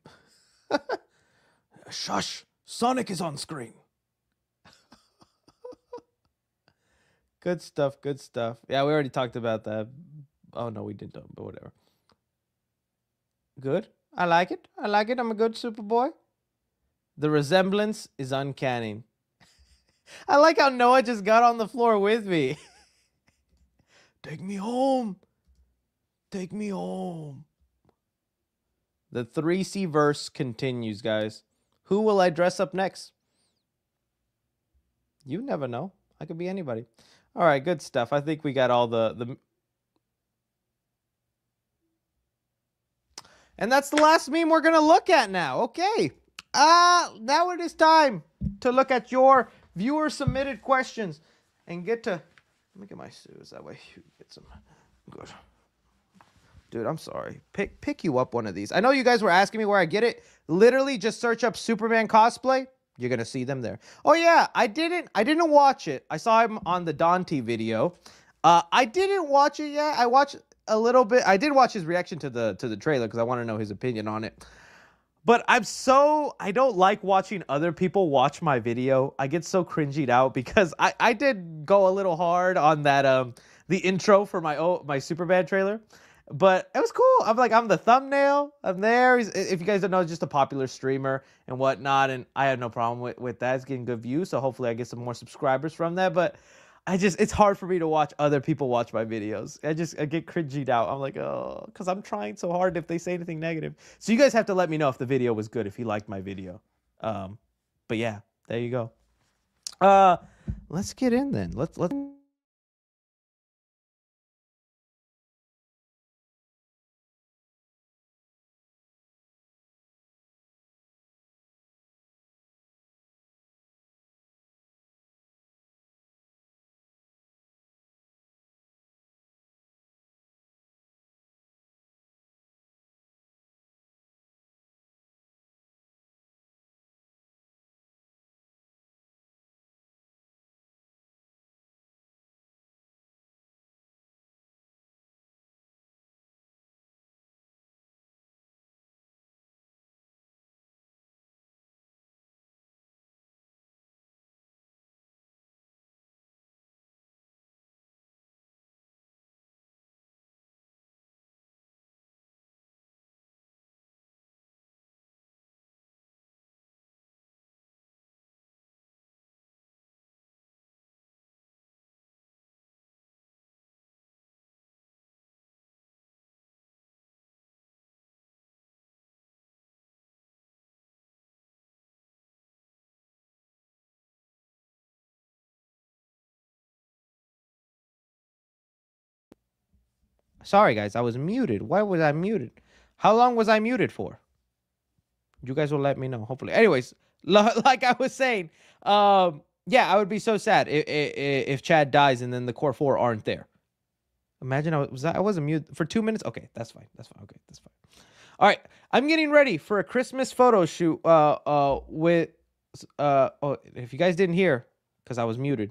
Shush. Sonic is on screen. Good stuff. Good stuff. Yeah, we already talked about that. Oh, no, we didn't, but whatever. Good. I like it. I like it. I'm a good Superboy. The resemblance is uncanny. I like how Noah just got on the floor with me. Take me home. Take me home. The 3C verse continues, guys. Who will I dress up next? You never know. I could be anybody. All right, good stuff. I think we got all the... And that's the last meme we're going to look at now. Okay. Now it is time to look at your viewer-submitted questions and get to... Let me get my shoes. That way you get some... Good. Dude, I'm sorry. Pick you up one of these. I know you guys were asking me where I get it. Literally, just search up Superman cosplay. You're going to see them there. Oh, yeah. I didn't watch it. I saw him on the Dante video. I didn't watch it yet. I watched a little bit. I did watch his reaction to the trailer because I want to know his opinion on it. But I don't like watching other people watch my video. I get so cringied out because I did go a little hard on that the intro for my Superman trailer. But it was cool. I'm the thumbnail. I'm there. If you guys don't know, he's just a popular streamer and whatnot. And I had no problem with that. It's getting good views. So hopefully I get some more subscribers from that. But it's hard for me to watch other people watch my videos. I get cringied out. I'm like, oh, because I'm trying so hard if they say anything negative. So you guys have to let me know if the video was good, if you liked my video. But yeah, there you go. Let's get in then. Let's Sorry, guys, I was muted. Why was I muted? How long was I muted for? You guys will let me know, hopefully. Anyways, like I was saying, yeah, I would be so sad if Chad dies and then the core 4 aren't there. Imagine I wasn't muted for 2 minutes. Okay, that's fine. That's fine. Okay, that's fine. All right, I'm getting ready for a Christmas photo shoot. With oh, if you guys didn't hear, because I was muted.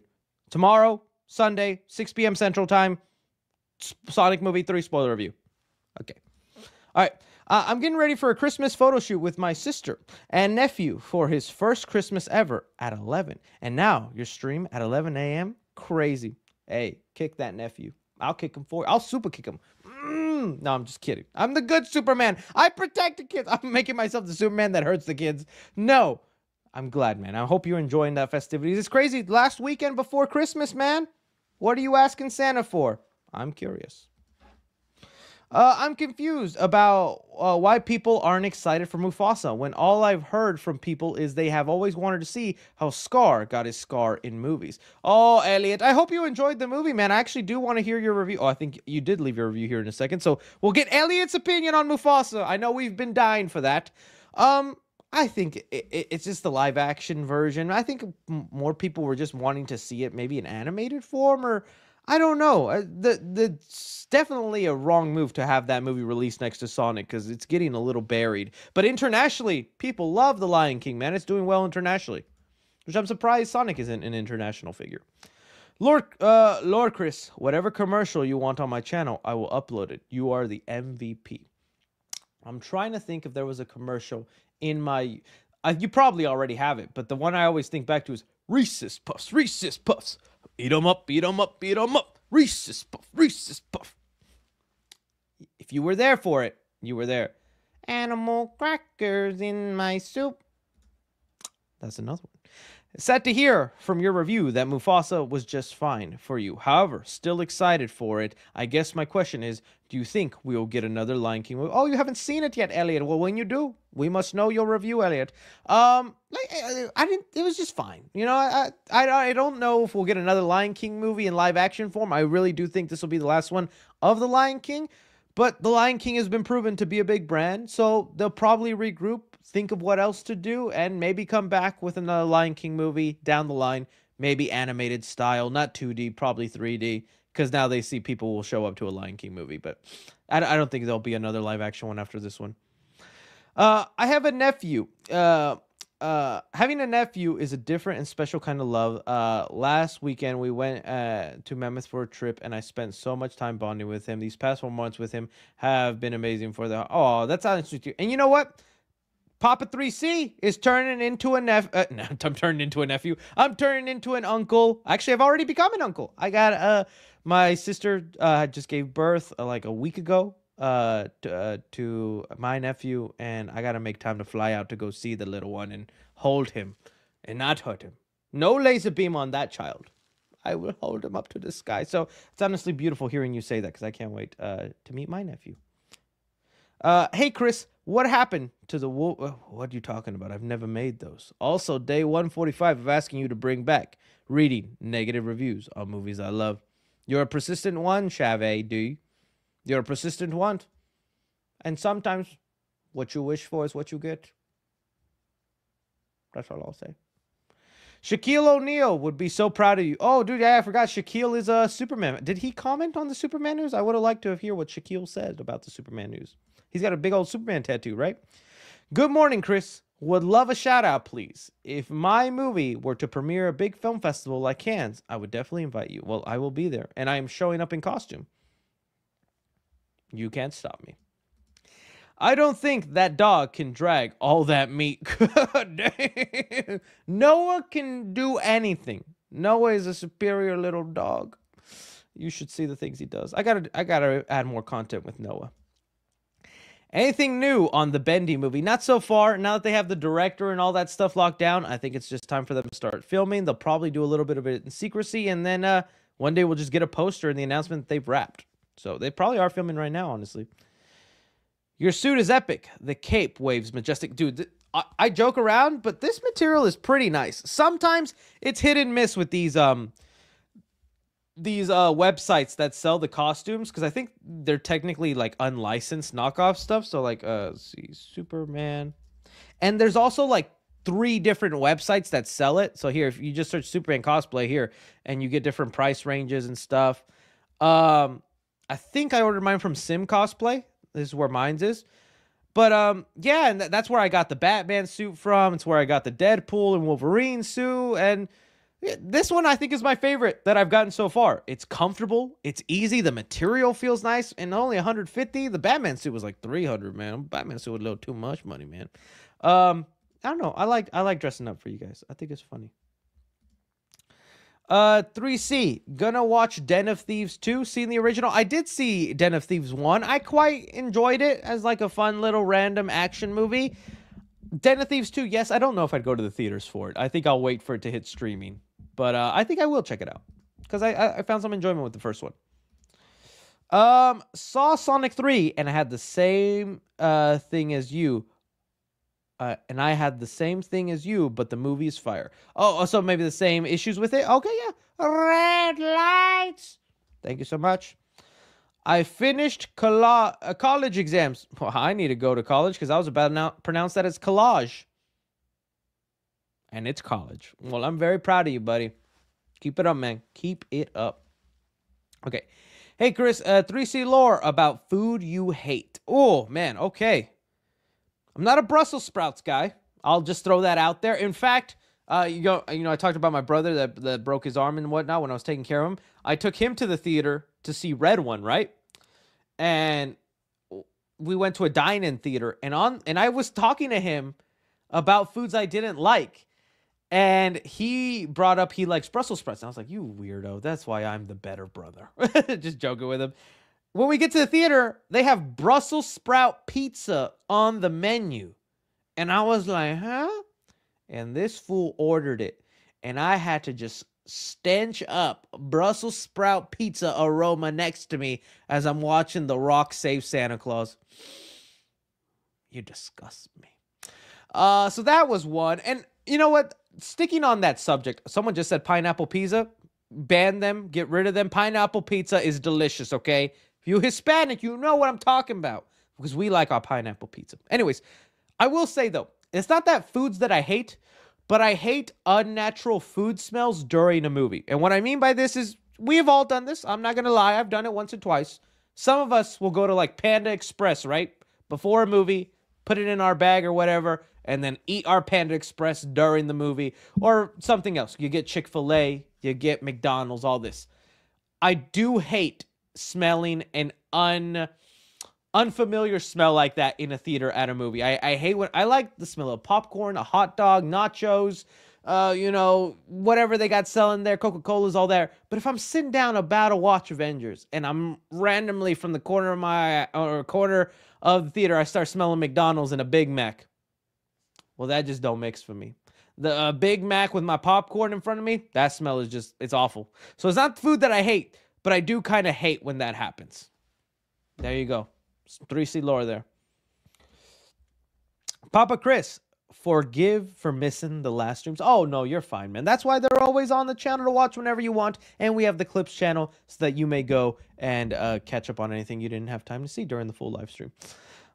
Tomorrow, Sunday, 6 p.m. Central Time. Sonic Movie 3 spoiler review. Okay. All right. I'm getting ready for a Christmas photo shoot with my sister and nephew for his first Christmas ever at 11. And now your stream at 11 a.m. Crazy. Hey, kick that nephew. I'll kick him for you. I'll super kick him. No, I'm just kidding. I'm the good Superman. I protect the kids. I'm making myself the Superman that hurts the kids. No. I'm glad, man. I hope you're enjoying the festivities. It's crazy. Last weekend before Christmas, man. What are you asking Santa for? I'm curious. I'm confused about why people aren't excited for Mufasa when all I've heard from people is they have always wanted to see how Scar got his scar in movies. Oh, Elliot, I hope you enjoyed the movie, man. I actually do want to hear your review. Oh, I think you did leave your review here in a second. So we'll get Elliot's opinion on Mufasa. I know we've been dying for that. I think it's just the live action version. I think more people were just wanting to see it maybe in animated form, or I don't know. It's definitely a wrong move to have that movie released next to Sonic because it's getting a little buried. But internationally, people love The Lion King, man. It's doing well internationally, which I'm surprised Sonic isn't an international figure. Lord Chris, whatever commercial you want on my channel, I will upload it. You are the MVP. I'm trying to think if there was a commercial in my... you probably already have it, but the one I always think back to is Reese's Puffs, Reese's Puffs. Beat 'em up, beat 'em up, beat 'em up. Reese's Puff, Reese's Puff. If you were there for it, you were there. Animal crackers in my soup. That's another one. Sad to hear from your review that Mufasa was just fine for you. However, still excited for it. I guess my question is, do you think we will get another Lion King movie? Oh, you haven't seen it yet, Elliot. Well, when you do, we must know your review, Elliot. I didn't. It was just fine. You know, I don't know if we'll get another Lion King movie in live action form. I really do think this will be the last one of the Lion King. But the Lion King has been proven to be a big brand, so they'll probably regroup, think of what else to do, and maybe come back with another Lion King movie down the line, maybe animated style, not 2D, probably 3D, because now they see people will show up to a Lion King movie. But I don't think there'll be another live action one after this one. I have a nephew. Having a nephew is a different and special kind of love. Last weekend we went to Mammoth for a trip, and I spent so much time bonding with him. These past 4 months with him have been amazing for the. Oh, that's honestly too. And you know what? Papa 3C is turning into a I'm turning into a nephew. I'm turning into an uncle. Actually, I've already become an uncle. I got my sister just gave birth like a week ago. To my nephew, and I gotta make time to fly out to go see the little one and hold him and not hurt him. No laser beam on that child. I will hold him up to the sky. So it's honestly beautiful hearing you say that, because I can't wait to meet my nephew. Hey Chris, what happened to the wolf? What are you talking about? I've never made those. Also, day 145 of asking you to bring back reading negative reviews on movies I love. You're a persistent one, Chave D. You're a persistent one. And sometimes what you wish for is what you get. That's all I'll say. Shaquille O'Neal would be so proud of you. Oh, dude, yeah, I forgot. Shaquille is a Superman. Did he comment on the Superman news? I would have liked to hear what Shaquille said about the Superman news. He's got a big old Superman tattoo, right? Good morning, Chris. Would love a shout out, please. If my movie were to premiere a big film festival like Cannes, I would definitely invite you. Well, I will be there, and I am showing up in costume. You can't stop me. I don't think that dog can drag all that meat. Noah can do anything. Noah is a superior little dog. You should see the things he does. I gotta add more content with Noah. Anything new on the Bendy movie? Not so far. Now that they have the director and all that stuff locked down, I think it's just time for them to start filming. They'll probably do a little bit of it in secrecy, and then one day we'll just get a poster and the announcement that they've wrapped. So they probably are filming right now, honestly. Your suit is epic. The cape waves majestic. Dude, I joke around, but this material is pretty nice. Sometimes it's hit and miss with these websites that sell the costumes, because I think they're technically like unlicensed knockoff stuff. So like, let's see, Superman. And there's also like 3 different websites that sell it. So here, if you just search Superman cosplay here, and you get different price ranges and stuff. I think I ordered mine from Sim Cosplay. This is where mine's is. But, yeah, and that's where I got the Batman suit from. It's where I got the Deadpool and Wolverine suit. And this one I think is my favorite that I've gotten so far. It's comfortable. It's easy. The material feels nice. And only $150. The Batman suit was like $300, man. Batman suit was a little too much money, man. I don't know. I like dressing up for you guys. I think it's funny. 3C, gonna watch Den of Thieves 2. Seen the original? I did see Den of Thieves 1. I quite enjoyed it as like a fun little random action movie. Den of Thieves 2, yes, I don't know if I'd go to the theaters for it. I think I'll wait for it to hit streaming. But I think I will check it out, because I found some enjoyment with the first one. Saw Sonic 3, and I had the same thing as you. And I had the same thing as you, but the movie is fire. Oh, so maybe the same issues with it? Okay, yeah. Red lights. Thank you so much. I finished college exams. Well, I need to go to college, because I was about to pronounce that as collage. And it's college. Well, I'm very proud of you, buddy. Keep it up, man. Keep it up. Okay. Hey, Chris, 3C lore about food you hate. Oh, man, okay. I'm not a Brussels sprouts guy. I'll just throw that out there. In fact, I talked about my brother that broke his arm and whatnot when I was taking care of him. I took him to the theater to see Red One, right? And we went to a dine-in theater, and I was talking to him about foods I didn't like. And he brought up he likes Brussels sprouts. And I was like, you weirdo. That's why I'm the better brother. Just joking with him. When we get to the theater, they have Brussels sprout pizza on the menu. And I was like, huh? and this fool ordered it, and I had to just stench up Brussels sprout pizza aroma next to me as I'm watching The Rock save Santa Claus. You disgust me. So that was one. And you know what? Sticking on that subject, someone just said pineapple pizza. Ban them. Get rid of them. Pineapple pizza is delicious, okay? If you're Hispanic, you know what I'm talking about. Because we like our pineapple pizza. Anyways, I will say, though, it's not that foods that I hate, but I hate unnatural food smells during a movie. And what I mean by this is, we have all done this. I'm not going to lie. I've done it once or twice. Some of us will go to, like, Panda Express, right? Before a movie, put it in our bag or whatever, and then eat our Panda Express during the movie. Or something else. You get Chick-fil-A, you get McDonald's, all this. I do hate smelling an unfamiliar smell like that in a theater at a movie. I hate when I like the smell of popcorn, a hot dog, nachos, whatever they got selling there, Coca-Cola's all there. But if I'm sitting down about to watch Avengers and I'm randomly from the corner of the theater, I start smelling McDonald's and a Big Mac. Well, that just don't mix for me. The Big Mac with my popcorn in front of me, that smell is just, it's awful. So it's not food that I hate, but I do kind of hate when that happens. There you go. 3C lore there. Papa Chris, forgive for missing the last streams. Oh, no, you're fine, man. That's why they're always on the channel to watch whenever you want. And we have the Clips channel so that you may go and catch up on anything you didn't have time to see during the full live stream.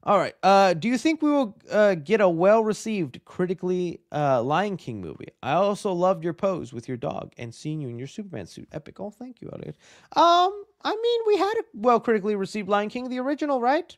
All right. Do you think we will get a well-received, critically Lion King movie? I also loved your pose with your dog and seeing you in your Superman suit. Epic. Oh, thank you, Elliot. I mean, we had a well-critically received Lion King, the original, right?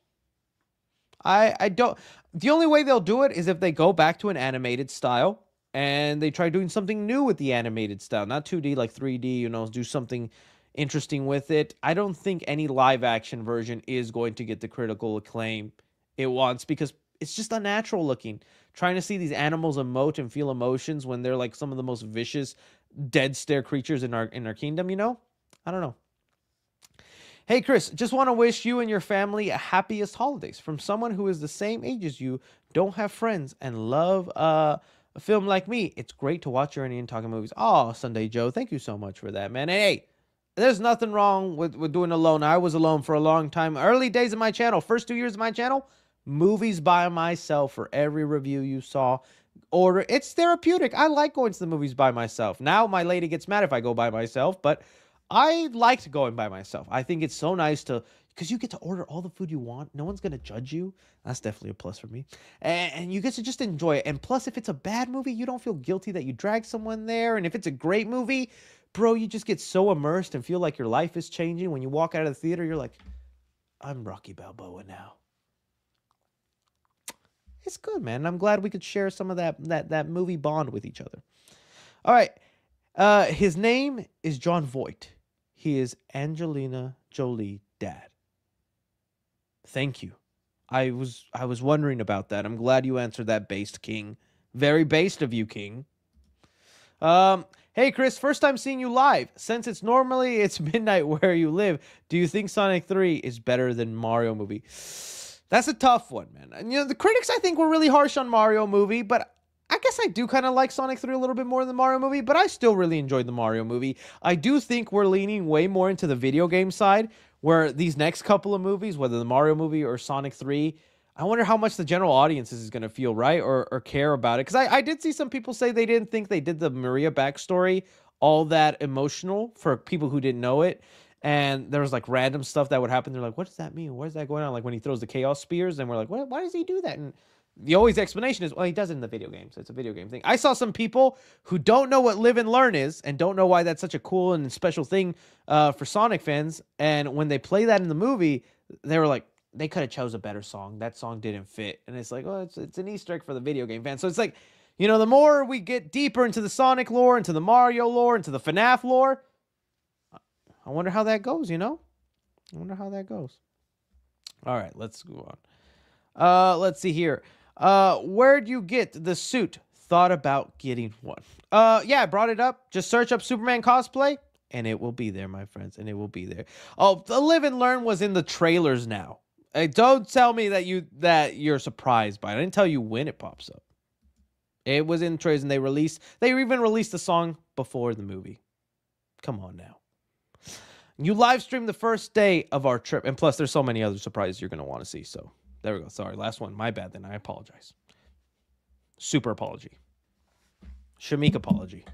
I don't... The only way they'll do it is if they go back to an animated style and they try doing something new with the animated style. Not 2D, like 3D, do something interesting with it. I don't think any live-action version is going to get the critical acclaim it wants because it's just unnatural looking. Trying to see these animals emote and feel emotions when they're like some of the most vicious dead stare creatures in our kingdom, I don't know. Hey Chris, just want to wish you and your family a happiest holidays from someone who is the same age as you, don't have friends, and love a film like me. It's great to watch your Indian talking movies. Oh, Sunday Joe, thank you so much for that, man. Hey, there's nothing wrong with doing alone. I was alone for a long time. Early days of my channel, first 2 years of my channel, movies by myself for every review you saw. It's therapeutic. I like going to the movies by myself. Now my lady gets mad if I go by myself, but I liked going by myself. I think it's so nice because you get to order all the food you want. No one's going to judge you. That's definitely a plus for me. And you get to just enjoy it. And plus, if it's a bad movie, you don't feel guilty that you dragged someone there. And if it's a great movie, bro, you just get so immersed and feel like your life is changing. When you walk out of the theater, you're like, I'm Rocky Balboa now. It's good, man. I'm glad we could share some of that movie bond with each other. All right. His name is John Voight. He is Angelina Jolie dad. Thank you. I was wondering about that. I'm glad you answered that, based King. Very based of you, King. Hey Chris, first time seeing you live. Since it's midnight where you live, do you think Sonic 3 is better than Mario movie? That's a tough one, man. And the critics I think were really harsh on Mario movie, but I guess I do kind of like Sonic 3 a little bit more than the Mario movie, but I still really enjoyed the Mario movie. I do think we're leaning way more into the video game side, where these next couple of movies, whether the Mario movie or Sonic 3, I wonder how much the general audience is going to feel, right, or care about it. Because I did see some people say they didn't think they did the Maria backstory all that emotional for people who didn't know it. And there was like random stuff that would happen. They're like, what does that mean? Where's that going on? Like when he throws the chaos spears, and we're like, why does he do that? And the always explanation is, well, he does it in the video game, so it's a video game thing. I saw some people who don't know what live and learn is and don't know why that's such a cool and special thing for Sonic fans. And when they play that in the movie, they were like, they could have chose a better song. That song didn't fit. And it's like, well, it's an Easter egg for the video game fans. So it's like, the more we get deeper into the Sonic lore, into the Mario lore, into the FNAF lore, I wonder how that goes, I wonder how that goes. All right, let's go on. Let's see here. Where'd you get the suit? Thought about getting one. Yeah, I brought it up. Just search up Superman cosplay, and it will be there, my friends, and it will be there. Oh, the Live and Learn was in the trailers now. Don't tell me that you're surprised by it. I didn't tell you when it pops up. It was in trailers, and they even released the song before the movie. Come on now. You live streamed the first day of our trip, and plus there's so many other surprises you're going to want to see. So there we go. Sorry, last one. My bad then. I apologize. Super apology. Shameik apology.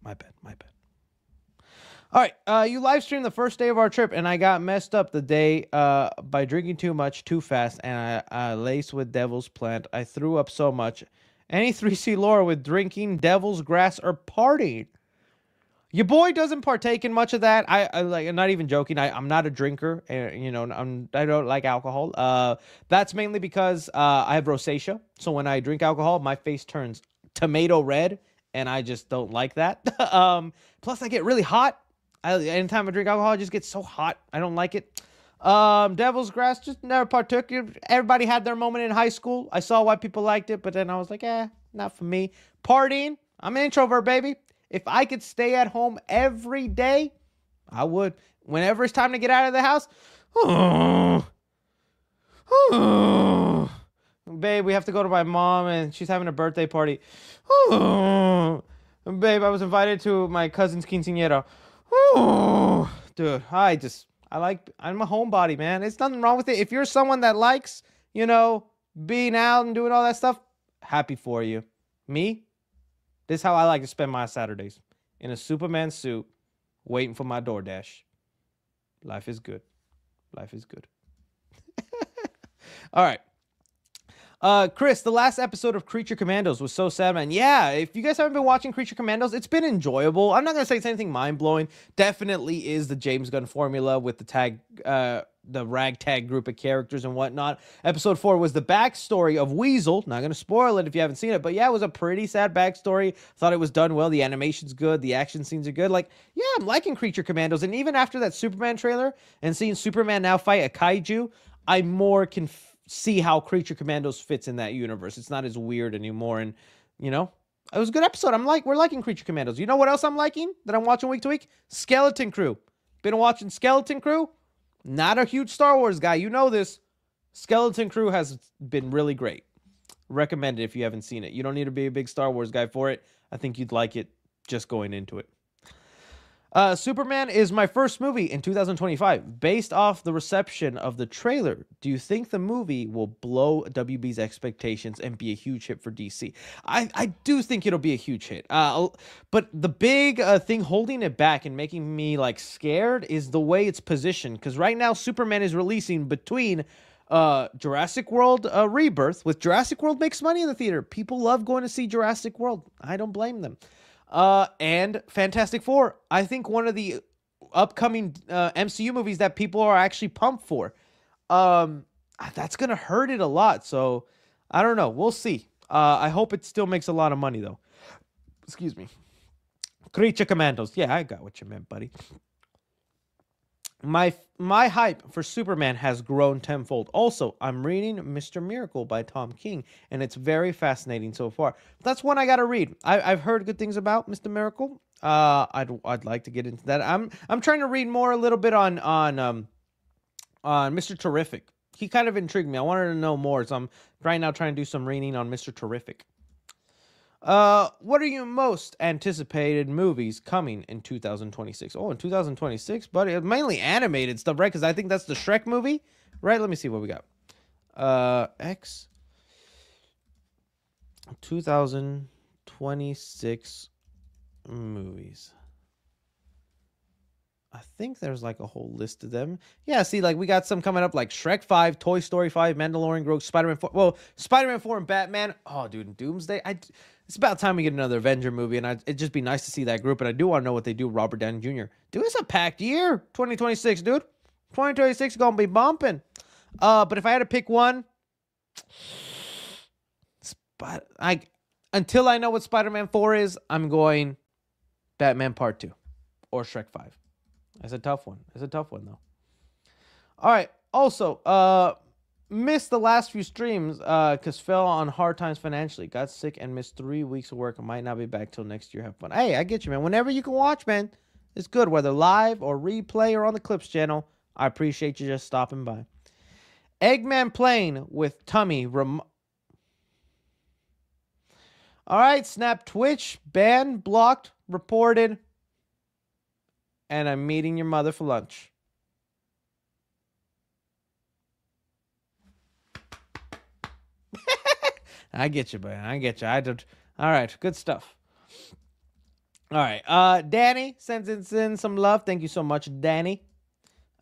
My bad. All right, you live streamed the first day of our trip, and I got messed up the day by drinking too much too fast, and I laced with devil's plant. I threw up so much. Any 3C lore with drinking devil's grass or partying? Your boy doesn't partake in much of that. I'm not even joking. I'm not a drinker. I don't like alcohol. That's mainly because I have rosacea. So when I drink alcohol, my face turns tomato red, and I just don't like that. Plus, I get really hot. Anytime I drink alcohol, I just get so hot. I don't like it. Devil's Grass, just never partook. Everybody had their moment in high school. I saw why people liked it, but then I was like, not for me. Partying, I'm an introvert, baby. If I could stay at home every day, I would. Whenever it's time to get out of the house, babe, we have to go to my mom, and she's having a birthday party. Babe, I was invited to my cousin's quinceañera. Dude, I'm a homebody, man. There's nothing wrong with it. If you're someone that likes, being out and doing all that stuff, happy for you. Me, this is how I like to spend my Saturdays. In a Superman suit, waiting for my DoorDash. Life is good. Life is good. All right. Chris, the last episode of Creature Commandos was so sad, man. Yeah, if you guys haven't been watching Creature Commandos, it's been enjoyable. I'm not going to say it's anything mind-blowing. Definitely is the James Gunn formula with the ragtag group of characters and whatnot. Episode 4 was the backstory of Weasel. Not going to spoil it if you haven't seen it, but yeah, it was a pretty sad backstory. Thought it was done well. The animation's good. The action scenes are good. I'm liking Creature Commandos. And even after that Superman trailer and seeing Superman now fight a kaiju, I more can see how Creature Commandos fits in that universe. It's not as weird anymore. And, it was a good episode. We're liking Creature Commandos. You know what else I'm liking that I'm watching week to week? Skeleton Crew. Been watching Skeleton Crew. Not a huge Star Wars guy. You know this. Skeleton Crew has been really great. Recommend it if you haven't seen it. You don't need to be a big Star Wars guy for it. I think you'd like it just going into it. Superman is my first movie in 2025. Based off the reception of the trailer, do you think the movie will blow WB's expectations and be a huge hit for DC? I do think it'll be a huge hit. But the big thing holding it back and making me scared is the way it's positioned. Because right now, Superman is releasing between Jurassic World Rebirth. With Jurassic World makes money in the theater. People love going to see Jurassic World. I don't blame them. And Fantastic Four. I think one of the upcoming MCU movies that people are actually pumped for. That's going to hurt it a lot. So, I don't know. We'll see. I hope it still makes a lot of money, though. Excuse me. Creature Commandos. Yeah, I got what you meant, buddy. My hype for Superman has grown tenfold. Also, I'm reading Mr. Miracle by Tom King, and it's very fascinating so far. That's one I gotta read. I've heard good things about Mr. Miracle. I'd like to get into that. I'm trying to read more a little bit on Mr. Terrific. He kind of intrigued me. I wanted to know more, so I'm right now trying to do some reading on Mr. Terrific. What are your most anticipated movies coming in 2026? Oh, in 2026, buddy. Mainly animated stuff, right? Because I think that's the Shrek movie, right? Let me see what we got. 2026 movies. I think there's a whole list of them. Yeah, see, we got some coming up like Shrek 5, Toy Story 5, Mandalorian Growth, Spider-Man 4. Well, Spider-Man 4 and Batman. Oh, dude, Doomsday. It's about time we get another Avenger movie, and it'd just be nice to see that group. And I do want to know what they do with Robert Downey Jr. Dude, it's a packed year, 2026, dude. 2026 is going to be bumping. But if I had to pick one, until I know what Spider-Man 4 is, I'm going Batman Part 2 or Shrek 5. It's a tough one. Though. All right. Also, missed the last few streams because fell on hard times financially. Got sick and missed 3 weeks of work. I might not be back till next year. Have fun. Hey, I get you, man. Whenever you can watch, man, it's good. Whether live or replay or on the Clips channel, I appreciate you just stopping by. Eggman playing with Tummy All right, Snap Twitch, banned, blocked, reported, and I'm meeting your mother for lunch. I get you, man. I get you. I did. All right, good stuff. All right, Danny sends in some love. Thank you so much, Danny.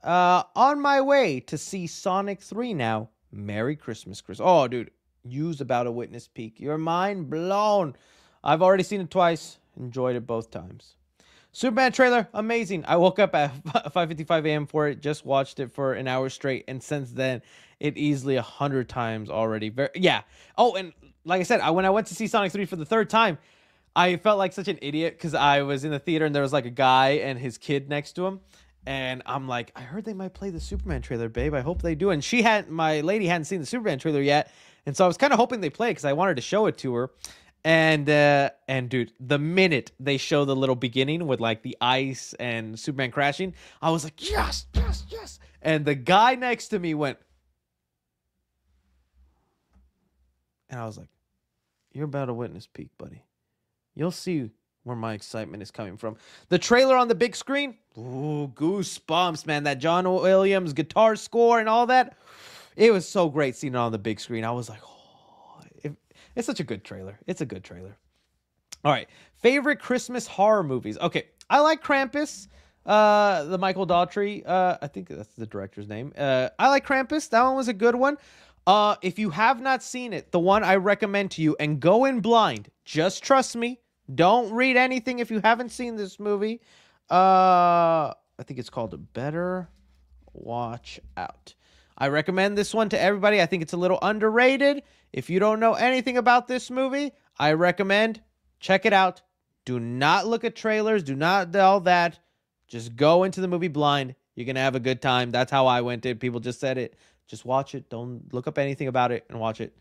On my way to see Sonic 3 now. Merry Christmas, Chris. Oh, dude, use about a witness peak. Your mind blown. I've already seen it twice. Enjoyed it both times. Superman trailer, amazing. I woke up at 5:55 a.m. for it. Just watched it for an hour straight, and since then, it easily 100 times already. Yeah. Oh, and like I said, when I went to see Sonic 3 for the third time, I felt like such an idiot because I was in the theater and there was like a guy and his kid next to him. And I'm like, I heard they might play the Superman trailer, babe. I hope they do. And my lady hadn't seen the Superman trailer yet. And so I was kind of hoping they play because I wanted to show it to her. And dude, the minute they show the little beginning with like the ice and Superman crashing, I was like, yes, yes, yes. And the guy next to me went, and I was like, you're about to witness peak, buddy. You'll see where my excitement is coming from. The trailer on the big screen, ooh, goosebumps, man. That John Williams guitar score and all that. It was so great seeing it on the big screen. I was like, oh, it's such a good trailer. It's a good trailer. All right. Favorite Christmas horror movies. Okay. I like Krampus, the Michael Daughtry. I think that's the director's name. I like Krampus. That one was a good one. If you have not seen it, the one I recommend to you, and go in blind, just trust me. Don't read anything if you haven't seen this movie. I think it's called Better Watch Out. I recommend this one to everybody. I think it's a little underrated. If you don't know anything about this movie, I recommend check it out. Do not look at trailers. Do not do all that. Just go into the movie blind. You're going to have a good time. That's how I went in. People just said it. Just watch it. Don't look up anything about it and watch it.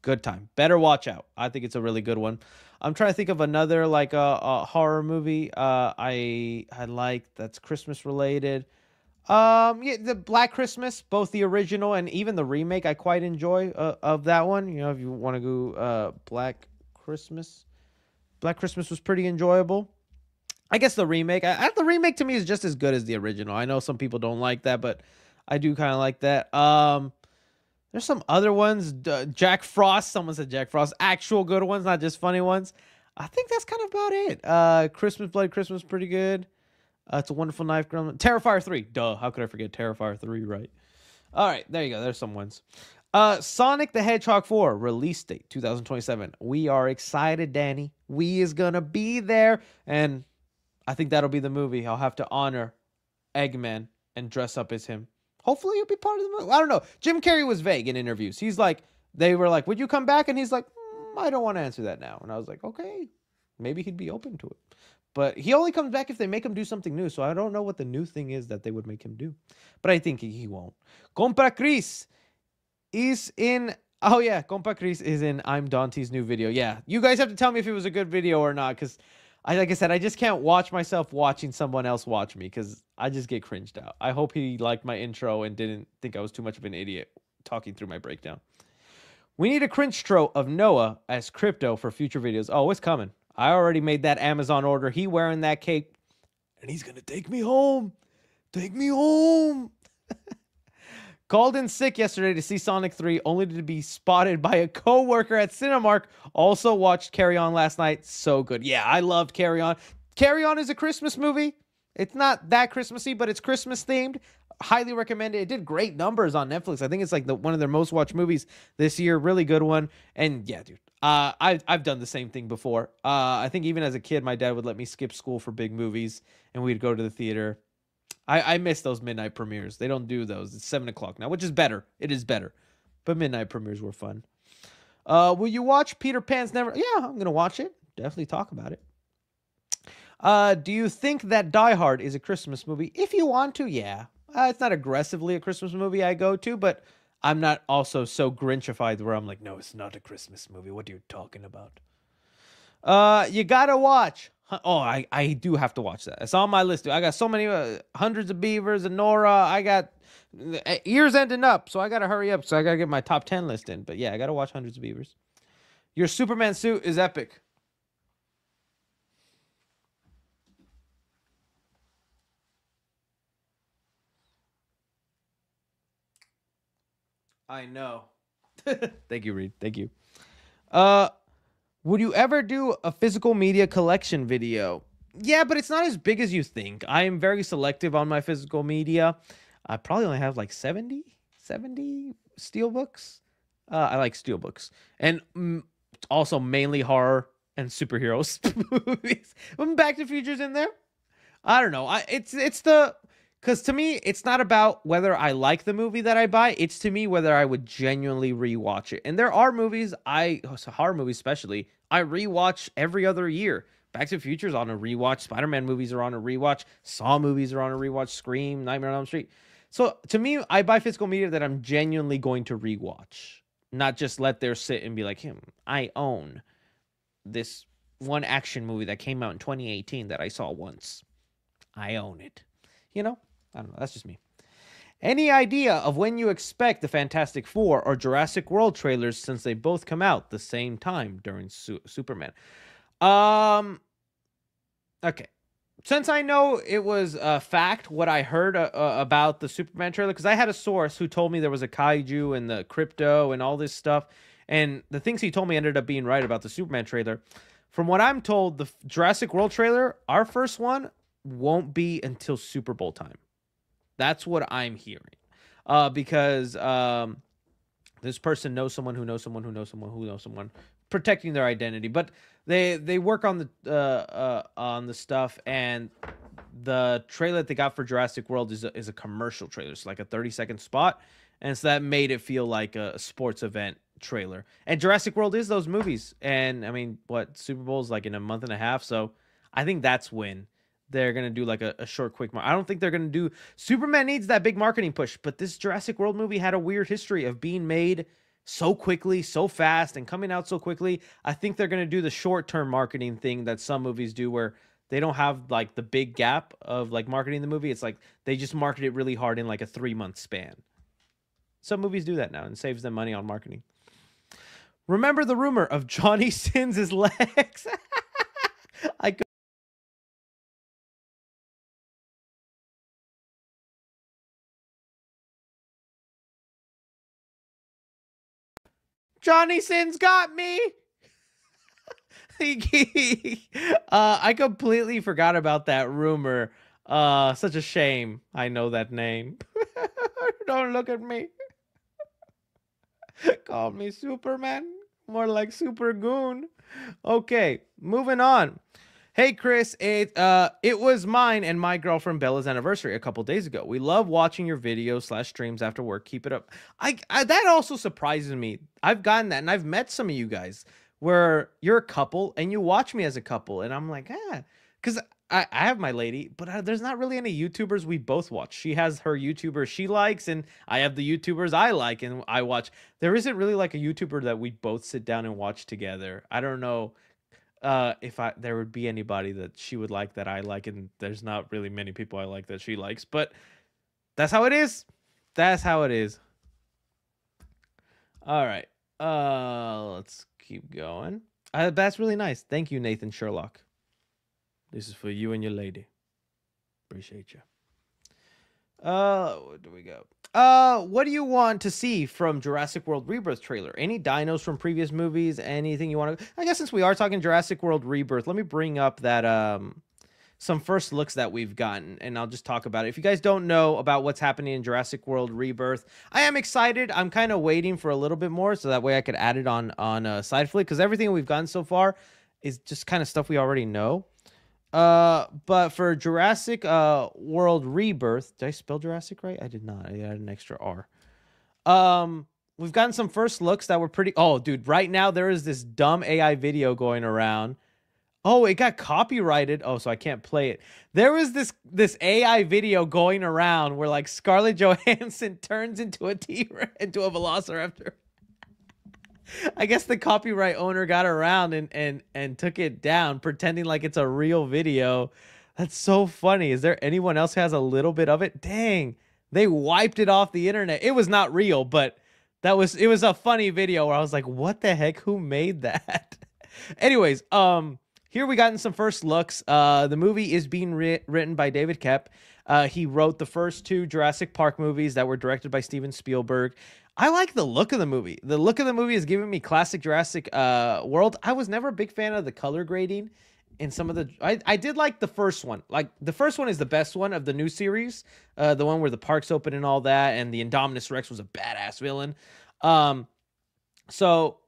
Good time. Better Watch Out. I think it's a really good one. I'm trying to think of another like a horror movie I like that's Christmas related. Yeah, the Black Christmas, both the original and even the remake, I quite enjoy of that one. You know, if you want to go Black Christmas. Black Christmas was pretty enjoyable. I guess the remake, the remake to me is just as good as the original. I know some people don't like that, but I do kind of like that. There's some other ones. Jack Frost. Someone said Jack Frost. Actual good ones, not just funny ones. I think that's kind of about it. Christmas Bloody Christmas, pretty good. It's a Wonderful Knife. Terrifier 3. Duh. How could I forget Terrifier 3, right? All right. There you go. There's some ones. Sonic the Hedgehog 4. Release date 2027. We are excited, Danny. We is going to be there. And I think that'll be the movie. I'll have to honor Eggman and dress up as him. Hopefully he'll be part of the movie. I don't know. Jim Carrey was vague in interviews. He's like, they were like, would you come back? And he's like, I don't want to answer that now. And I was like, okay, maybe he'd be open to it. But he only comes back if they make him do something new. So I don't know what the new thing is that they would make him do. But I think he won't. Compa Chris is in... Oh, yeah. Compa Chris is in I'm Dante's new video. Yeah. You guys have to tell me if it was a good video or not. Because, like I said, I just can't watch myself watching someone else watch me. Because I just get cringed out. I hope he liked my intro and didn't think I was too much of an idiot talking through my breakdown. We need a cringe tro of Noah as Crypto for future videos. Oh, it's coming. I already made that Amazon order. He wearing that cape. And he's going to take me home. Take me home. Called in sick yesterday to see Sonic 3, only to be spotted by a co-worker at Cinemark. Also watched Carry On last night. So good. Yeah, I loved Carry On. Carry On is a Christmas movie. It's not that Christmassy, but it's Christmas themed. Highly recommend it. It did great numbers on Netflix. I think it's like one of their most watched movies this year. Really good one. And yeah, dude, I've done the same thing before. I think even as a kid, my dad would let me skip school for big movies, and we'd go to the theater. I miss those midnight premieres. They don't do those. It's 7 o'clock now, which is better. It is better. But midnight premieres were fun. Will you watch Peter Pan's Never... Yeah, I'm going to watch it. Definitely talk about it. Do you think that Die Hard is a Christmas movie? If you want to, yeah. It's not aggressively a Christmas movie I go to, but I'm not also so Grinchified where I'm like, no, it's not a Christmas movie. What are you talking about? You gotta watch. Oh, I do have to watch that. It's on my list, dude. I got so many, Hundreds of Beavers and Nora. I got years ending up, so I gotta hurry up. So I gotta get my top 10 list in. But yeah, I gotta watch Hundreds of Beavers. Your Superman suit is epic. I know. Thank you, Reed. Thank you. Uh, would you ever do a physical media collection video? Yeah, but it's not as big as you think. I am very selective on my physical media. I probably only have like 70 steelbooks. I like steelbooks. And also mainly horror and superheroes movies. Back to the Future's in there. I don't know. Because to me, it's not about whether I like the movie that I buy. It's to me whether I would genuinely rewatch it. And there are movies, horror movies especially, I rewatch every other year. Back to the Future's on a rewatch. Spider-Man movies are on a rewatch. Saw movies are on a rewatch. Scream, Nightmare on Elm Street. So to me, I buy physical media that I'm genuinely going to rewatch. Not just let there sit and be like, I own this one action movie that came out in 2018 that I saw once. I own it. You know? I don't know. That's just me. Any idea of when you expect the Fantastic Four or Jurassic World trailers, since they both come out the same time during Superman? Okay. Since I know it was a fact what I heard about the Superman trailer, because I had a source who told me there was a kaiju and the crypto and all this stuff, and the things he told me ended up being right about the Superman trailer. From what I'm told, the Jurassic World trailer, our first one, won't be until Super Bowl time. That's what I'm hearing. Because this person knows someone who knows someone who knows someone who knows someone, protecting their identity. But they work on the stuff, and the trailer that they got for Jurassic World is a commercial trailer. It's like a 30-second spot, and so that made it feel like a sports event trailer. And Jurassic World is those movies. And I mean, Super Bowl is like in a month and a half, so I think that's when they're going to do like a short, quick I don't think they're going to do... Superman needs that big marketing push, but this Jurassic World movie had a weird history of being made so quickly, so fast, and coming out so quickly. I think they're going to do the short-term marketing thing that some movies do, where they don't have like the big gap of like marketing the movie. It's like they just market it really hard in like a 3-month span. Some movies do that now and saves them money on marketing. Remember the rumor of Johnny Sins' legs? Johnny Sins got me. I completely forgot about that rumor. Such a shame. I know that name. Don't look at me. Call me Superman. More like Super Goon. Okay, moving on. Hey, Chris, it was mine and my girlfriend Bella's anniversary a couple days ago. We love watching your videos / streams after work. Keep it up. That also surprises me. I've gotten that, and I've met some of you guys where you're a couple and you watch me as a couple, and I'm like, because I have my lady, but there's not really any YouTubers we both watch. She has her YouTuber she likes, and I have the YouTubers I like and I watch. There isn't really like a YouTuber that we both sit down and watch together. I don't know if there would be anybody that she would like that I like, and there's not really many people I like that she likes, but that's how it is. That's how it is. All right. Let's keep going. That's really nice. Thank you, Nathan Sherlock. This is for you and your lady. Appreciate you. Where do we go? What do you want to see from Jurassic World Rebirth trailer? Any dinos from previous movies? Anything you want to... I guess since we are talking Jurassic World Rebirth, let me bring up that some first looks that we've gotten, and I'll just talk about it. If you guys don't know about what's happening in Jurassic World Rebirth, I am excited. I'm kind of waiting for a little bit more, so that way I could add it on Side Flick, because everything we've gotten so far is just kind of stuff we already know. But for Jurassic World Rebirth, did I spell Jurassic right? I did not. I added an extra R. We've gotten some first looks that were pretty... Oh, dude, right now there is this dumb AI video going around. Oh, it got copyrighted. Oh, so I can't play it. There was this AI video going around where like Scarlett Johansson turns into a Velociraptor. I guess the copyright owner got around and took it down, pretending like it's a real video. That's so funny. Is there anyone else who has a little bit of it? Dang, they wiped it off the internet. It was not real, but it was a funny video where I was like, what the heck? Who made that? Anyways, here we gotten some first looks. The movie is being written by David Koepp. He wrote the first 2 Jurassic Park movies that were directed by Steven Spielberg. I like the look of the movie. The look of the movie is giving me classic Jurassic World. I was never a big fan of the color grading in some of the... I did like the first one. Like, the first one is the best one of the new series. The one where the park's open and all that, and the Indominus Rex was a badass villain. So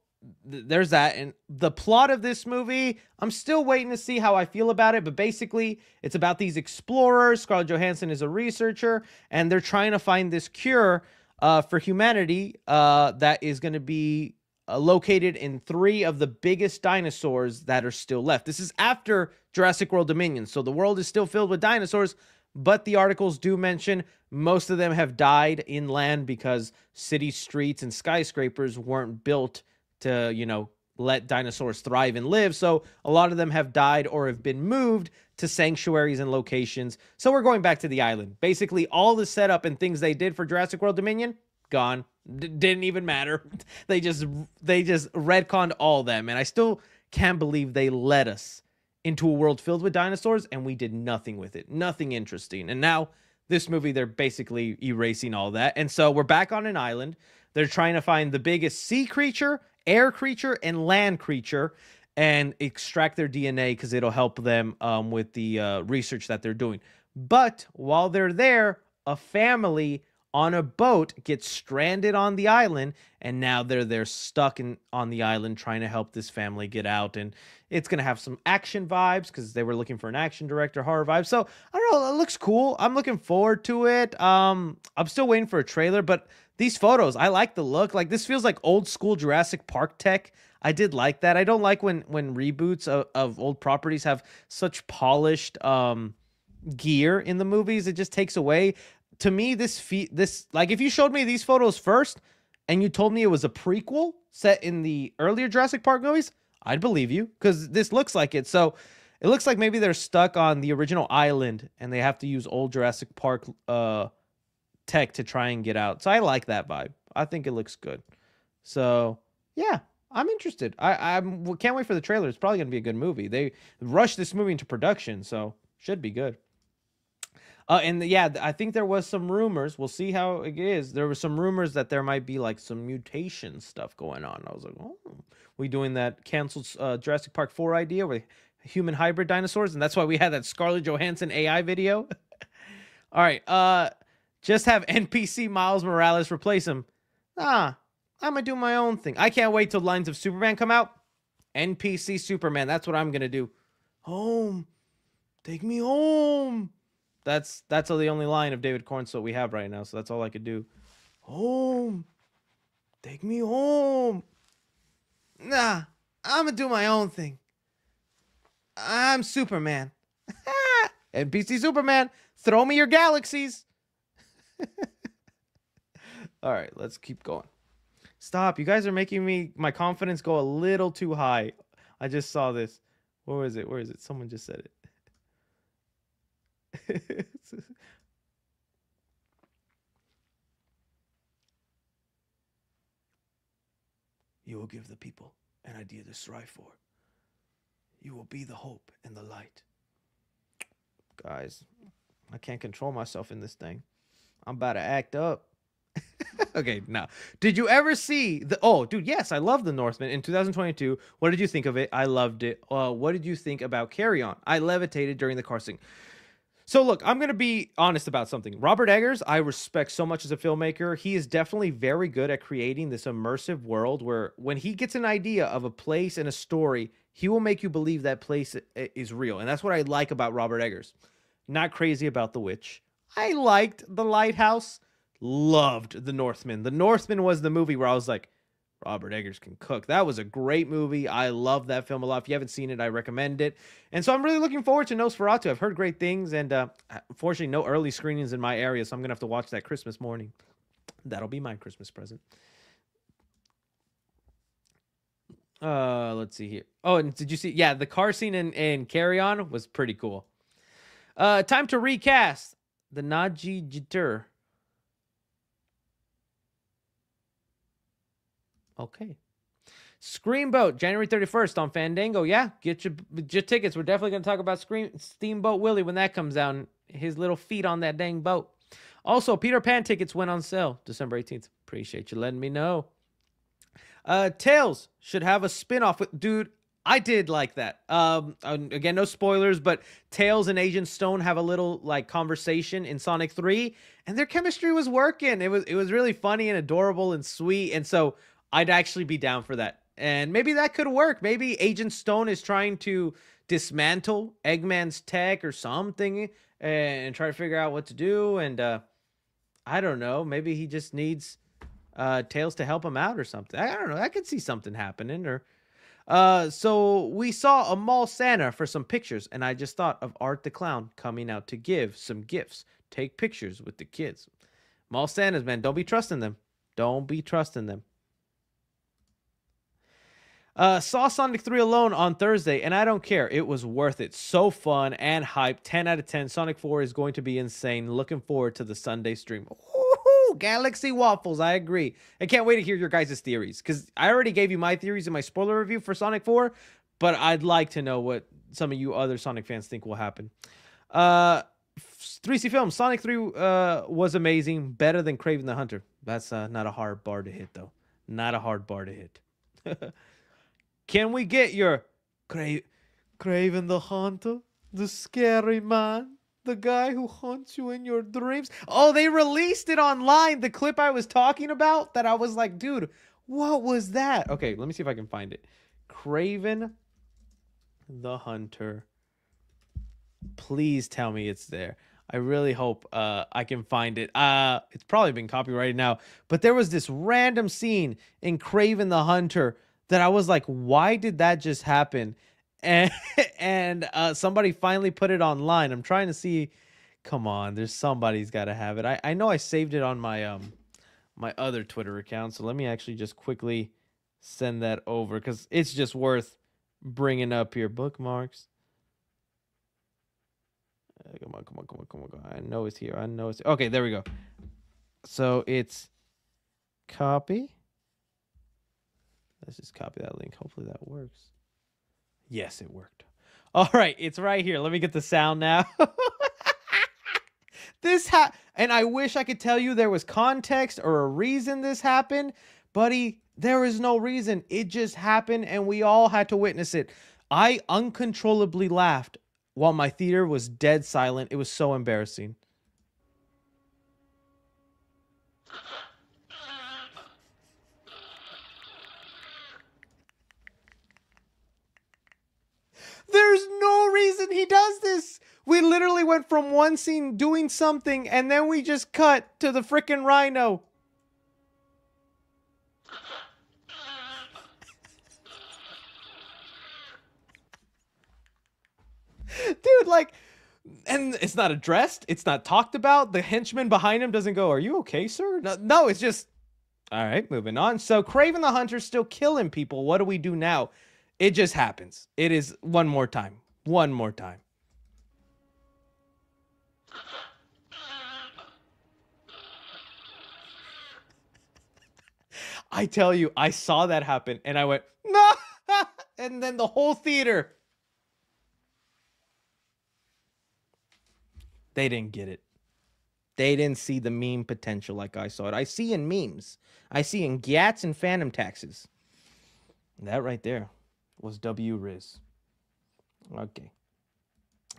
there's that. And the plot of this movie, I'm still waiting to see how I feel about it, but basically it's about these explorers. Scarlett Johansson is a researcher, and they're trying to find this cure for humanity that is going to be located in 3 of the biggest dinosaurs that are still left. This is after Jurassic World Dominion, so the world is still filled with dinosaurs, but the articles do mention most of them have died inland because city streets and skyscrapers weren't built to, you know, let dinosaurs thrive and live. So a lot of them have died or have been moved to sanctuaries and locations. So we're going back to the island. Basically, all the setup and things they did for Jurassic World Dominion, gone. Didn't even matter. They just retconned all them. And I still can't believe they led us into a world filled with dinosaurs and we did nothing with it. Nothing interesting. And now this movie, they're basically erasing all that. And so we're back on an island. They're trying to find the biggest sea creature, air creature, and land creature and extract their DNA because it'll help them with the research that they're doing. But while they're there, a family on a boat gets stranded on the island, and now they're stuck on the island trying to help this family get out. And it's going to have some action vibes because they were looking for an action director, horror vibes. So, I don't know, it looks cool. I'm looking forward to it. I'm still waiting for a trailer, but these photos, I like the look. Like, this feels like old school Jurassic Park tech. I did like that. I don't like when reboots of old properties have such polished gear in the movies. It just takes away. To me, this like, if you showed me these photos first and you told me it was a prequel set in the earlier Jurassic Park movies, I'd believe you because this looks like it. So it looks like maybe they're stuck on the original island and they have to use old Jurassic Park tech to try and get out. So I like that vibe. I think it looks good. So yeah, I'm interested. I can't wait for the trailer. It's probably going to be a good movie. They rushed this movie into production, so should be good. Yeah, I think there was some rumors. We'll see how it is. There were some rumors that there might be like some mutation stuff going on. I was like, oh, we doing that canceled Jurassic Park 4 idea with human hybrid dinosaurs? And that's why we had that Scarlett Johansson AI video. All right. Just have NPC Miles Morales replace him. I'm going to do my own thing. I can't wait till Lines of Superman come out. NPC Superman. That's what I'm going to do. Home. Take me home. That's the only line of David Cornswell we have right now, so that's all I could do. Home. Take me home. Nah, I'm going to do my own thing. I'm Superman. NPC Superman, throw me your galaxies. All right, let's keep going. Stop. You guys are making my confidence go a little too high. I just saw this. Where is it? Where is it? Someone just said it. You will give the people an idea to strive for. You will be the hope and the light. Guys, I can't control myself in this thing. I'm about to act up. Okay, now, did you ever see dude, yes, I love The Northman in 2022. What did you think of it? I loved it. What did you think about Carry On? I levitated during the car scene. So look, I'm going to be honest about something. Robert Eggers, I respect so much as a filmmaker. He is definitely very good at creating this immersive world where when he gets an idea of a place and a story, he will make you believe that place is real. And that's what I like about Robert Eggers. Not crazy about The Witch. I liked The Lighthouse. Loved The Northman. The Northman was the movie where I was like, Robert Eggers can cook. That was a great movie. I love that film a lot. If you haven't seen it, I recommend it. And so I'm really looking forward to Nosferatu. I've heard great things, and unfortunately, no early screenings in my area, so I'm going to have to watch that Christmas morning. That'll be my Christmas present. Let's see here. Oh, and did you see? Yeah, the car scene in Carry On was pretty cool. Time to recast the Naji Jitter. Okay. Screamboat, January 31st on Fandango. Yeah, get your tickets. We're definitely going to talk about Steamboat Willie when that comes down. His little feet on that dang boat. Also, Peter Pan tickets went on sale December 18th. Appreciate you letting me know. Tails should have a spinoff with, dude, I did like that. Again, no spoilers, but Tails and Agent Stone have a little like conversation in Sonic 3, and their chemistry was working. It was really funny and adorable and sweet, and so I'd actually be down for that. And maybe that could work. Maybe Agent Stone is trying to dismantle Eggman's tech or something and try to figure out what to do. And I don't know. Maybe he just needs Tails to help him out or something. I don't know. I could see something happening. Or so we saw a mall Santa for some pictures, and I just thought of Art the Clown coming out to give some gifts. Take pictures with the kids. Mall Santas, man. Don't be trusting them. Don't be trusting them. Saw Sonic 3 alone on Thursday, and I don't care. It was worth it. So fun and hype. 10 out of 10. Sonic 4 is going to be insane. Looking forward to the Sunday stream. Woohoo! Galaxy Waffles, I agree. I can't wait to hear your guys' theories, because I already gave you my theories in my spoiler review for Sonic 4, but I'd like to know what some of you other Sonic fans think will happen. 3C Films, Sonic 3 was amazing. Better than Kraven the Hunter. That's not a hard bar to hit, though. Not a hard bar to hit. Can we get your Kraven the Hunter? The scary man? The guy who haunts you in your dreams? Oh, they released it online. The clip I was talking about that I was like, dude, what was that? Okay, let me see if I can find it. Kraven the Hunter. Please tell me it's there. I really hope I can find it. It's probably been copyrighted now. But there was this random scene in Kraven the Hunter that I was like, why did that just happen? And somebody finally put it online. I'm trying to see. Come on, there's somebody's got to have it. I know I saved it on my my other Twitter account. So let me actually just quickly send that over, because it's just worth bringing up here. Bookmarks. Come on. I know it's here. Okay, there we go. So it's copy. Let's just copy that link. Hopefully that works. Yes, it worked. All right, it's right here. Let me get the sound now. And I wish I could tell you there was context or a reason this happened, buddy. There is no reason. It just happened, and we all had to witness it. I uncontrollably laughed while my theater was dead silent. It was so embarrassing. There's no reason he does this. We literally went from one scene doing something, and then we just cut to the frickin' rhino. Dude, like, and it's not addressed. It's not talked about. The henchman behind him doesn't go, "Are you okay, sir?" No, it's just, all right, moving on. So Kraven the Hunter's still killing people. What do we do now? It just happens. It is one more time. One more time. I tell you, I saw that happen, and I went, no! And then the whole theater. They didn't get it. They didn't see the meme potential like I saw it. I see in memes. I see in Gats and Phantom Taxes. That right there was W Riz. Okay.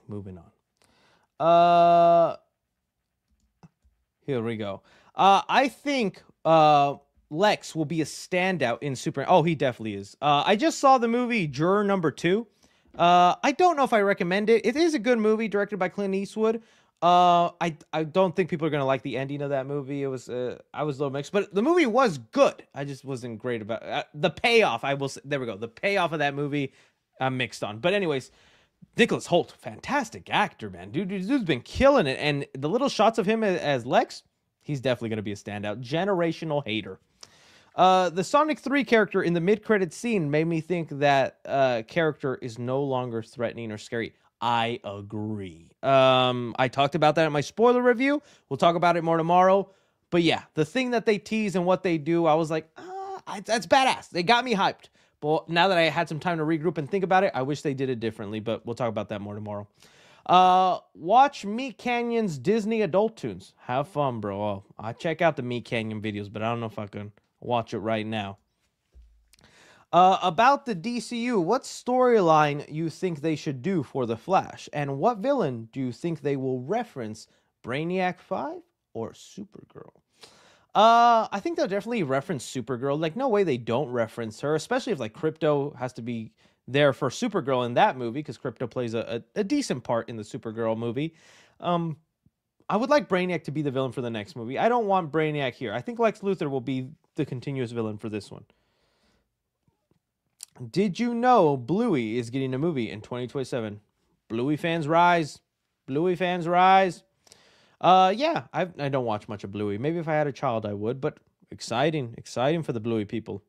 Moving on. Here we go. I think Lex will be a standout in Super. Oh, he definitely is. I just saw the movie Juror Number 2. I don't know if I recommend it. It is a good movie directed by Clint Eastwood. I don't think people are gonna like the ending of that movie. It was I was a little mixed, but the movie was good. I just wasn't great about the payoff. I will say, there we go. The payoff of that movie, I'm mixed on. But anyways, Nicholas Hoult, fantastic actor, man. Dude's been killing it. And the little shots of him as Lex, he's definitely gonna be a standout. Generational hater. The Sonic 3 character in the mid-credit scene made me think that character is no longer threatening or scary. I agree. I talked about that in my spoiler review. We'll talk about it more tomorrow. But yeah, the thing that they tease and what they do, I was like, that's badass. They got me hyped. But Well, now that I had some time to regroup and think about it, I wish they did it differently, but we'll talk about that more tomorrow. Watch Meat Canyon's Disney adult tunes. Have fun, bro. Oh, I check out the Meat Canyon videos, but I don't know if I can watch it right now. About the DCU, what storyline you think they should do for The Flash? And what villain do you think they will reference? Brainiac 5 or Supergirl? I think they'll definitely reference Supergirl. Like, no way they don't reference her, especially if, like, Krypto has to be there for Supergirl in that movie, because Krypto plays a decent part in the Supergirl movie. I would like Brainiac to be the villain for the next movie. I don't want Brainiac here. I think Lex Luthor will be the continuous villain for this one. Did you know Bluey is getting a movie in 2027? Bluey fans rise. Bluey fans rise. Yeah, I don't watch much of Bluey. Maybe if I had a child, I would, but exciting for the Bluey people.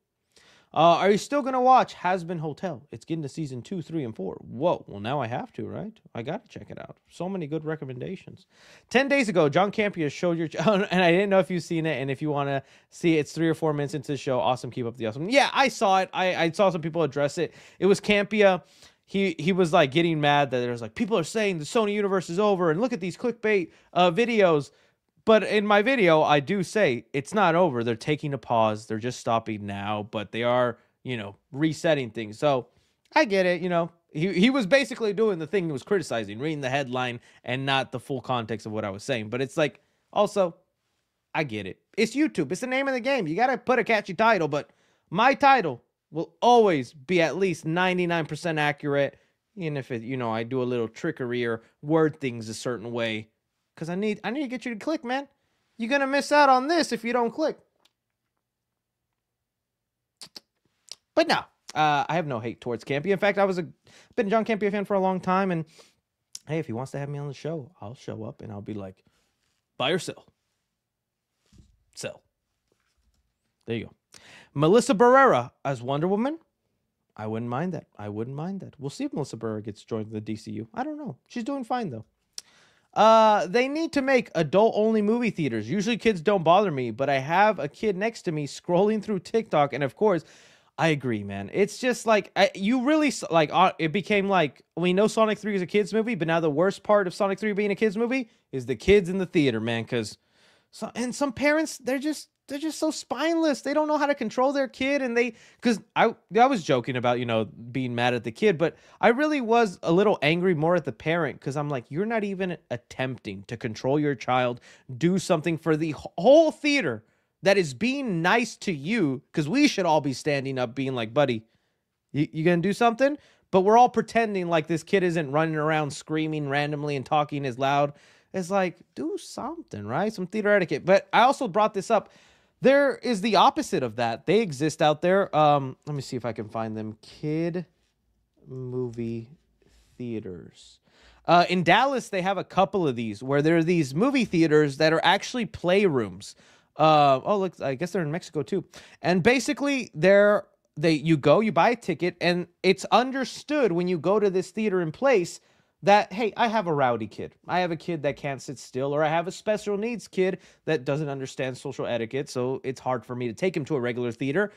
Are you still going to watch Has Been Hotel? It's getting to season 2, 3, and 4. Whoa, well, now I have to, right? I got to check it out. So many good recommendations. 10 days ago, John Campea showed your... and I didn't know if you've seen it, and if you want to see it, it's 3 or 4 minutes into the show. Awesome, keep up the awesome. Yeah, I saw it. I saw some people address it. It was Campea. He was, like, getting mad that there's, like, people are saying the Sony universe is over, and look at these clickbait videos. But in my video, I do say it's not over. They're taking a pause. They're just stopping now, but they are, resetting things. So I get it. He was basically doing the thing he was criticizing, reading the headline and not the full context of what I was saying. But it's like, also, I get it. It's YouTube. It's the name of the game. You got to put a catchy title, but my title will always be at least 99% accurate. Even if it, I do a little trickery or word things a certain way. Because I need to get you to click, man. You're going to miss out on this if you don't click. But no, I have no hate towards Campea. In fact, I've been a John Campea fan for a long time. And hey, if he wants to have me on the show, I'll show up and I'll be like, buy or sell? Sell. There you go. Melissa Barrera as Wonder Woman. I wouldn't mind that. We'll see if Melissa Barrera gets joined the DCU. I don't know. She's doing fine, though. They need to make adult-only movie theaters. Usually kids don't bother me, but I have a kid next to me scrolling through TikTok, and of course, I agree, man. It's just like, it became like, we know Sonic 3 is a kid's movie, but now the worst part of Sonic 3 being a kid's movie is the kids in the theater, man, because some parents, they're just so spineless. They don't know how to control their kid. And because I was joking about, being mad at the kid, but I really was a little angry more at the parent, because I'm like, you're not even attempting to control your child, do something for the whole theater that is being nice to you, because we should all be standing up being like, buddy, you gonna do something? But we're all pretending like this kid isn't running around screaming randomly and talking as loud. It's like, do something, right? Some theater etiquette. But I also brought this up. There is the opposite of that. They exist out there. Let me see if I can find them. Kid movie theaters. In Dallas, they have a couple of these where there are these movie theaters that are actually playrooms. Look, I guess they're in Mexico too. And basically, you buy a ticket, and it's understood when you go to this theater in place that, hey, I have a rowdy kid. I have a kid that can't sit still, or I have a special needs kid that doesn't understand social etiquette, so it's hard for me to take him to a regular theater.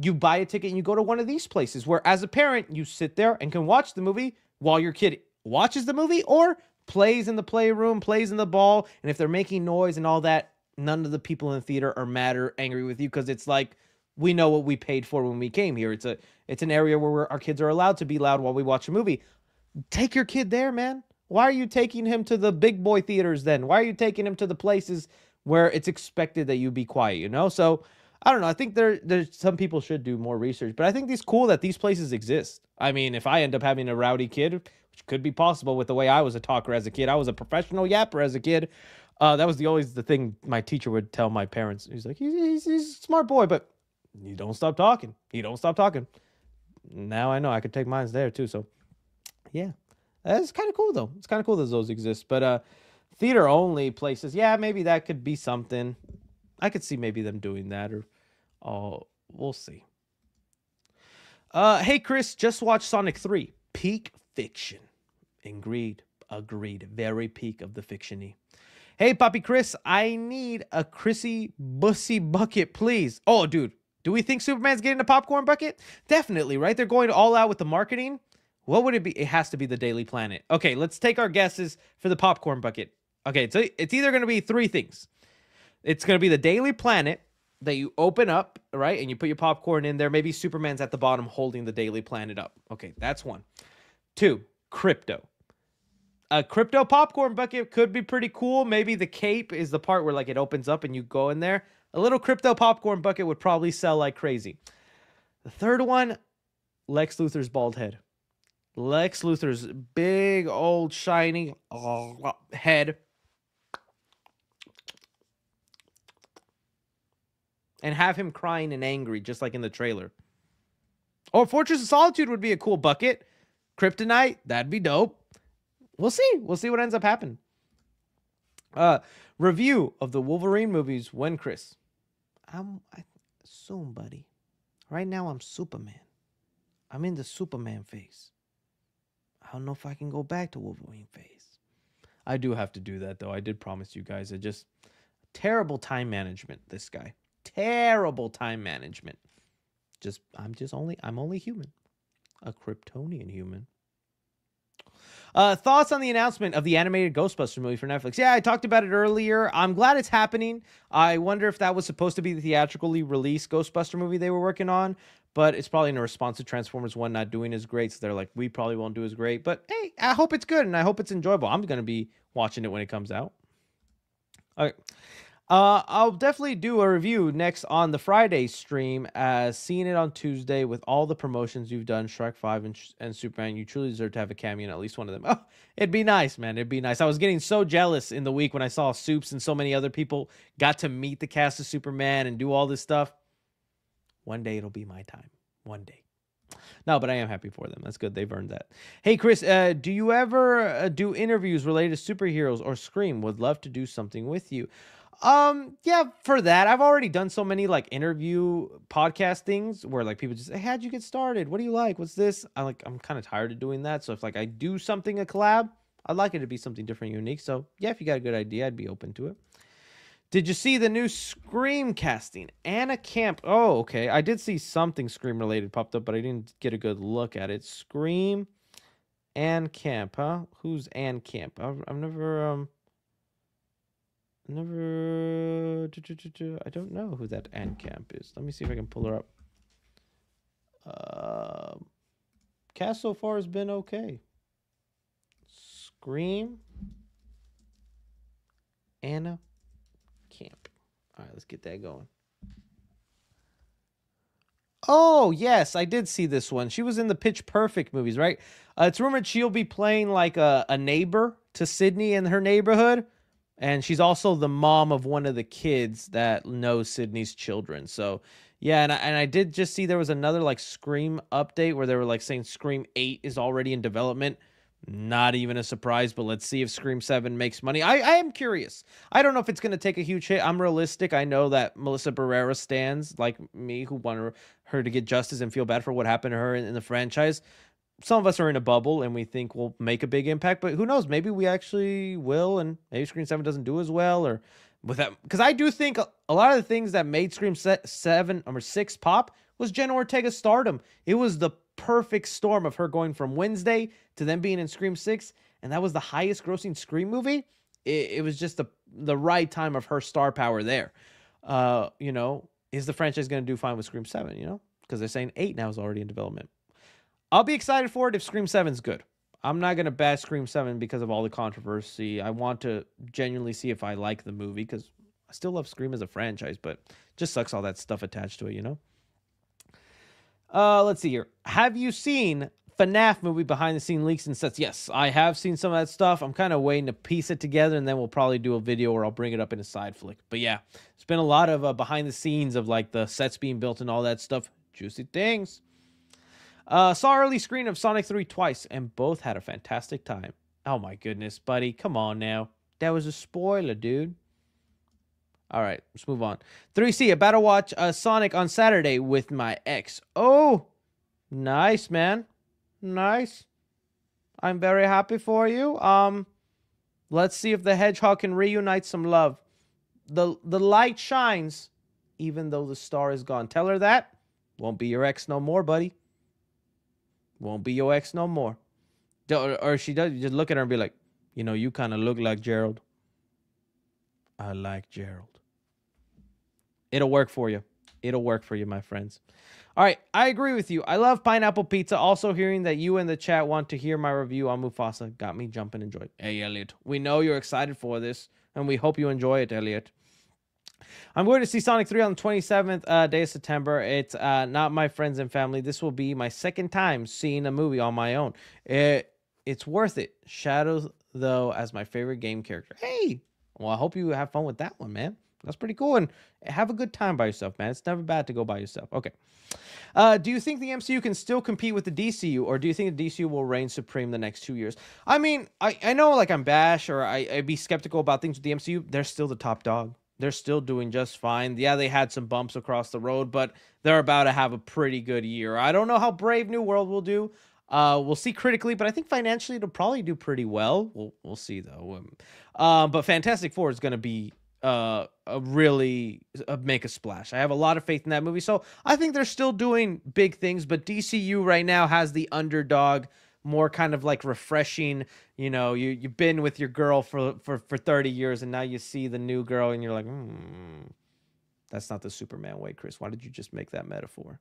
You buy a ticket and you go to one of these places where, as a parent, you sit there and can watch the movie while your kid watches the movie or plays in the playroom, plays in the ball, and if they're making noise and all that, none of the people in the theater are mad or angry with you, because it's like, we know what we paid for when we came here. It's an area where our kids are allowed to be loud while we watch a movie. Take your kid there, man. Why are you taking him to the big boy theaters then? Why are you taking him to the places where it's expected that you be quiet, So, I don't know. I think there's some people should do more research, but I think it's cool that these places exist. I mean, if I end up having a rowdy kid, which could be possible with the way I was a talker as a kid, I was a professional yapper as a kid. That was always the thing my teacher would tell my parents. He's like, he's a smart boy, but you don't stop talking. Now I know I could take mine there too, so... Yeah, that's kind of cool, though. It's kind of cool that those exist. But theater-only places, yeah, maybe that could be something. I could see maybe them doing that, or we'll see. Hey, Chris, just watched Sonic 3. Peak fiction. Agreed. Very peak of the fiction-y. Hey, Poppy Chris, I need a Chrissy Bussy bucket, please. Oh, dude, Do we think Superman's getting a popcorn bucket? Definitely, right? They're going all out with the marketing. What would it be? It has to be the Daily Planet. Okay, let's take our guesses for the popcorn bucket. Okay, so it's either going to be 3 things. It's going to be the Daily Planet that you open up, right? And you put your popcorn in there. Maybe Superman's at the bottom holding the Daily Planet up. Okay, that's 1. 2, crypto. A crypto popcorn bucket could be pretty cool. Maybe the cape is the part where like it opens up and you go in there. A little crypto popcorn bucket would probably sell like crazy. The 3rd one, Lex Luthor's bald head. Lex Luthor's big, old, shiny head. And have him crying and angry, just like in the trailer. Or Fortress of Solitude would be a cool bucket. Kryptonite, that'd be dope. We'll see. We'll see what ends up happening. Review of the Wolverine movies when, Chris? Soon, buddy. Right now, I'm Superman. I'm in the Superman phase. I don't know if I can go back to Wolverine phase. I do have to do that, though. I did promise you guys. Terrible time management, this guy. Terrible time management. I'm only human. A Kryptonian human. Thoughts on the announcement of the animated Ghostbusters movie for Netflix? Yeah, I talked about it earlier. I'm glad it's happening. I wonder if that was supposed to be the theatrically released Ghostbuster movie they were working on, but it's probably in a response to Transformers 1 not doing as great, so they're like, we probably won't do as great. But hey, I hope it's good, and I hope it's enjoyable. I'm going to be watching it when it comes out. All right. I'll definitely do a review next on the Friday stream, as seeing it on Tuesday with all the promotions you've done, Shrek 5 and Superman. You truly deserve to have a cameo in at least one of them. Oh, it'd be nice, man. It'd be nice. I was getting so jealous in the week when I saw Supes and so many other people got to meet the cast of Superman and do all this stuff. One day it'll be my time. One day. No, but I am happy for them. That's good. They've earned that. Hey, Chris, do you ever do interviews related to superheroes or Scream? Would love to do something with you. Yeah, for that, I've already done so many like interview podcast things where like people just say, hey, how'd you get started? What do you like? What's this? I'm kind of tired of doing that. So if like I do something, a collab, I'd like it to be something different, unique. So yeah, if you got a good idea, I'd be open to it. Did you see the new Scream casting? Anna Camp. Oh, okay. I did see something Scream related popped up, but I didn't get a good look at it. Scream, Ann Camp, huh? Who's Ann Camp? I've never I don't know who that Ann Camp is. Let me see if I can pull her up. Cast so far has been okay. Scream, Anna Camp. All right, let's get that going. Oh, yes, I did see this one. She was in the Pitch Perfect movies, right? It's rumored she'll be playing like a neighbor to Sydney in her neighborhood. And she's also the mom of one of the kids that knows Sydney's children. So, yeah, and I did just see there was another, like, Scream update where they were, like, saying Scream 8 is already in development. Not even a surprise, but let's see if Scream 7 makes money. I am curious. I don't know if it's going to take a huge hit. I'm realistic. I know that Melissa Barrera stands, like me, who want her to get justice and feel bad for what happened to her in the franchise. Some of us are in a bubble and we think we'll make a big impact, but who knows? Maybe we actually will, and maybe Scream 7 doesn't do as well, or with that, because I do think a lot of the things that made Scream 7 or 6 pop was Jenna Ortega's stardom. It was the perfect storm of her going from Wednesday to then being in Scream 6, and that was the highest grossing Scream movie. It was just the right time of her star power there. You know, is the franchise going to do fine with Scream 7, you know? Because they're saying 8 now is already in development. I'll be excited for it if Scream 7's good. I'm not going to bash Scream 7 because of all the controversy. I want to genuinely see if I like the movie, because I still love Scream as a franchise, but it just sucks all that stuff attached to it, you know? Let's see here. Have you seen FNAF movie behind-the-scene leaks and sets? Yes, I have seen some of that stuff. I'm kind of waiting to piece it together, and then we'll probably do a video where I'll bring it up in a side flick. But yeah, it's been a lot of behind-the-scenes of like the sets being built and all that stuff. Juicy things. Saw early screen of Sonic 3 twice, and both had a fantastic time. Oh my goodness, buddy. Come on now. That was a spoiler, dude. All right, let's move on. 3C, about to watch Sonic on Saturday with my ex. Oh, nice, man. Nice. I'm very happy for you. Let's see if the Hedgehog can reunite some love. The light shines even though the star is gone. Tell her that. Won't be your ex no more, buddy. Won't be your ex no more. Or she does, you just look at her and be like, you know, you kind of look like Gerald. I like Gerald. It'll work for you. It'll work for you, my friends. All right, I agree with you. I love pineapple pizza. Also, hearing that you in the chat want to hear my review on Mufasa got me jumping and joy. Hey, Elliot, we know you're excited for this, and we hope you enjoy it, Elliot. I'm going to see Sonic 3 on the 27th day of September. It's not my friends and family. This will be my second time seeing a movie on my own. It's worth it. Shadow, though, as my favorite game character. Hey, well, I hope you have fun with that one, man. That's pretty cool. And have a good time by yourself, man. It's never bad to go by yourself. Okay. Do you think the MCU can still compete with the DCU, or do you think the DCU will reign supreme the next 2 years? I mean, I know, like, I'm bash, or I'd be skeptical about things with the MCU. They're still the top dog. They're still doing just fine. Yeah, they had some bumps across the road, but they're about to have a pretty good year. I don't know how Brave New World will do. We'll see critically, but I think financially it'll probably do pretty well. We'll see, though. But Fantastic Four is going to be really make a splash. I have a lot of faith in that movie. So I think they're still doing big things, but DCU right now has the underdog, more kind of like refreshing, you know, you've been with your girl for 30 years and now you see the new girl and you're like, that's not the Superman way, Chris. Why did you just make that metaphor?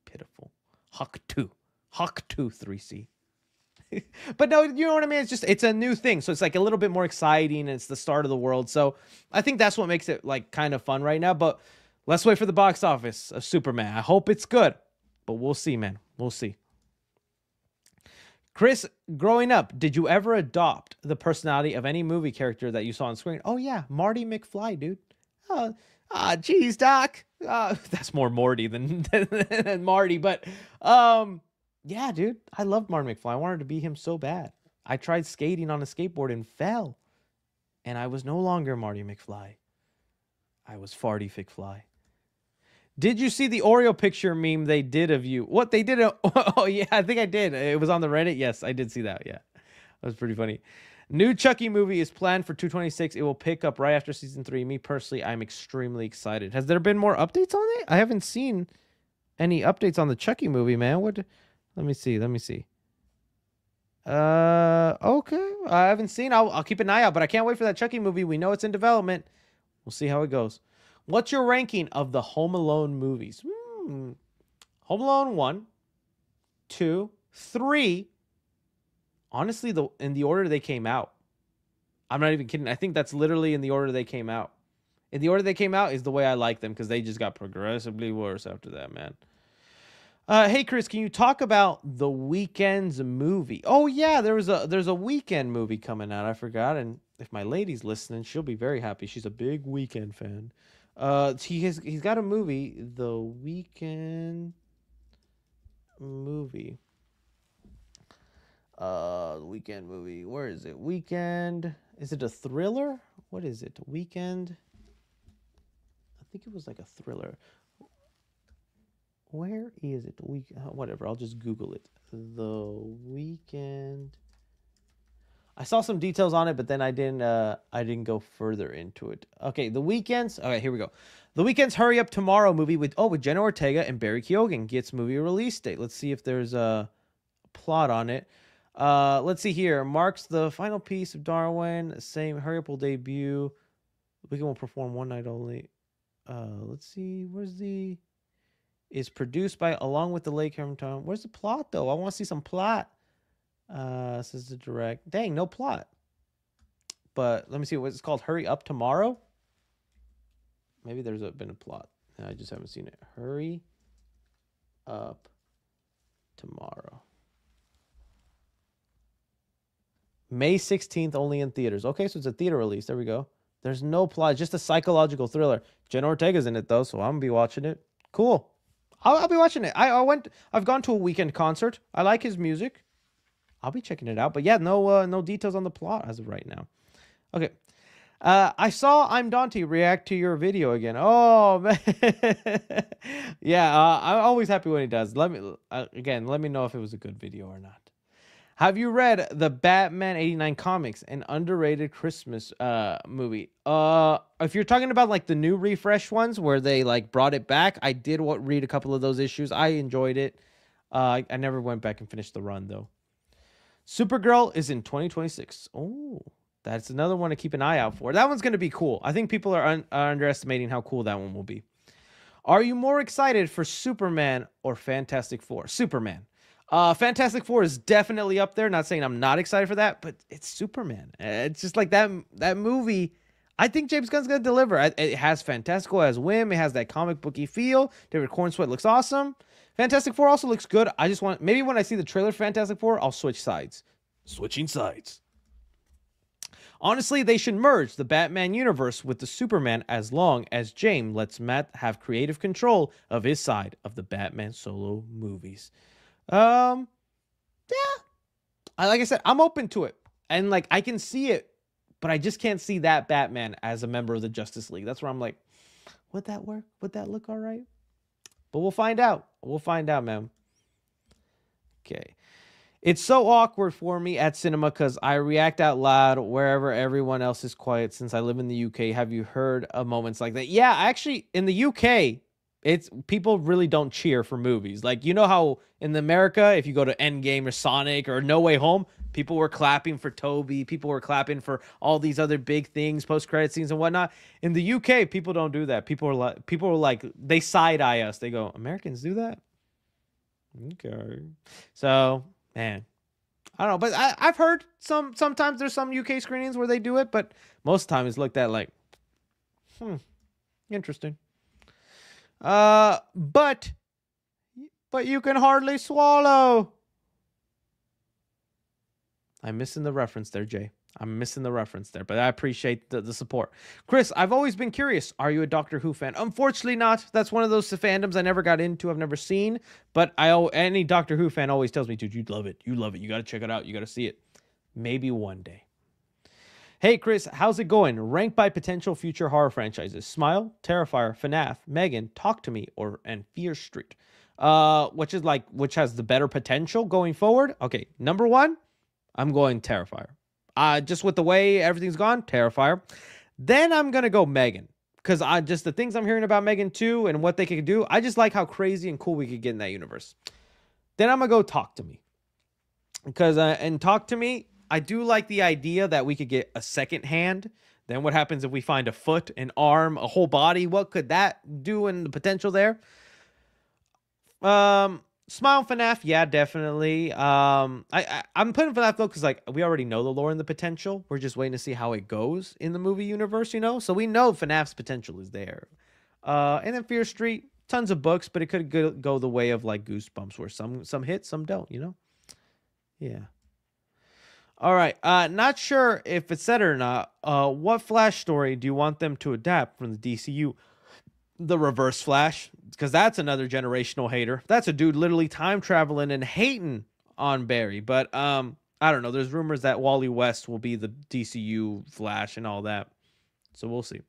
Pitiful. Hawk 2, 3C. But no, you know what I mean? It's a new thing. So it's like a little bit more exciting and it's the start of the world. So I think that's what makes it like kind of fun right now. But let's wait for the box office of Superman. I hope it's good, but we'll see, man. We'll see. Chris, growing up, did you ever adopt the personality of any movie character that you saw on screen? Oh, yeah. Marty McFly, dude. Geez, Doc. That's more Morty than Marty. But, yeah, dude. I loved Marty McFly. I wanted to be him so bad. I tried skating on a skateboard and fell. And I was no longer Marty McFly. I was Farty FickFly. Did you see the Oreo picture meme they did of you? What they did? Oh, yeah, I think I did. It was on the Reddit. Yes, I did see that. Yeah, that was pretty funny. New Chucky movie is planned for 2/26. It will pick up right after season 3. Me personally, I'm extremely excited. Has there been more updates on it? I haven't seen any updates on the Chucky movie, man. What? Let me see. Okay. I haven't seen. I'll keep an eye out, but I can't wait for that Chucky movie. We know it's in development. We'll see how it goes. What's your ranking of the Home Alone movies? Home Alone 1, 2, 3. Honestly, in the order they came out. I'm not even kidding. I think that's literally in the order they came out. In the order they came out is the way I like them, because they just got progressively worse after that, man. Hey, Chris, can you talk about The Weeknd's movie? Oh, yeah, there's a Weeknd movie coming out. I forgot. And if my lady's listening, she'll be very happy. She's a big Weeknd fan. He's got a movie, The Weeknd movie. The Weeknd movie. Where is it? Weeknd. Is it a thriller? What is it? Weeknd. I think it was like a thriller. Where is it? Whatever. I'll just Google it. The Weeknd. I saw some details on it, but then I didn't go further into it. Okay, The Weeknd's. Okay, here we go. The Weeknd's Hurry Up Tomorrow movie with Jenna Ortega and Barry Keoghan gets movie release date. Let's see if there's a plot on it. Let's see here. Marks the final piece of Darwin. Same Hurry Up will debut. The Weeknd will perform one night only. Let's see. Is produced by along with the Lake Herman. Where's the plot though? I want to see some plot. Says the direct. Dang, no plot. But let me see what it's called. Hurry Up Tomorrow. Maybe there's been a plot. I just haven't seen it. Hurry Up Tomorrow. May 16th, only in theaters. Okay, so it's a theater release. There we go. There's no plot. Just a psychological thriller. Jenna Ortega's in it though, so I'm gonna be watching it. Cool. I'll be watching it. I've gone to a Weeknd concert. I like his music. I'll be checking it out. But yeah, no details on the plot as of right now. Okay. I saw I'm Dante react to your video again. Oh, man. Yeah, I'm always happy when he does. Let me know if it was a good video or not. Have you read the Batman 89 comics, an underrated Christmas movie? If you're talking about like the new refresh ones where they like brought it back, I did read a couple of those issues. I enjoyed it. I never went back and finished the run though. Supergirl is in 2026. Oh, that's another one to keep an eye out for. That one's going to be cool. I think people are underestimating how cool that one will be. Are you more excited for Superman or Fantastic Four? Superman. Fantastic Four is definitely up there. Not saying I'm not excited for that, but it's Superman. It's just like that movie. I think James Gunn's going to deliver. It has Fantastical, it has Whim, it has that comic booky feel. David Cornsweet looks awesome. Fantastic Four also looks good. I just want, maybe when I see the trailer for Fantastic Four, I'll switch sides. Switching sides. Honestly, they should merge the Batman universe with the Superman as long as James lets Matt have creative control of his side of the Batman solo movies. Yeah. Like I said, I'm open to it. And like I can see it, but I just can't see that Batman as a member of the Justice League. That's where I'm like, would that work? Would that look all right? But we'll find out. We'll find out, man. Okay. It's so awkward for me at cinema because I react out loud wherever everyone else is quiet since I live in the UK. Have you heard of moments like that? Yeah, actually, in the UK, people really don't cheer for movies. Like, you know how in America, if you go to Endgame or Sonic or No Way Home, people were clapping for Toby. People were clapping for all these other big things, post-credit scenes and whatnot. In the UK, people don't do that. People are like, they side-eye us. They go, Americans do that? Okay. So, man, I don't know. But I've heard sometimes there's some UK screenings where they do it, but most of the time it's looked at like, interesting. But you can hardly swallow. I'm missing the reference there, Jay. I'm missing the reference there, but I appreciate the support. Chris, I've always been curious. Are you a Doctor Who fan? Unfortunately not. That's one of those fandoms I never got into. I've never seen, but any Doctor Who fan always tells me, dude, you'd love it. You love it. You got to check it out. You got to see it. Maybe one day. Hey, Chris, how's it going? Rank by potential future horror franchises. Smile, Terrifier, FNAF, Megan, Talk to Me, and Fear Street. Which has the better potential going forward? Okay, number one, I'm going Terrifier. Just with the way everything's gone, Terrifier. Then I'm going to go Megan. Because just the things I'm hearing about Megan 2 and what they could do, I just like how crazy and cool we could get in that universe. Then I'm going to go Talk to Me. Because in Talk to Me, I do like the idea that we could get a second hand. Then what happens if we find a foot, an arm, a whole body? What could that do and the potential there? Smile FNAF, yeah, definitely. I'm putting FNAF though because like we already know the lore and the potential. We're just waiting to see how it goes in the movie universe, you know? So we know FNAF's potential is there. And then Fear Street, tons of books, but it could go the way of like Goosebumps where some hit, some don't, you know? Yeah. All right. Not sure if it's said or not. What Flash story do you want them to adapt from the DCU? The Reverse Flash, because that's another generational hater. That's a dude literally time traveling and hating on Barry. But I don't know. There's rumors that Wally West will be the DCU Flash and all that. So we'll see.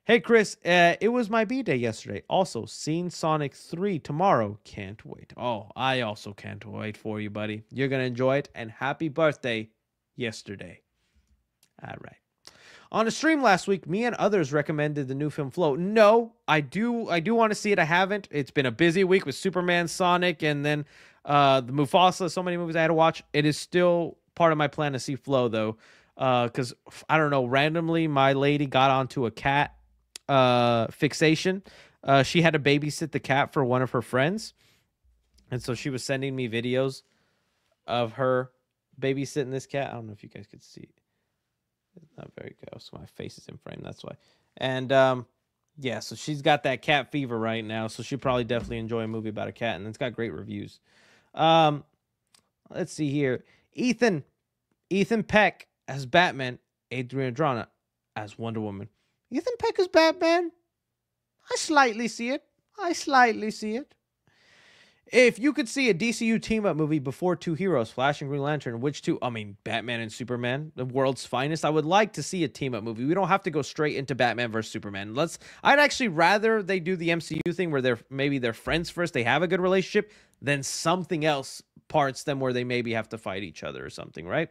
Hey, Chris, it was my B-Day yesterday. Also, seeing Sonic 3 tomorrow. Can't wait. Oh, I also can't wait for you, buddy. You're going to enjoy it. And happy birthday yesterday. All right. On a stream last week, me and others recommended the new film Flow. No, I do want to see it. I haven't. It's been a busy week with Superman, Sonic, and then the Mufasa. So many movies I had to watch. It is still part of my plan to see Flow, though. Because, I don't know, randomly my lady got onto a cat fixation. She had to babysit the cat for one of her friends. And so she was sending me videos of her babysitting this cat. I don't know if you guys could see. It's not very good. So my face is in frame. That's why. And yeah, so she's got that cat fever right now. So she'll probably definitely enjoy a movie about a cat. And it's got great reviews. Let's see here. Ethan Peck as Batman. Adrian Adrana as Wonder Woman. Ethan Peck as Batman? I slightly see it. If you could see a DCU team-up movie before two heroes, Flash and Green Lantern, which two? I mean, Batman and Superman, the world's finest. I would like to see a team-up movie. We don't have to go straight into Batman versus Superman. I'd actually rather they do the MCU thing where they're friends first, they have a good relationship, than something else parts than where they maybe have to fight each other or something, right?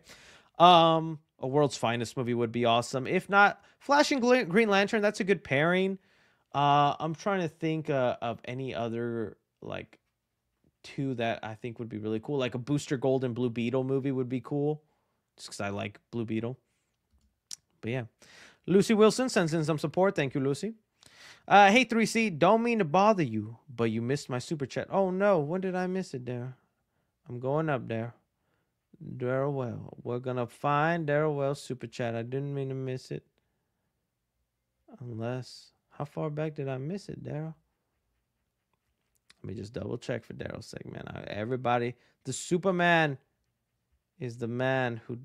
A World's Finest movie would be awesome. If not, Flash and Green Lantern, that's a good pairing. I'm trying to think of any other like two that I think would be really cool. Like a Booster Gold and Blue Beetle movie would be cool, just because I like Blue Beetle. But yeah, Lucy Wilson sends in some support. Thank you, Lucy. Hey 3C, don't mean to bother you, but you missed my super chat. Oh no, when did I miss it there? I'm going up there. Daryl Well. We're gonna find Daryl Well's super chat. I didn't mean to miss it. Unless, how far back did I miss it, Daryl? Let me just double check for Daryl's sake, man. Everybody, the Superman is the man who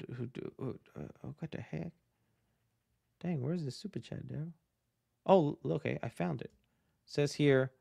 what the heck? Dang, where's the super chat, Daryl? Oh, okay, I found it. It says here,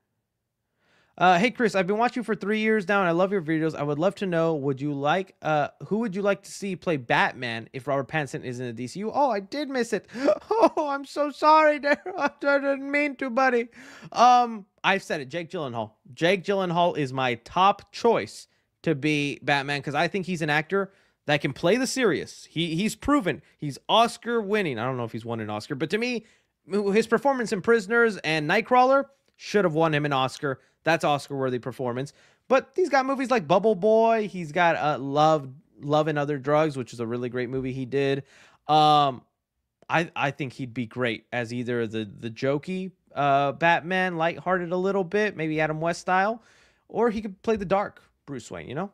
hey Chris, I've been watching you for 3 years now, and I love your videos. I would love to know, who would you like to see play Batman if Robert Pattinson is in the DCU? Oh, I did miss it. Oh, I'm so sorry, Daryl. I didn't mean to, buddy. I've said it. Jake Gyllenhaal. Jake Gyllenhaal is my top choice to be Batman because I think he's an actor that can play the serious. He's proven. He's Oscar winning. I don't know if he's won an Oscar, but to me, his performance in Prisoners and Nightcrawler should have won him an Oscar. That's Oscar-worthy performance. But he's got movies like Bubble Boy. He's got Love and Other Drugs, which is a really great movie he did. I think he'd be great as either the jokey Batman, lighthearted a little bit, maybe Adam West style, or he could play the dark Bruce Wayne, you know?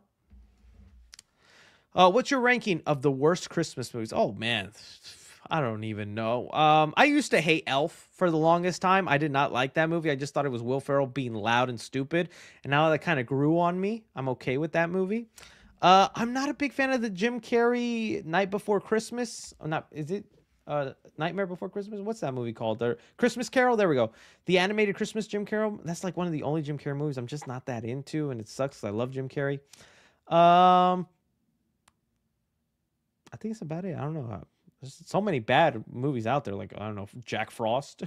What's your ranking of the worst Christmas movies? Oh, man. I don't even know. I used to hate Elf for the longest time. I did not like that movie. I just thought it was Will Ferrell being loud and stupid. And now that kind of grew on me, I'm okay with that movie. I'm not a big fan of the Jim Carrey Night Before Christmas. Nightmare Before Christmas? What's that movie called? The Christmas Carol? There we go. The animated Christmas Jim Carrey. That's like one of the only Jim Carrey movies I'm just not that into, and it sucks because I love Jim Carrey. I think that's about it. I don't know. There's so many bad movies out there. Like, I don't know, Jack Frost.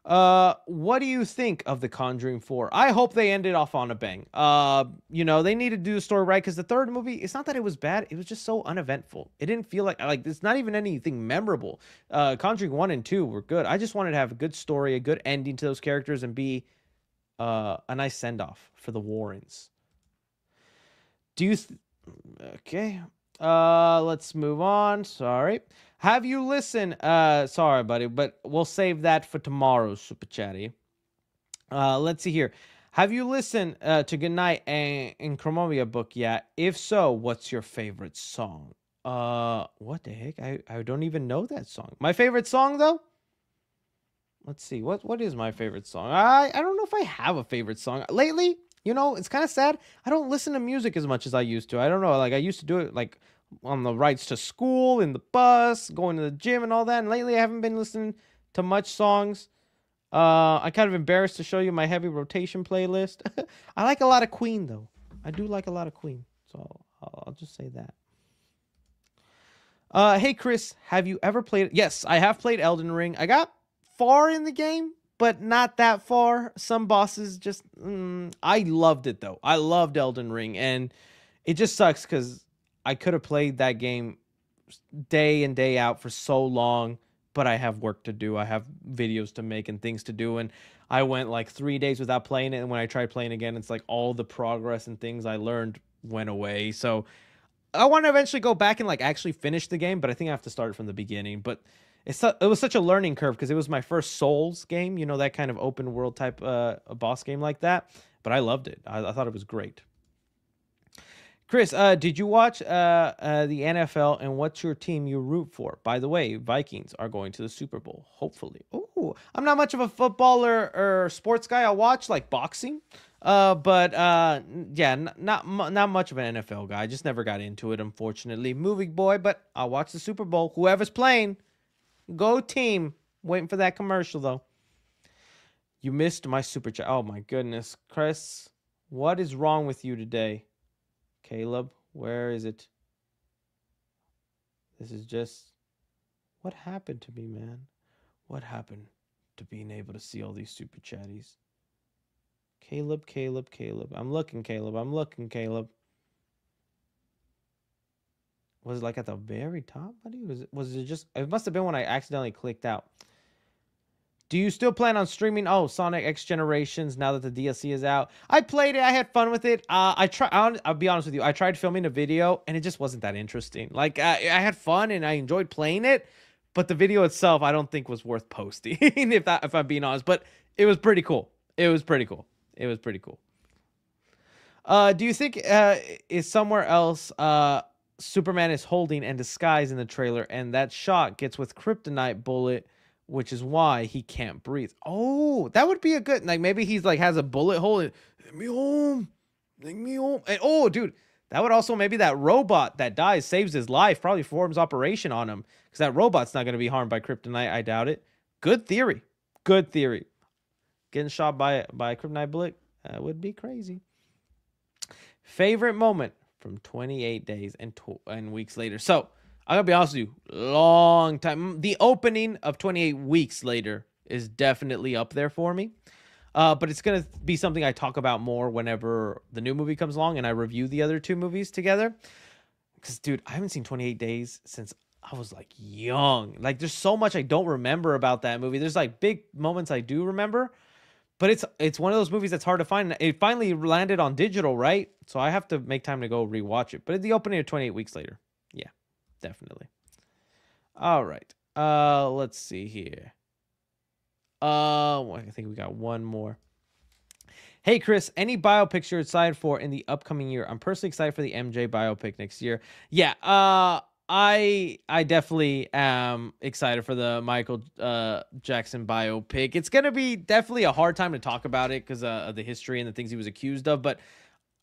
What do you think of The Conjuring 4? I hope they ended off on a bang. They need to do the story right because the third movie, it's not that it was bad. It was just so uneventful. It didn't feel like it's not even anything memorable. Conjuring 1 and 2 were good. I just wanted to have a good story, a good ending to those characters, and be a nice send-off for the Warrens. Okay. Let's move on. Sorry. Have you listened? Sorry, buddy, but we'll save that for tomorrow's Super Chatty. Let's see here. Have you listened to Goodnight and Chromomia book yet? If so, what's your favorite song? What the heck? I don't even know that song. My favorite song, though? Let's see. What is my favorite song? I don't know if I have a favorite song. Lately, it's kind of sad. I don't listen to music as much as I used to. I don't know. Like, I used to do it, like, on the rides to school, in the bus, going to the gym and all that. And lately, I haven't been listening to much songs. I'm kind of embarrassed to show you my heavy rotation playlist. I like a lot of Queen, though. I do like a lot of Queen. So I'll just say that. Hey, Chris, have you ever played... Yes, I have played Elden Ring. I got far in the game, but not that far. Some bosses just... I loved it, though. I loved Elden Ring, and it just sucks because I could have played that game day in, day out for so long, but I have work to do. I have videos to make and things to do, and I went like 3 days without playing it, and when I tried playing again, it's like all the progress and things I learned went away. So I want to eventually go back and like actually finish the game, but I think I have to start from the beginning. But it was such a learning curve because it was my first Souls game, that kind of open world type boss game like that. But I loved it. I thought it was great. Chris, did you watch the NFL, and what's your team you root for? By the way, Vikings are going to the Super Bowl, hopefully. Ooh, I'm not much of a footballer or sports guy. I watch like boxing, but not much of an NFL guy. I just never got into it, unfortunately. Movie boy, but I'll watch the Super Bowl. Whoever's playing, go team. Waiting for that commercial, though. You missed my super chat. Oh, my goodness. Chris, what is wrong with you today? Caleb, where is it? This is just... What happened to me, man? What happened to being able to see all these super chatties? Caleb. I'm looking, Caleb. Was it like at the very top, buddy? Was it just? It must have been when I accidentally clicked out. Do you still plan on streaming? Oh, Sonic X Generations now that the DLC is out. I played it. I had fun with it. I'll be honest with you. I tried filming a video and it just wasn't that interesting. Like I had fun and I enjoyed playing it, but the video itself I don't think was worth posting. if I'm being honest, but it was pretty cool. It was pretty cool. Do you think is somewhere else Superman is holding and disguised in the trailer, and that shot gets with kryptonite bullet, which is why he can't breathe? Oh, that would be a good, like, maybe he's like has a bullet hole and take me home. And oh, dude, that would also, maybe that robot that dies saves his life, probably performs operation on him, because that robot's not going to be harmed by kryptonite. I doubt it. Good theory. Getting shot by a kryptonite bullet would be crazy. Favorite moment from 28 days and weeks later. So I'm gonna be honest with you, long time. The opening of 28 weeks later is definitely up there for me. But it's gonna be something I talk about more whenever the new movie comes along and I review the other two movies together. Because, dude, I haven't seen 28 Days since I was like young. Like, there's so much I don't remember about that movie. There's like big moments I do remember. But it's one of those movies that's hard to find. It finally landed on digital, right? So I have to make time to go rewatch it. But at the opening of 28 weeks later. Yeah, definitely. All right. Let's see here. I think we got one more. Hey, Chris, any biopics you're excited for in the upcoming year? I'm personally excited for the MJ biopic next year. Yeah, I definitely am excited for the Michael Jackson biopic. It's going to be definitely a hard time to talk about it because of the history and the things he was accused of. But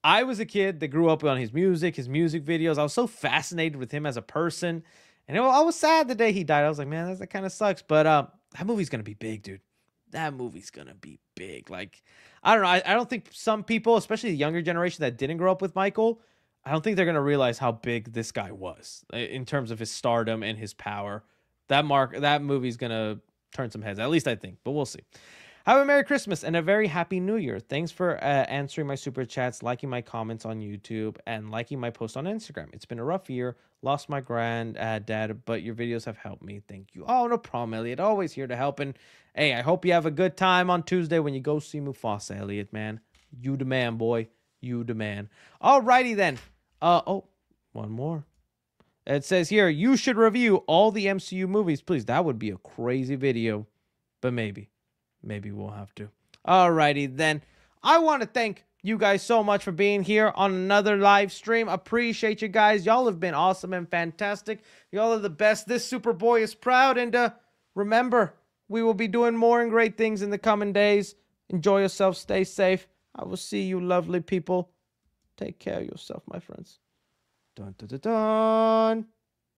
I was a kid that grew up on his music videos. I was so fascinated with him as a person. And I was sad the day he died. I was like, man, that kind of sucks. But that movie's going to be big, dude. That movie's going to be big. Like, I don't know. I don't think some people, especially the younger generation that didn't grow up with Michael, I don't think they're going to realize how big this guy was in terms of his stardom and his power. That movie's going to turn some heads, at least I think, but we'll see. Have a Merry Christmas and a very Happy New Year. Thanks for answering my super chats, liking my comments on YouTube, and liking my post on Instagram. It's been a rough year. Lost my granddad, but your videos have helped me. Thank you. Oh, no problem, Elliot. Always here to help. And hey, I hope you have a good time on Tuesday when you go see Mufasa, Elliot, man. You the man, boy. You the man. Alrighty then. One more. It says here, you should review all the MCU movies, please. That would be a crazy video, but maybe we'll have to. Alrighty then. I want to thank you guys so much for being here on another live stream. Appreciate you guys. Y'all have been awesome and fantastic. Y'all are the best. This Superboy is proud. And remember, we will be doing more and great things in the coming days. Enjoy yourself. Stay safe. I will see you lovely people. Take care of yourself, my friends. Dun, dun, dun, dun.